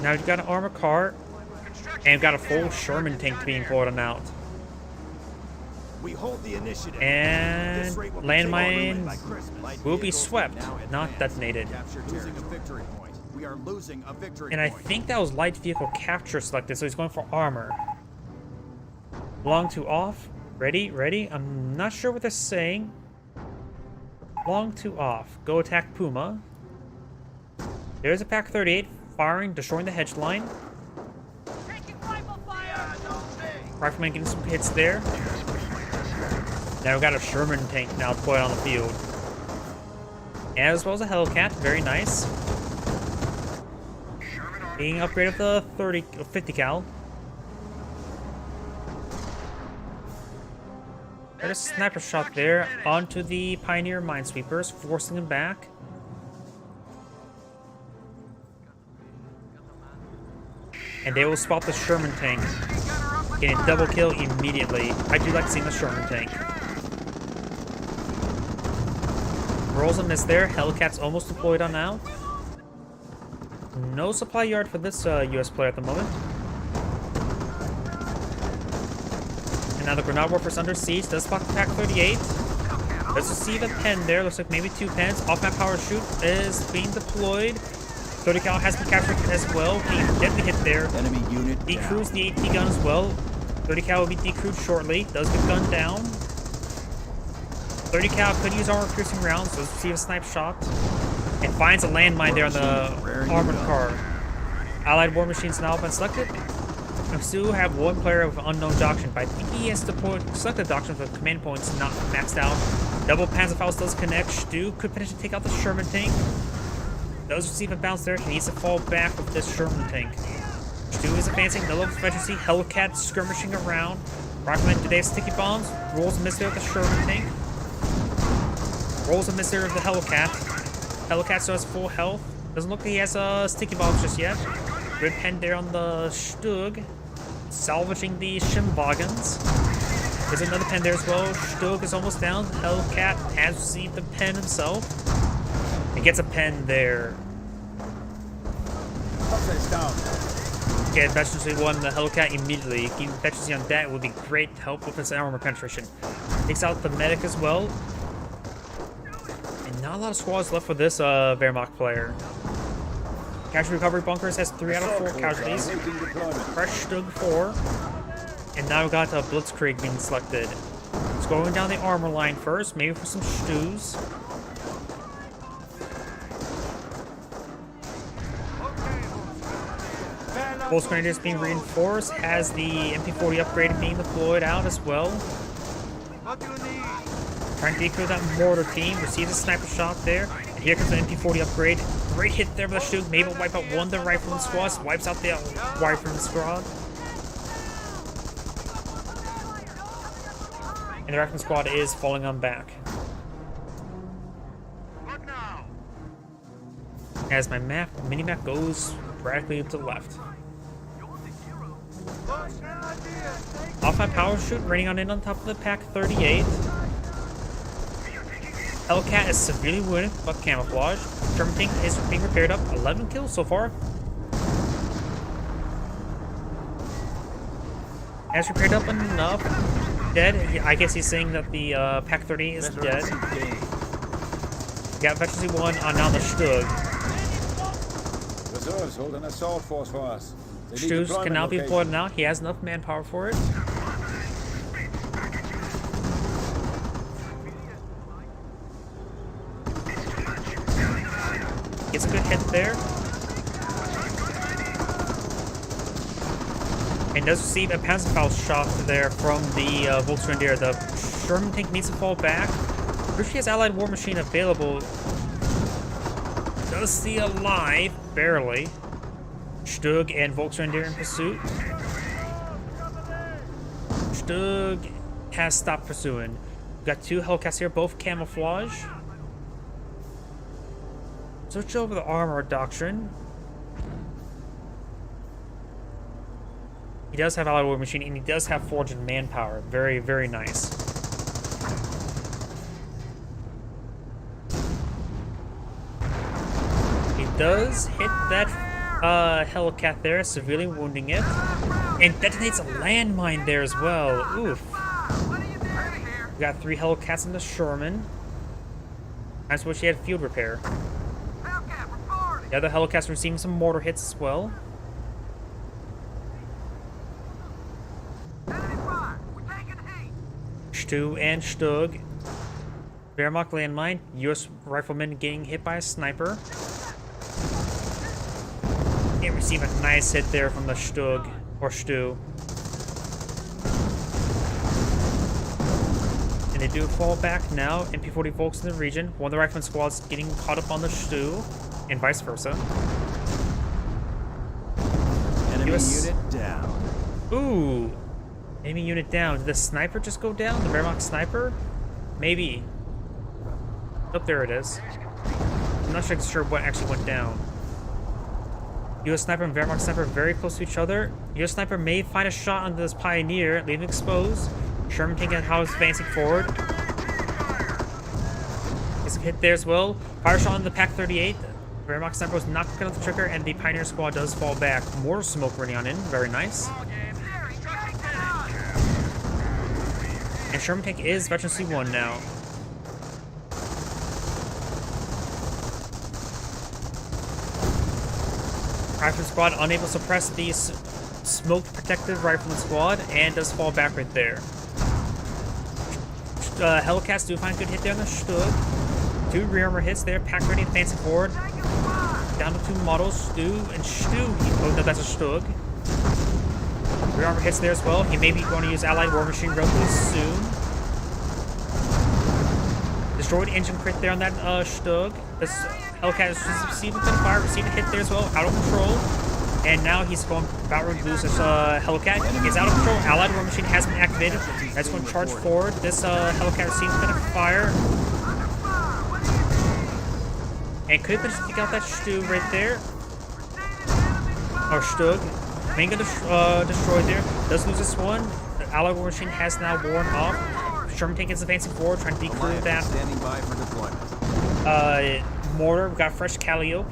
Now we've got an armored car, and we've got a full Sherman tank being pulled out. We hold the initiative. And This rate will be landmines taken by Christmas. will be Vehicles swept, now not advance. detonated. Losing a victory point. We are losing a victory And I point. think that was light vehicle capture selected, so he's going for armor. Long to off. Ready, ready. I'm not sure what they're saying. Long to off. Go attack Puma. There's a Pack 38 firing, destroying the hedge line. Rifleman getting some hits there. Now we've got a Sherman tank now deployed on the field. As well as a Hellcat, very nice. Being upgraded with the 50 cal. There's a sniper shot there onto the Pioneer Minesweepers, forcing them back. And they will spot the Sherman tank. Getting a double kill immediately. I do like seeing the Sherman tank. Rolls a miss there. Hellcat's almost deployed on out. No supply yard for this US player at the moment. And now the Grenade Warfare's under siege. Does spot the Pack 38. Does receive a pen there. Looks like maybe 2 pens. Off-map power shoot is being deployed. 30 cal has been captured as well. He deadly hit there. Enemy unit Decrews the AT gun as well. 30 cal will be decrewed shortly. Does get gunned down. 30 cal could use armor piercing rounds. Does receive a snipe shot. And finds a landmine there on the armored car. Allied war machines now been selected. We still have one player of unknown doctrine, but I think he has deployed selected doctrines with command points not maxed out. Double Panzerfaust does connect. Stu could potentially take out the Sherman tank. Does receive a bounce there. He needs to fall back with this Sherman tank. Stu is advancing. No level of efficiency. Hellcat skirmishing around. Rockman today has sticky bombs. Rolls a miss there with the Sherman tank. Rolls a miss there with the Hellcat. Hellcat still has full health. Doesn't look like he has sticky bombs just yet. Good pen there on the Stug. Salvaging the Shimwagens. There's another pen there as well. Stug is almost down. Hellcat has received the pen himself. He gets a pen there. Okay, efficiency won the Hellcat immediately. Keeping efficiency on that would be great help with his armor penetration. Takes out the medic as well. And not a lot of squads left for this Wehrmacht player. Casualty recovery bunkers has 3 out of 4 casualties. Fresh Stug 4. And now we got Blitzkrieg being selected. It's going down the armor line first, maybe for some Stews. Volks Grenadiers being reinforced, has the MP40 upgrade being deployed out as well. Trying to decrew that mortar team, receives a sniper shot there. And here comes the MP40 upgrade. Great hit there with the Stug, maybe wipe out one of the rifleman squads, wipes out the rifleman squad. And the rifleman squad is falling on back. As my mini-map goes radically to the left. Off-map power shoot raining on in on top of the Pack 38. Hellcat is severely wounded, but camouflage. Sherman tank is being repaired up. 11 kills so far. Has repaired up enough. Dead. I guess he's saying that the Pack 30 is dead. Got efficiency 1 on now the Stug. Reserves hold an assault force for us. Stews can now be deployed now. He has enough manpower for it. Gets a good hit there. And does receive a Panzerfaust shot there from the Volksgrenadier. The Sherman tank needs to fall back. Rishi has Allied War Machine available. Does see alive, barely. Stug and Volksgrenadier in pursuit. Stug has stopped pursuing. We've got 2 Hellcats here, both camouflage. Switch over the armor doctrine. He does have Allied War Machine, and he does have Forged Manpower. Very, very nice. He does hit that Hellcat there, severely wounding it. And detonates a landmine there as well. Oof. We got 3 Hellcats in the Sherman. That's what she had field repair. The other Hellcats are receiving some mortar hits as well. Stu and Stug. Wehrmacht landmine. US rifleman getting hit by a sniper. And receive a nice hit there from the Stug, or Stu. And they do fall back now. MP40 Volks in the region. One of the rifleman squads getting caught up on the Stu, and vice versa. unit down. Ooh. Enemy unit down. Did the sniper just go down? The Wehrmacht sniper? Maybe. Oh, there it is. I'm not sure what actually went down. US sniper and Wehrmacht sniper very close to each other. US sniper may find a shot on this pioneer, leaving him exposed. Sherman taking out how it's advancing forward. Gets a hit there as well. Fire shot on the Pak-38. Wehrmacht sniper was not quick enough to trigger, and the pioneer squad does fall back. More smoke running on in. Very nice. And Sherman tank is veteran C1 now. Rifleman squad unable to suppress the smoke protective rifleman squad and does fall back right there. Hellcats do find a good hit there on the Stug. 2 rear armor hits there. Pak-38 advancing forward. Down to 2 models. Stu and Stu. Oh no, that's a Stug. Rear armor hits there as well. He may be going to use Allied War Machine relatively soon. Destroyed engine crit there on that Stug. This Hellcat is receiving a bit of fire, receiving a hit there as well, out of control. And now he's going about to lose this Hellcat. He's out of control. Allied War Machine has been activated. That's going to charge forward. This Hellcat receiving a bit of fire. And could have been to take out that Stu right there. Or Stug. Main gun destroyed there. Does lose this one. The Allied War Machine has now worn off. Sherman tank is advancing forward, trying to declude that. Standing by for deployment. Mortar, we got fresh Calliope.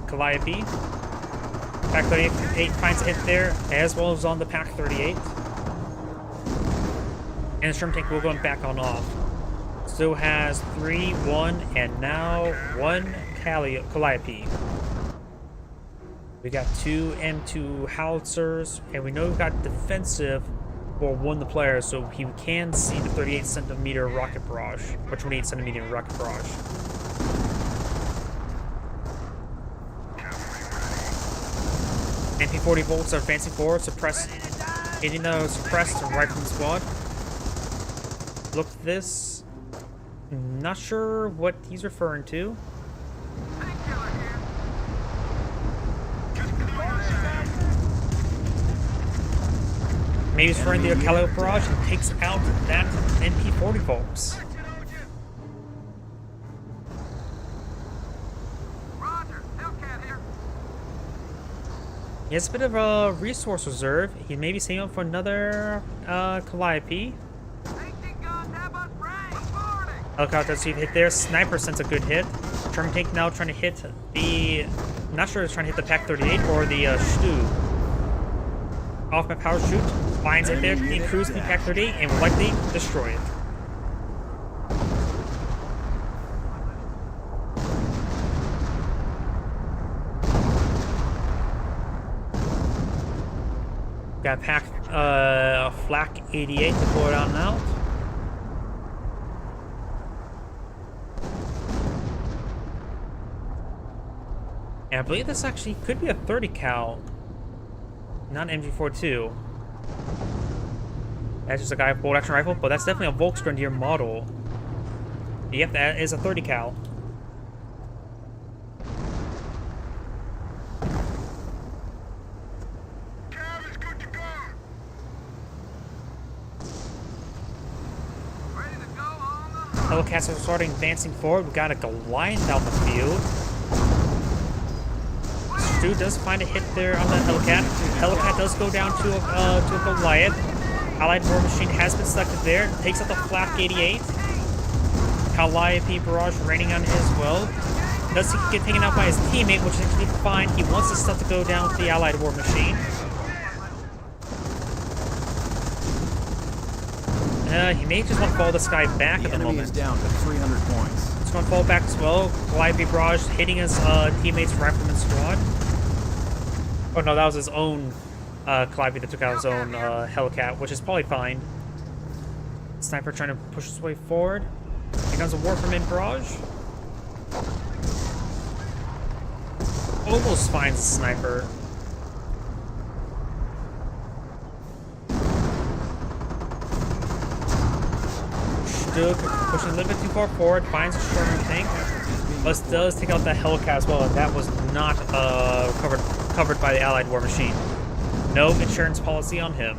Pak-38 finds a hit there, as well as on the Pak-38. And the Sherman tank will go back on off. Still has 3, 1, and now 1 Calliope. We got 2 M2 howitzers, and we know we've got defensive for 1 the player, so he can see the 38 centimeter rocket barrage, or 28 centimeter rocket barrage. MP40 volts are advancing forward, hitting the suppressed rifleman squad. Look at this. Not sure what he's referring to. Maybe he's referring to the Calliope barrage and takes out that MP40 volts. He has a bit of a resource reserve. He may be saving up for another Calliope. Helicopter does see a hit there. Sniper sends a good hit. Sherman tank now trying to hit the... I'm not sure if it's trying to hit the Pak-38 or the Stu. Off my power shoot. Finds it there. Decrews the Pak-38 and will likely destroy it. Got Flak 88 to pull it on out. And I believe this actually could be a 30 cal, not an MG42. That's just a guy with bolt action rifle, but that's definitely a Volksgrenadier model. Yep, that is a 30 cal. Hellcats are starting advancing forward. We got a Goliath out in the field. Stu does find a hit there on the Hellcat. Hellcat does go down to a Goliath. Allied War Machine has been selected there. Takes out the Flak 88. Calliope barrage raining on it as well. Does get taken out by his teammate, which is actually fine. He wants his stuff to go down with the Allied War Machine. He may just want to follow this guy back at the moment. Is down to 300 points. He's going to fall back as well. Calliope barrage hitting his teammate's rifleman squad. Oh no, that was his own Calliope that took out his own Hellcat, which is probably fine. Sniper trying to push his way forward. Here comes a Warframe barrage. Almost finds the sniper. Pushing a little bit too far forward, finds a Sherman tank, but does take out the Hellcat as well, and that was not covered by the Allied War Machine. No insurance policy on him.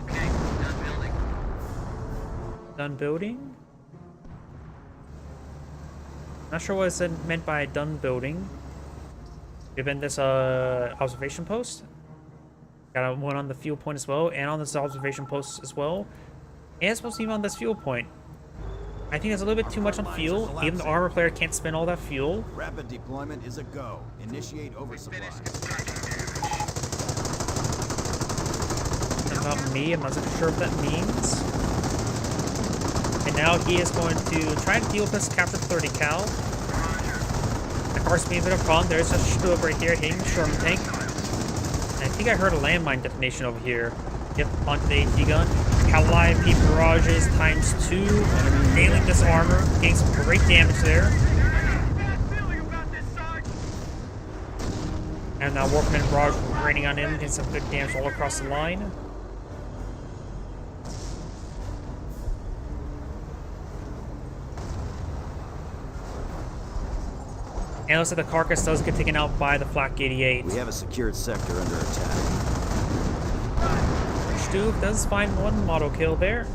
Okay, done building. Done building? Not sure what it said meant by done building. Given this observation post. Got one on the fuel point as well, and on this observation post as well. And it's supposed to be on this fuel point. I think it's a little bit too much on fuel. Even the armor player can't spend all that fuel. Rapid deployment is a go. Initiate oversupply. About me, I'm not so sure what that means. And now he is going to try and deal with this captured 30 cal. The car's being a bit of a problem. There's a Stub right here hitting the Sherman tank. And I think I heard a landmine detonation over here. Yep, onto the AT gun. Calliope barrages times 2. Nailing this armor. Getting some great damage there. And now Warpman and Barrage raining on him. Getting some good damage all across the line. And it looks like the carcass does get taken out by the Flak 88. We have a secured sector under attack. Stub does find one model kill there.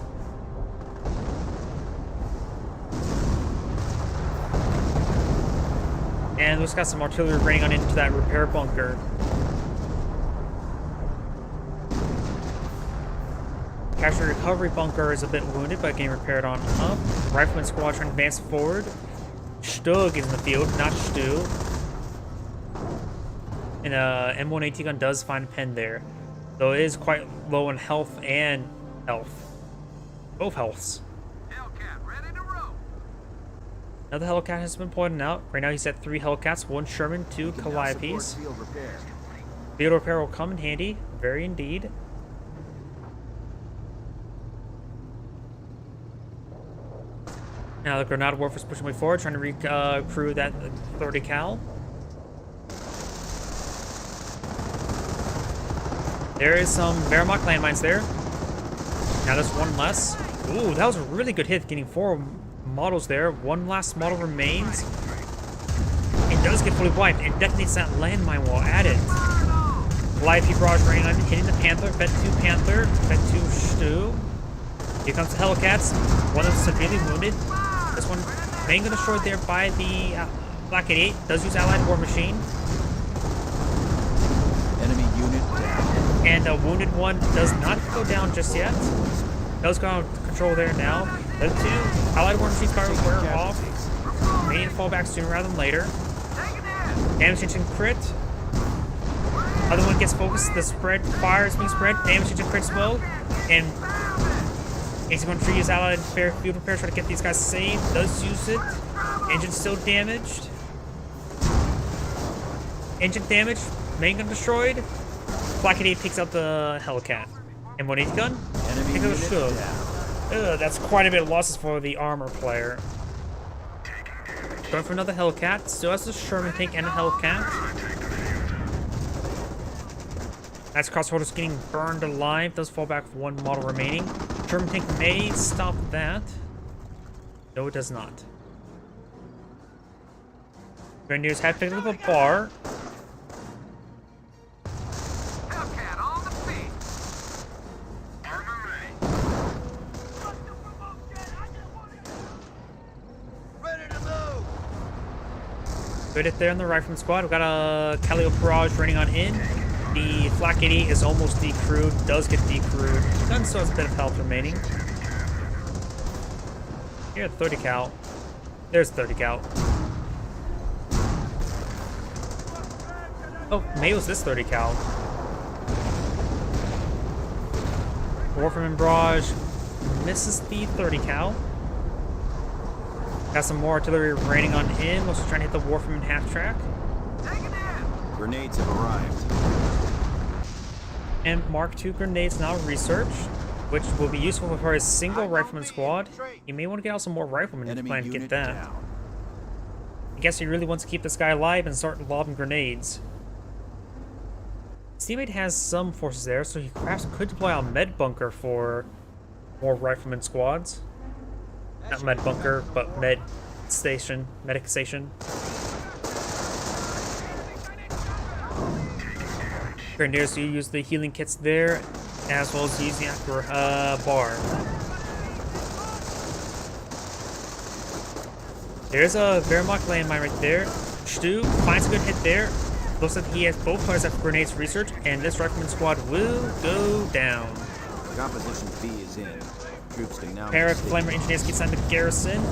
And we've got some artillery raining on into that repair bunker. Capture recovery bunker is a bit wounded, but getting repaired on up. Rifleman squad trying to advance forward. Stug is in the field, not Stu. And M1 AT gun does find a pen there. Though it is quite low in health and health. Both healths. Hellcat, ready to roll. Another Hellcat has been pointed out. Right now he's at 3 Hellcats, 1 Sherman, 2 Now support Calliopes. field repair. Field repair will come in handy. Very indeed. Now the Granada Warfare is pushing way forward, trying to recruit that 30 cal. There is some Wehrmacht landmines there. Now there's one less. Ooh, that was a really good hit, getting 4 models there. One last model remains. It does get fully wiped and detonates that landmine while at it. Calliope barrage raining on, hitting the Panther. Vet 2 Panther. Vet 2 Stu. Here comes the Hellcats. One of them severely wounded. This one being destroyed there by the Black 88. Does use Allied War Machine. Enemy unit down. And the wounded one does not go down just yet. Does go out of control there now. The 2 Allied War Machines fire wear off. May need to fall back sooner rather than later. Damage engine crit. Other one gets focused. The spread fire is being spread. Damage engine crit as well. And AC-1 use Allied field repair, try to get these guys saved. Does use it. Engine still damaged. Engine damaged. Main gun destroyed. Black 88 takes out the Hellcat. And what AT gun? Enemy Take out the unit Stub. down. That's quite a bit of losses for the armor player. Going for another Hellcat. Still has the Sherman tank and a Hellcat. That's crossholders getting burned alive. Does fall back with 1 model remaining. Sherman tank may stop that. No, it does not. Grenadiers have picked up a bar. Hellcat on the feet. Ready to move. Good hit there on the Rifleman squad. We've got a Calliope barrage running on in. The Flak 80 is almost decrewed. Does get decrewed. Gun still has a bit of health remaining. Here at 30 cal. There's 30 cal. Oh, maybe it was this 30 cal. Warfman barrage misses the 30 cal. Got some more artillery raining on in. Also trying to hit the Warfman half track. Grenades have arrived. And Mark II grenades now researched, which will be useful for his single Rifleman squad. You may want to get out some more Riflemen if you Enemy plan to get unit that. down. I guess he really wants to keep this guy alive and start lobbing grenades. His teammate has some forces there, so he perhaps could deploy a med bunker for more Rifleman squads. Not med bunker, but med station, medic station. Grenadiers, so you use the healing kits there, as well as using after bar. There's a Wehrmacht landmine right there. Stu finds a good hit there. Looks like he has both players have grenades research, and this rifleman squad will go down. Composition B is in. Troops can now. Pair of Flamer engineers gets into the garrison,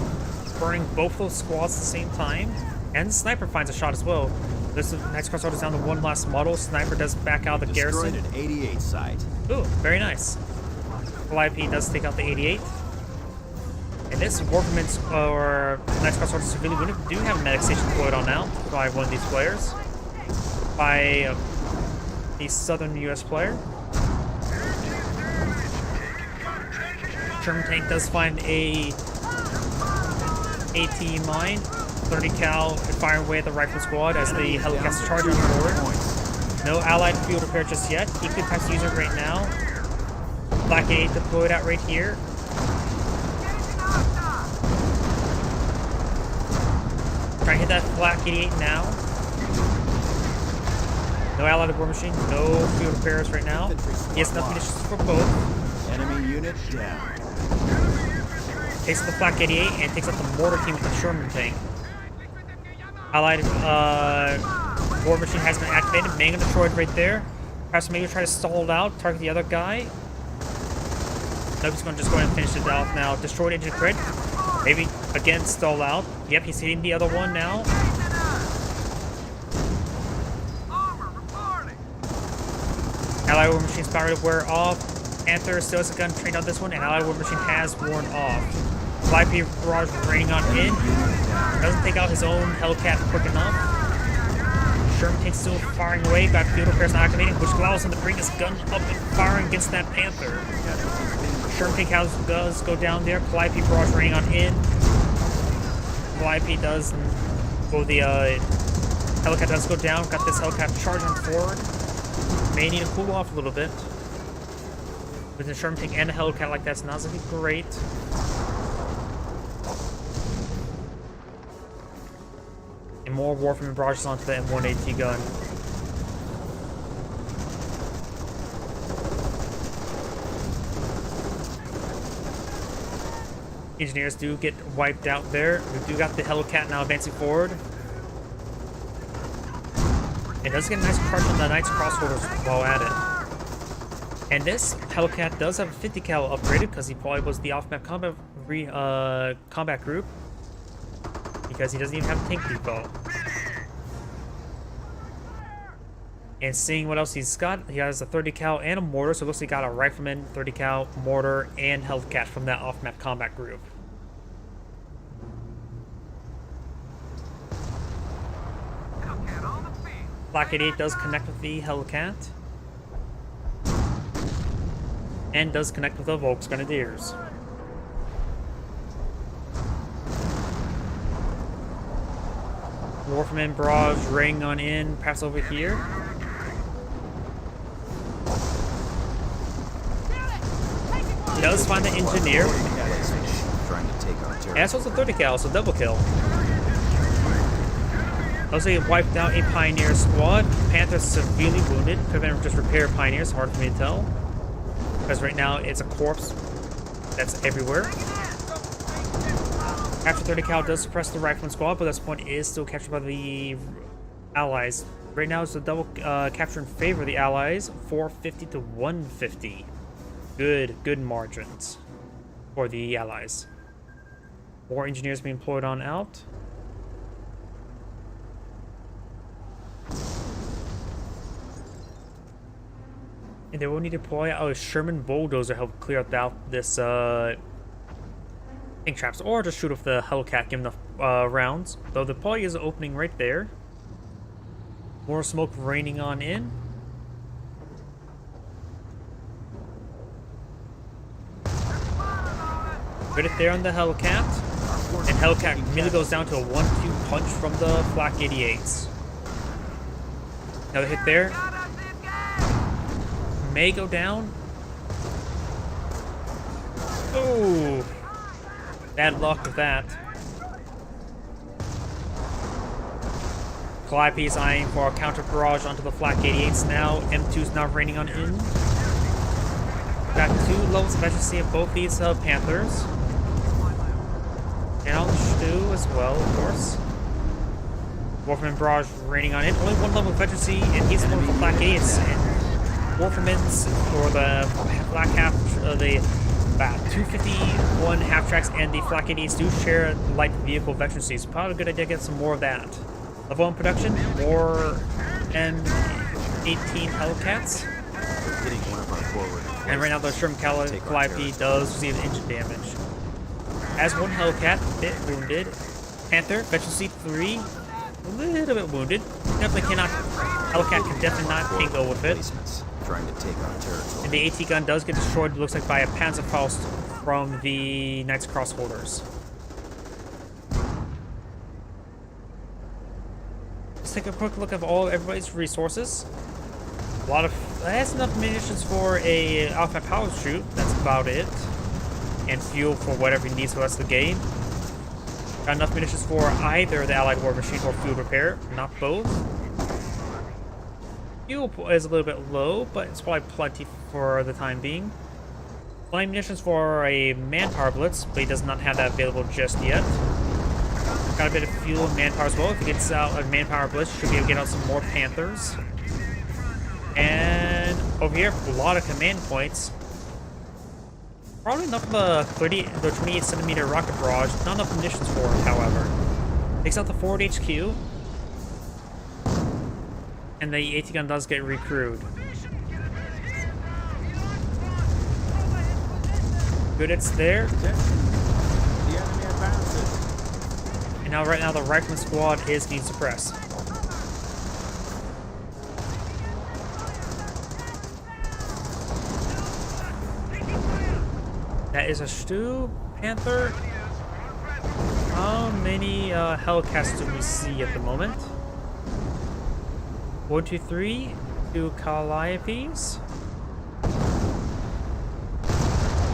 burning both those squads at the same time. And the sniper finds a shot as well. This Knights Crossroad is down to one last model. Sniper does back out of the Destroyed garrison. an 88 site. Ooh, very nice. Calliope does take out the 88. And this Warfman's or Knights Crossroad severely wounded do have a medic station deployed on now by one of these players. By the southern US player. Sherman tank does find a AT mine. 30 cal firing away at the rifle squad as the Hellcats charge on forward. No allied field repair just yet. He could perhaps use it right now. Black 88 deployed out right here. Try to hit that Black 88 now. No allied war machine, no field repairs right now. He has enough munitions for both. Enemy unit down. Takes out the Flak 88 and takes out the mortar team with the Sherman tank. Allied war machine has been activated. Manga destroyed right there. Perhaps maybe try to stall it out, target the other guy. Nope, he's going to just go ahead and finish it off now. Destroyed engine crit. Maybe again stall out. Yep, he's hitting the other one now. Allied war machine's power to wear off. Panther still has a gun trained on this one, and Allied war machine has worn off. Flypy barrage raining on in. Doesn't take out his own Hellcat quick enough. Sherman tank's still firing away. Got field repairs not activating, which allows him to bring his gun up and firing against that Panther. Sherman tank does go down there. Flypy barrage raining on in. Flypy does. Well, the Hellcat does go down. Got this Hellcat charging forward. May need to cool off a little bit. With the Sherman tank and a Hellcat like that's not gonna be great. And more Warframe barrages onto the M1AT gun. Engineers do get wiped out there. We do got the Hellcat now advancing forward. It does get a nice crush on the Knights Crossroads while at it. And this Hellcat does have a 50 cal upgraded because he probably was the off-map combat combat group. Because he doesn't even have a tank depot. And seeing what else he's got, he has a 30 cal and a mortar, so it looks like he got a rifleman, 30 cal, mortar, and Hellcat from that off-map combat group. Black 88 does connect with the Hellcat. And does connect with the Volks Grenadiers. Warfman barrage ring on in, pass over here. He does find the engineer. Trying to take on And so it's a 30 cal, so double kill. Looks like he wiped out a Pioneer squad. Panther's severely wounded. Could have been just repair Pioneers, hard for me to tell. Because right now it's a corpse that's everywhere. After 30 cal does suppress the rifleman squad, but this point is still captured by the Allies. Right now it's a double capture in favor of the Allies, 450 to 150. Good margins for the Allies. More engineers being employed on out. And they will need to deploy a Sherman bulldozer to help clear out this tank traps, or just shoot off the Hellcat, give them the rounds. Though the poly is opening right there. More smoke raining on in. Good hit there on the Hellcat. And Hellcat immediately goes down to a 1-2 punch from the Flak 88s. Another hit there. May go down. Ooh. Bad luck with that. Calliope's eyeing for a counter barrage onto the Flak 88s now. M2's now raining on in. Got 2 levels of efficiency of both these Panthers. And on the Stu as well, of course. Wolfman Barrage raining on it. Only 1 level of efficiency, and he's going for Flak 8s. And Wolfman's, or the Flak half, the 251 half tracks and the Flak 88s do share light vehicle efficiency. So probably a good idea to get some more of that. Level 1 production, more M18 Hellcats. We're hitting one of our forward. And right now the Sherm Calliope does receive engine damage. As 1 Hellcat, bit wounded. Panther, efficiency 3, a little bit wounded. Definitely cannot, Hellcat can definitely not tango with it. Trying to take our territory. And the AT gun does get destroyed, looks like by a Panzerfaust from the Knights Cross holders. Let's take a quick look at everybody's resources. A lot of, it has enough munitions for a Alpha power shoot, that's about it. And fuel for whatever he needs for the rest of the game. Got enough munitions for either the Allied War Machine or field repair, not both. Fuel is a little bit low, but it's probably plenty for the time being. Plenty of munitions for a manpower blitz, but he does not have that available just yet. Got a bit of fuel and manpower as well. If he gets out a manpower blitz, should be able to get out some more Panthers. And over here, a lot of command points. Probably enough of the 28 centimeter rocket barrage. Not enough munitions for it, however. Takes out the forward HQ. And the AT gun does get recrewed. Good, it's there. The enemy advances. And now, right now, the Rifleman squad is being suppressed. That is a Stu Panther. How many Hellcats do we see at the moment? 1, 2, 3. 2 Calliopes.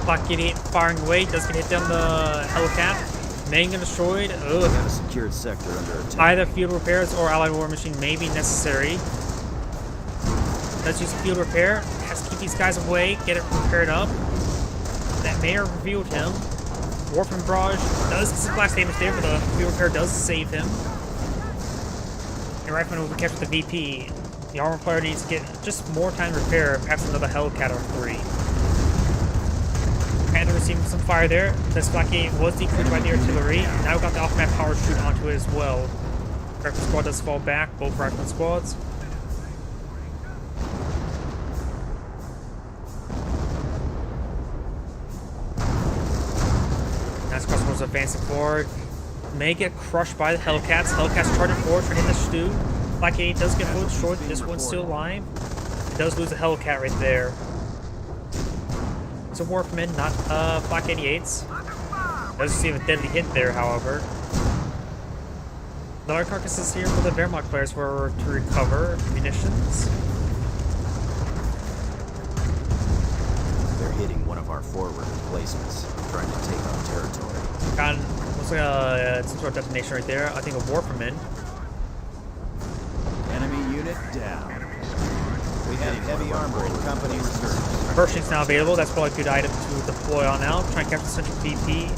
Flak 88 firing away. Does get hit down the Hellcat. Main gun destroyed. We Ugh. got a secured sector under attack. Either field repairs or Allied War Machine may be necessary. Let's use field repair. Has to keep these guys away. Get it repaired up. That may have revealed him. Warfman Barrage does get some blast damage there, but the field repair does save him. And Rifleman will be kept with the VP. The armor player needs to get just more time to repair, perhaps another Hellcat or 3. Panther receiving some fire there. This Flak 8 was decreased by the artillery. Now we've got the Alpha power shoot onto it as well. Rifleman squad does fall back, both Rifleman squads. Nice crossbows advancing forward. May get crushed by the Hellcats. Hellcats charging forward for hitting the Stu. Flak 8 does get fully destroyed. This one's still alive. It does lose a Hellcat right there. It's a Warfman, not Flak 88s. Does receive a deadly hit there, however. The other carcass is here for the Wehrmacht players to recover munitions. They're hitting one of our forward emplacements, trying to take our territory. Got looks like some sort of detonation right there. I think a Warfman. Enemy unit down. We have heavy armor in company reserve. Pershing's now available. That's probably a good item to deploy on out. Try and capture the central VP.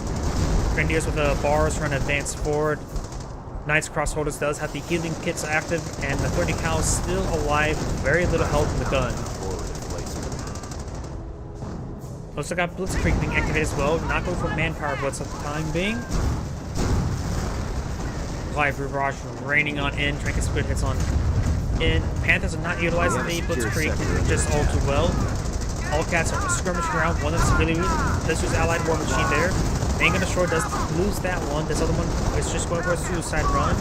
Grenadiers with the bars run advance forward. Knights Crossholders does have the healing kits active, and the 30 cal is still alive. Very little health in the gun. Forward emplacement. Also got Blitzkrieg being activated as well. Not going for manpower blitz at the time being. Live barrage raining on in. Trying to get some good hits on in. Panthers are not utilizing the Blitzkrieg just all too well. All cats are skirmishing around. One of them really does use Allied War Machine there. Main gun destroyed does lose that one. This other one is just going for a suicide run.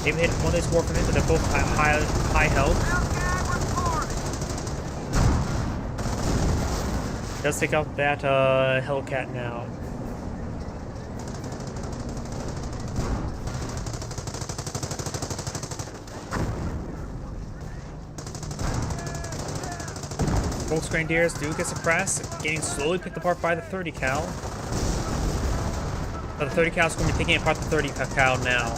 They've hit one of these Warfmen, but they're both high health. Does take out that Hellcat now. Both Grenadiers do get suppressed, getting slowly picked apart by the 30 cal. But the 30 cal is going to be picking apart the 30 cal now.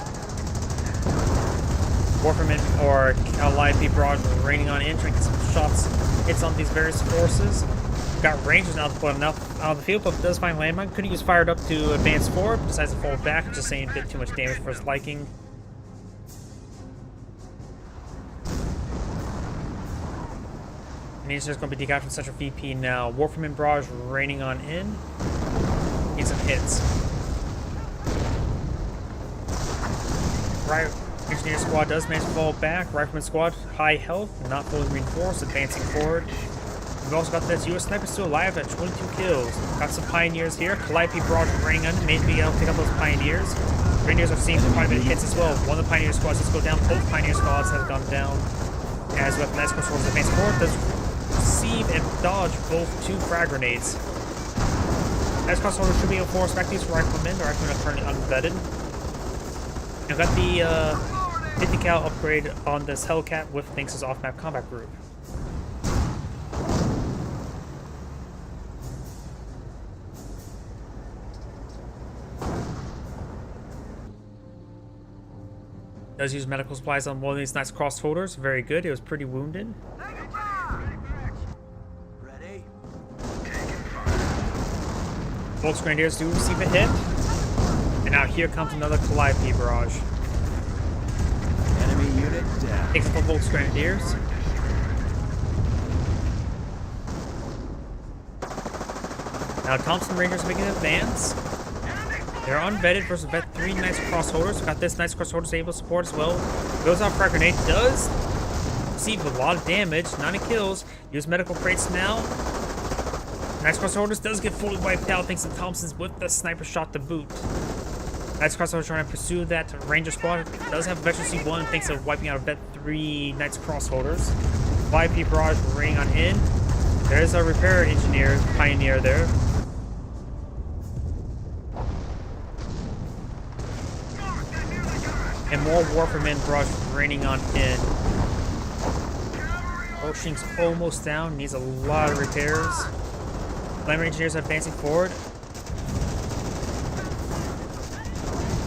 Warframe or Calliope Barrage raining on in, trying to get some shots, hits on these various forces. Got Rangers now deployed enough out of the field, but does find landmine. Couldn't use fired up to advance forward, but decides to fall back, just saying a bit too much damage for his liking. Ninja's going to be decapitated from Central VP now. Warframe Barrage raining on in. Need some hits. Right, Engineer Squad does manage to fall back. Rifleman Squad, high health, not fully reinforced, advancing forward. We've also got this US Sniper still alive at 22 kills. Got some Pioneers here. Calliope Barrage raining on. Maybe I'll pick up those Pioneers. Pioneers are seeing quite a bit of hits as well. One of the Pioneer squads has gone down. Both Pioneer squads have gone down. As well, Nice Cross Swords advance forward, does receive and dodge both 2 frag grenades. Nice Cross Swords should be able to force back these Riflemen. The Riflemen are currently unvetted. I've got the 50 cal upgrade on this Hellcat with Thanks' off-map combat group. Does use medical supplies on one of these nice crossholders. Very good. It was pretty wounded. Ready? Volks Grenadiers do receive a hit. And now here comes another Calliope Barrage. Enemy unit down. Takes up the Volks Grenadiers. Now Thompson Rangers making an advance. They're unvetted versus vet 3 nice crossholders. We've got this nice crossholders able to support as well. Goes out frag grenade. Does receive a lot of damage. 9 kills. Use medical crates now. Nice crossholders does get fully wiped out thanks to Thompson's with the sniper shot to boot. Nice crossholders trying to pursue that Ranger squad. Does have Veteran C1 thanks to wiping out a vet 3 Knights crossholders. 5P Barrage raining on in. There's a repair engineer Pioneer there. And more Warframe Barrage raining on in. Ocean's almost down, needs a lot of repairs. Land Engineers are advancing forward.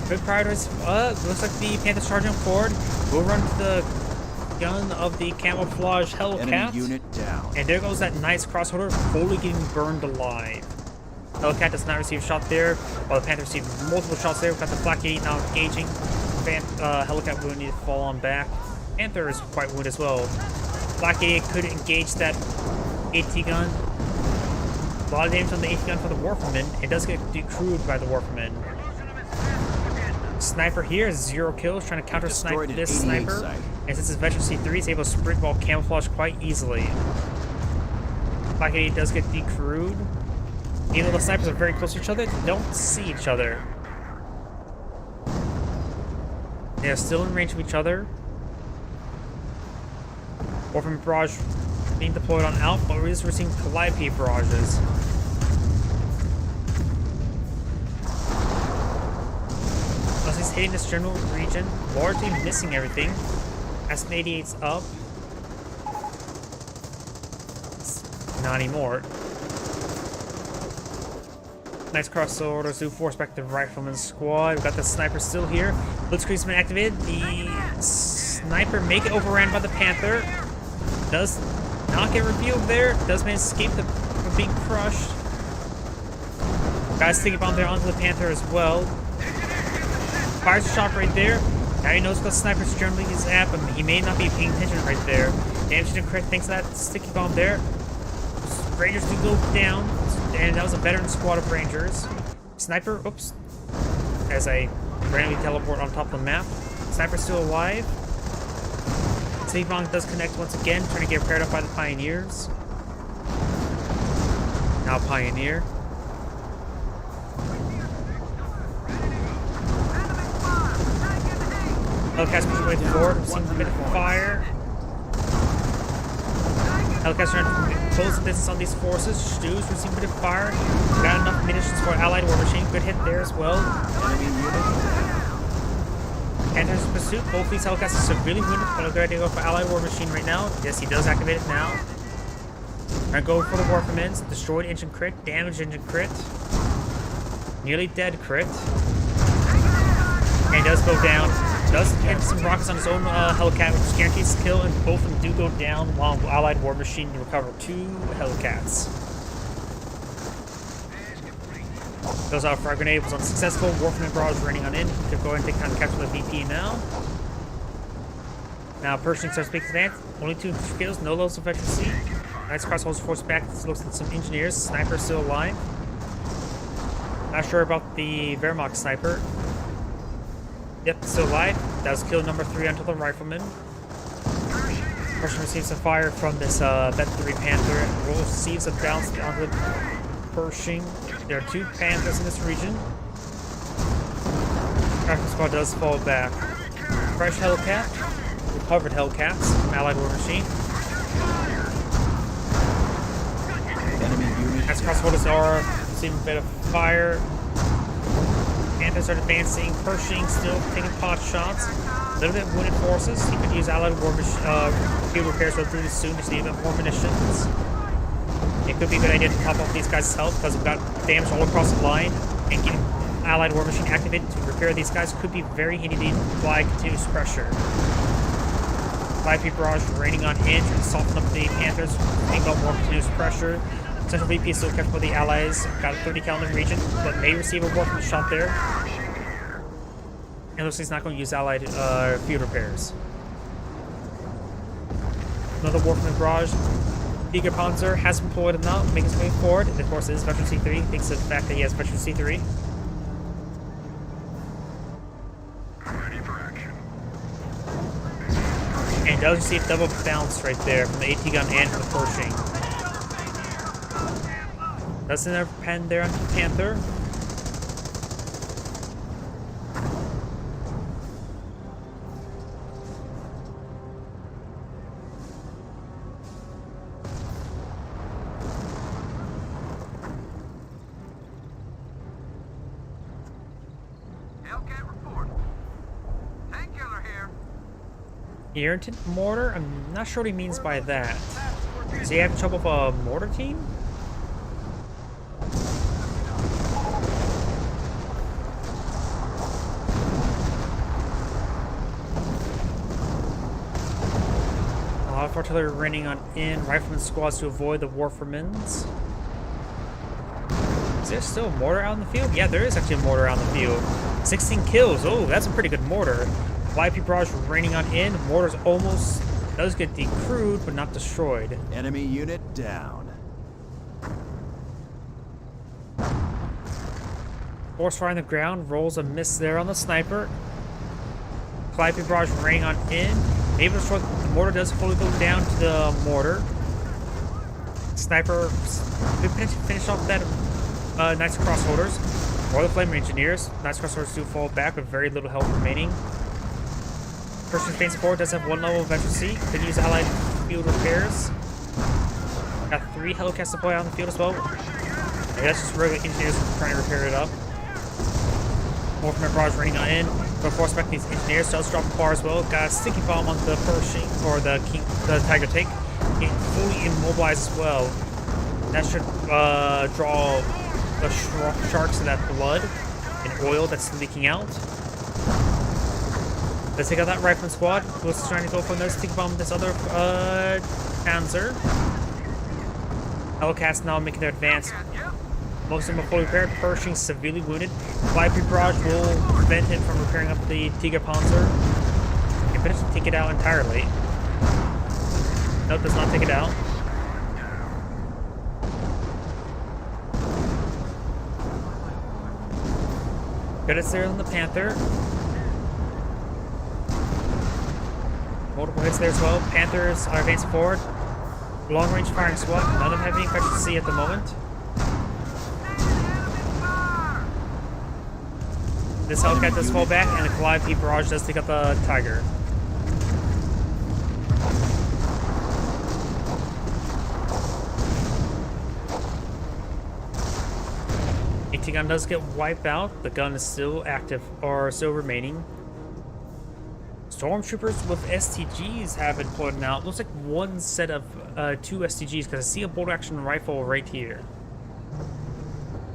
Good priorities. Looks like the Panther's charging forward. We'll run to the gun of the camouflage Hellcat. Enemy unit down. And there goes that nice crossholder, fully getting burned alive. Hellcat does not receive a shot there, while the Panther received multiple shots there. We've got the Flak 8 now engaging. Hellcat wound need to fall on back. Panther is quite wounded as well. Black 8 could engage that AT gun. A lot of damage on the AT gun for the Warframe. It does get decrewed by the Warframe. Sniper here is 0 kills, trying to counter snipe this sniper. site. And since his Veteran C3 is able to sprint while camouflage quite easily. Black 8 does get decrewed. Even though the snipers are very close to each other, they don't see each other. They are still in range of each other. Warframe Barrage being deployed on out, but we're just receiving Calliope Barrages. Plus he's hitting this general region, largely missing everything. S88's up. Not anymore. Nice crossovers do force back the Rifleman squad. We've got the sniper still here. Blitzkrieg's been activated. The sniper may get overran by the Panther. Does not get revealed there. Does manage to escape from being crushed. Guys sticky bomb there onto the Panther as well. Fires a shot right there. Now he knows the sniper's generally his app, but he may not be paying attention right there. Damage to crit thanks to that sticky bomb there. Rangers do go down. And that was a veteran squad of Rangers. Sniper, oops. As I randomly teleport on top of the map. Sniper's still alive. Seabong does connect once again, trying to get paired up by the Pioneers. Now Pioneer. Hellcat's pushing way forward, seems a bit of fire. Hellcat's trying to close the distance on these forces. Stu's receiving a bit of fire. Got enough munitions for Allied War Machine. Good hit there as well. Enemy unit. Panther's pursuit. Both these Hellcats are severely wounded, but a good idea to go for Allied War Machine right now. Yes, he does activate it now. Gonna go for the Warframe. Destroyed engine crit. Damaged engine crit. Nearly dead crit. And he does go down. does hit some rockets on his own Hellcat, which guarantees kill, and both of them do go down while Allied War Machine recover 2 Hellcats. Those out frag grenade was unsuccessful. Warframe Barrage running on in. Could go ahead and take time to capture the VP now. Now Pershing starts making advance. Only 2 kills, no levels of efficiency. Nice cross holds force back. This looks at some engineers. Sniper still alive. Not sure about the Wehrmacht sniper. Yep, still alive. That was kill number 3 onto the rifleman. Pershing receives some fire from this Bet-3 Panther and receives a bounce onto the Pershing. There are 2 Panthers in this region. Tracking squad does fall back. Fresh Hellcat. Recovered Hellcats from Allied War Machine. Enemy unit. As crossholders are receiving a bit of fire. Panthers are advancing. Pershing still taking pot shots. A little bit wounded forces. He could use Allied War field repairs relatively soon to see a bit more munitions. It could be a good idea to top off these guys' health because we've got damage all across the line, and getting Allied War Machine activated to repair these guys could be very handy to apply continuous pressure. 5P Barrage raining on in to soften up the Panthers, making up more continuous pressure. Central VP is still kept by the Allies, got a 30 cal in the region, but may receive a Warframe shot there. And looks like he's not going to use Allied field repairs. Another Warframe Barrage. Tiger Panzer has been deployed now, making his way forward, and of course it is Veteran C3, thanks to the fact that he has Veteran C3. Ready for action. And he does receive double bounce right there from the AT gun and from the Pershing. Does another pen there on the Panther. Hellcat report. Tank killer here. Irritant mortar? I'm not sure what he means by that. Does he have trouble with a mortar team? A lot of artillery raining on in, rifleman squads to avoid the Warframens. Is there still a mortar out in the field? Yeah, there is actually a mortar out in the field. 16 kills. Oh, that's a pretty good mortar. 5P Barrage raining on in. Mortar's almost does get decrewed, but not destroyed. Enemy unit down. Force fire on the ground. Rolls a miss there on the sniper. 5P Barrage raining on in. Able to destroy. The mortar does fully go down to the mortar. Sniper could finish off that nice crossholders. Or the Flame Engineers. Nice crossholders do fall back with very little health remaining. Pershing Phase 4 does have 1 level of efficiency. Could use Allied field repairs. Got 3 Hellcats deployed out on the field as well. Yeah, that's just regular engineers trying to repair it up. More from Barrage running on in. But force back these engineers. Does drop a bar as well. Got a sticky bomb on the Pershing or the Tiger Tank. Getting fully immobilized as well. That should draw the sharks of that blood and oil that's leaking out. Let's take out that rifleman squad. Who's trying to go from there? Sticky bomb this other Panzer. Hellcats now making their advance. Most of them are fully repaired. Pershing severely wounded. 5P Barrage will prevent him from repairing up the Tiger Panzer. Can potentially take it out entirely. Nope, does not take it out. Good, it's there on the Panther. Multiple hits there as well. Panthers are advancing forward. Long range firing squad. None of them have any efficiency at the moment. This Hellcat does fall back, and the 5P Barrage does take up the Tiger. AT gun does get wiped out. The gun is still active, or still remaining. Stormtroopers with STGs have been deployed now. It looks like one set of 2 STGs, because I see a bolt action rifle right here.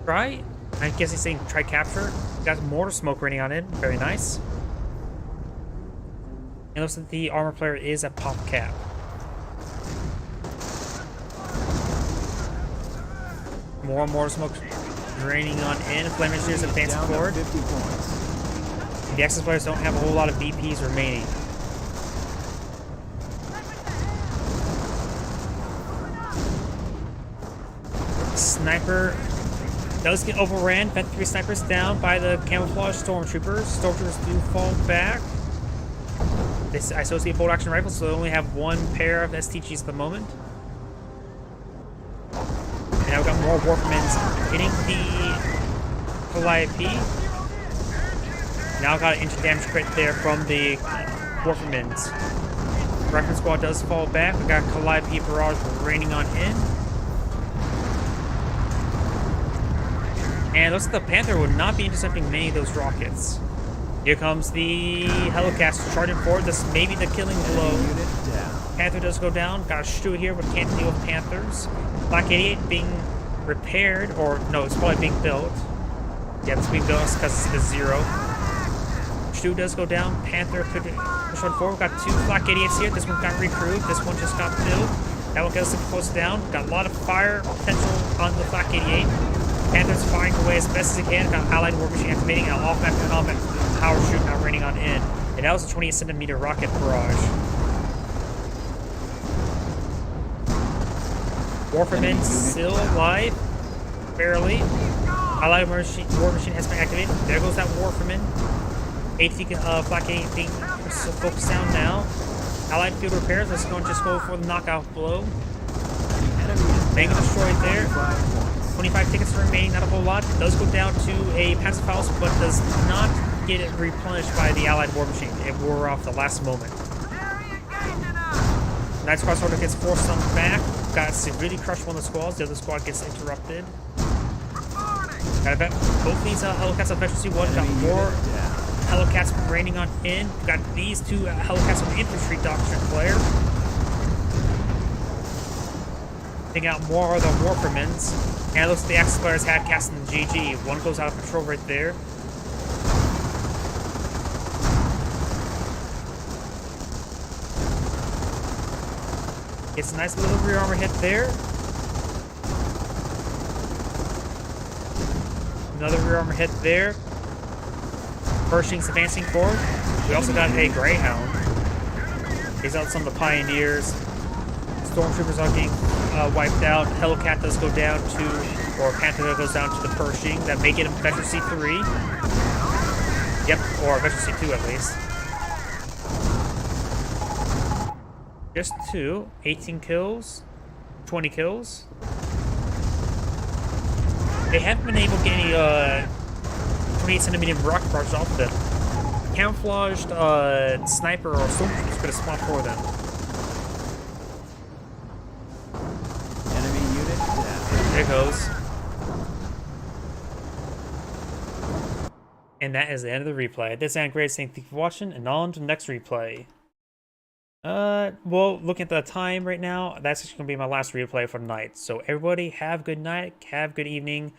Try? I guess he's saying try capture. Got mortar smoke raining on it. Very nice. And looks like the armor player is a pop cap. More and more smoke draining on in. Flame Engineers advancing Down to forward. 50 points. The Axis players don't have a whole lot of BPs remaining. Sniper does get overran. Vet 3 snipers down by the camouflage stormtroopers. Stormtroopers do fall back. This I associate bolt action rifles, so they only have one pair of STGs at the moment. And now we've got more Warfrmans hitting the Calliope. Now got an inch damage crit there from the Warfrmans. Reference squad does fall back. We got Calliope barrage raining on in. And it looks like the Panther would not be intercepting many of those rockets. Here comes the Hellcats charging forward. This may be the killing blow. Unit down. Panther does go down. Got a Stu here, but can't deal with Panthers. Black 88 being repaired, or no, it's probably being built. Yeah, it's being built because it's the 0. Stu does go down. Panther could push on forward. Got 2 Black 88s here. This one got recruited. This one just got built. That one gets close down. Got a lot of fire potential on the Black 88. Panther's firing away as best as he can. Got Allied War Machine activating, and off-map combat power shoot now raining on in. And that was a 28cm rocket barrage. Warfrman still alive, barely. Allied War Machine has been activated. There goes that Warfrman. AT Black 8 being focused down now. Allied field repairs. Let's go and just go for the knockout blow. Mega destroyed there. 25 tickets remaining, not a whole lot. It does go down to a Panzerfaust, but does not get it replenished by the Allied War Machine. It wore off the last moment. Knight's Cross Order gets forced on back. Got severely crushed one of the squads. The other squad gets interrupted. Both these Hellcats of Veteran C1 got more Hellcats raining on in. Got these 2 Hellcats on the infantry doctrine player. Taking out more of the Warfrmans. And it looks like the Axis players had cast in the GG. One goes out of control right there. It's a nice little rear armor hit there. Another rear armor hit there. Pershing's advancing forward. We also got a Greyhound. Takes out some of the Pioneers. Stormtroopers are getting wiped out. Hellcat does go down to, or Panther goes down to the Pershing. That may get him Veteran C3. Yep, or Veteran C2 at least. Just 2. 18 kills. 20 kills. They haven't been able to get any 28cm rocket barges off of them. Camouflaged sniper or stormtroopers could have spawned for them. Enemy unit down. There it goes. And that is the end of the replay. This is Ant Great. Thank you for watching, and on to the next replay. Well, looking at the time right now, that's actually going to be my last replay for the night. So everybody, have a good night, have a good evening.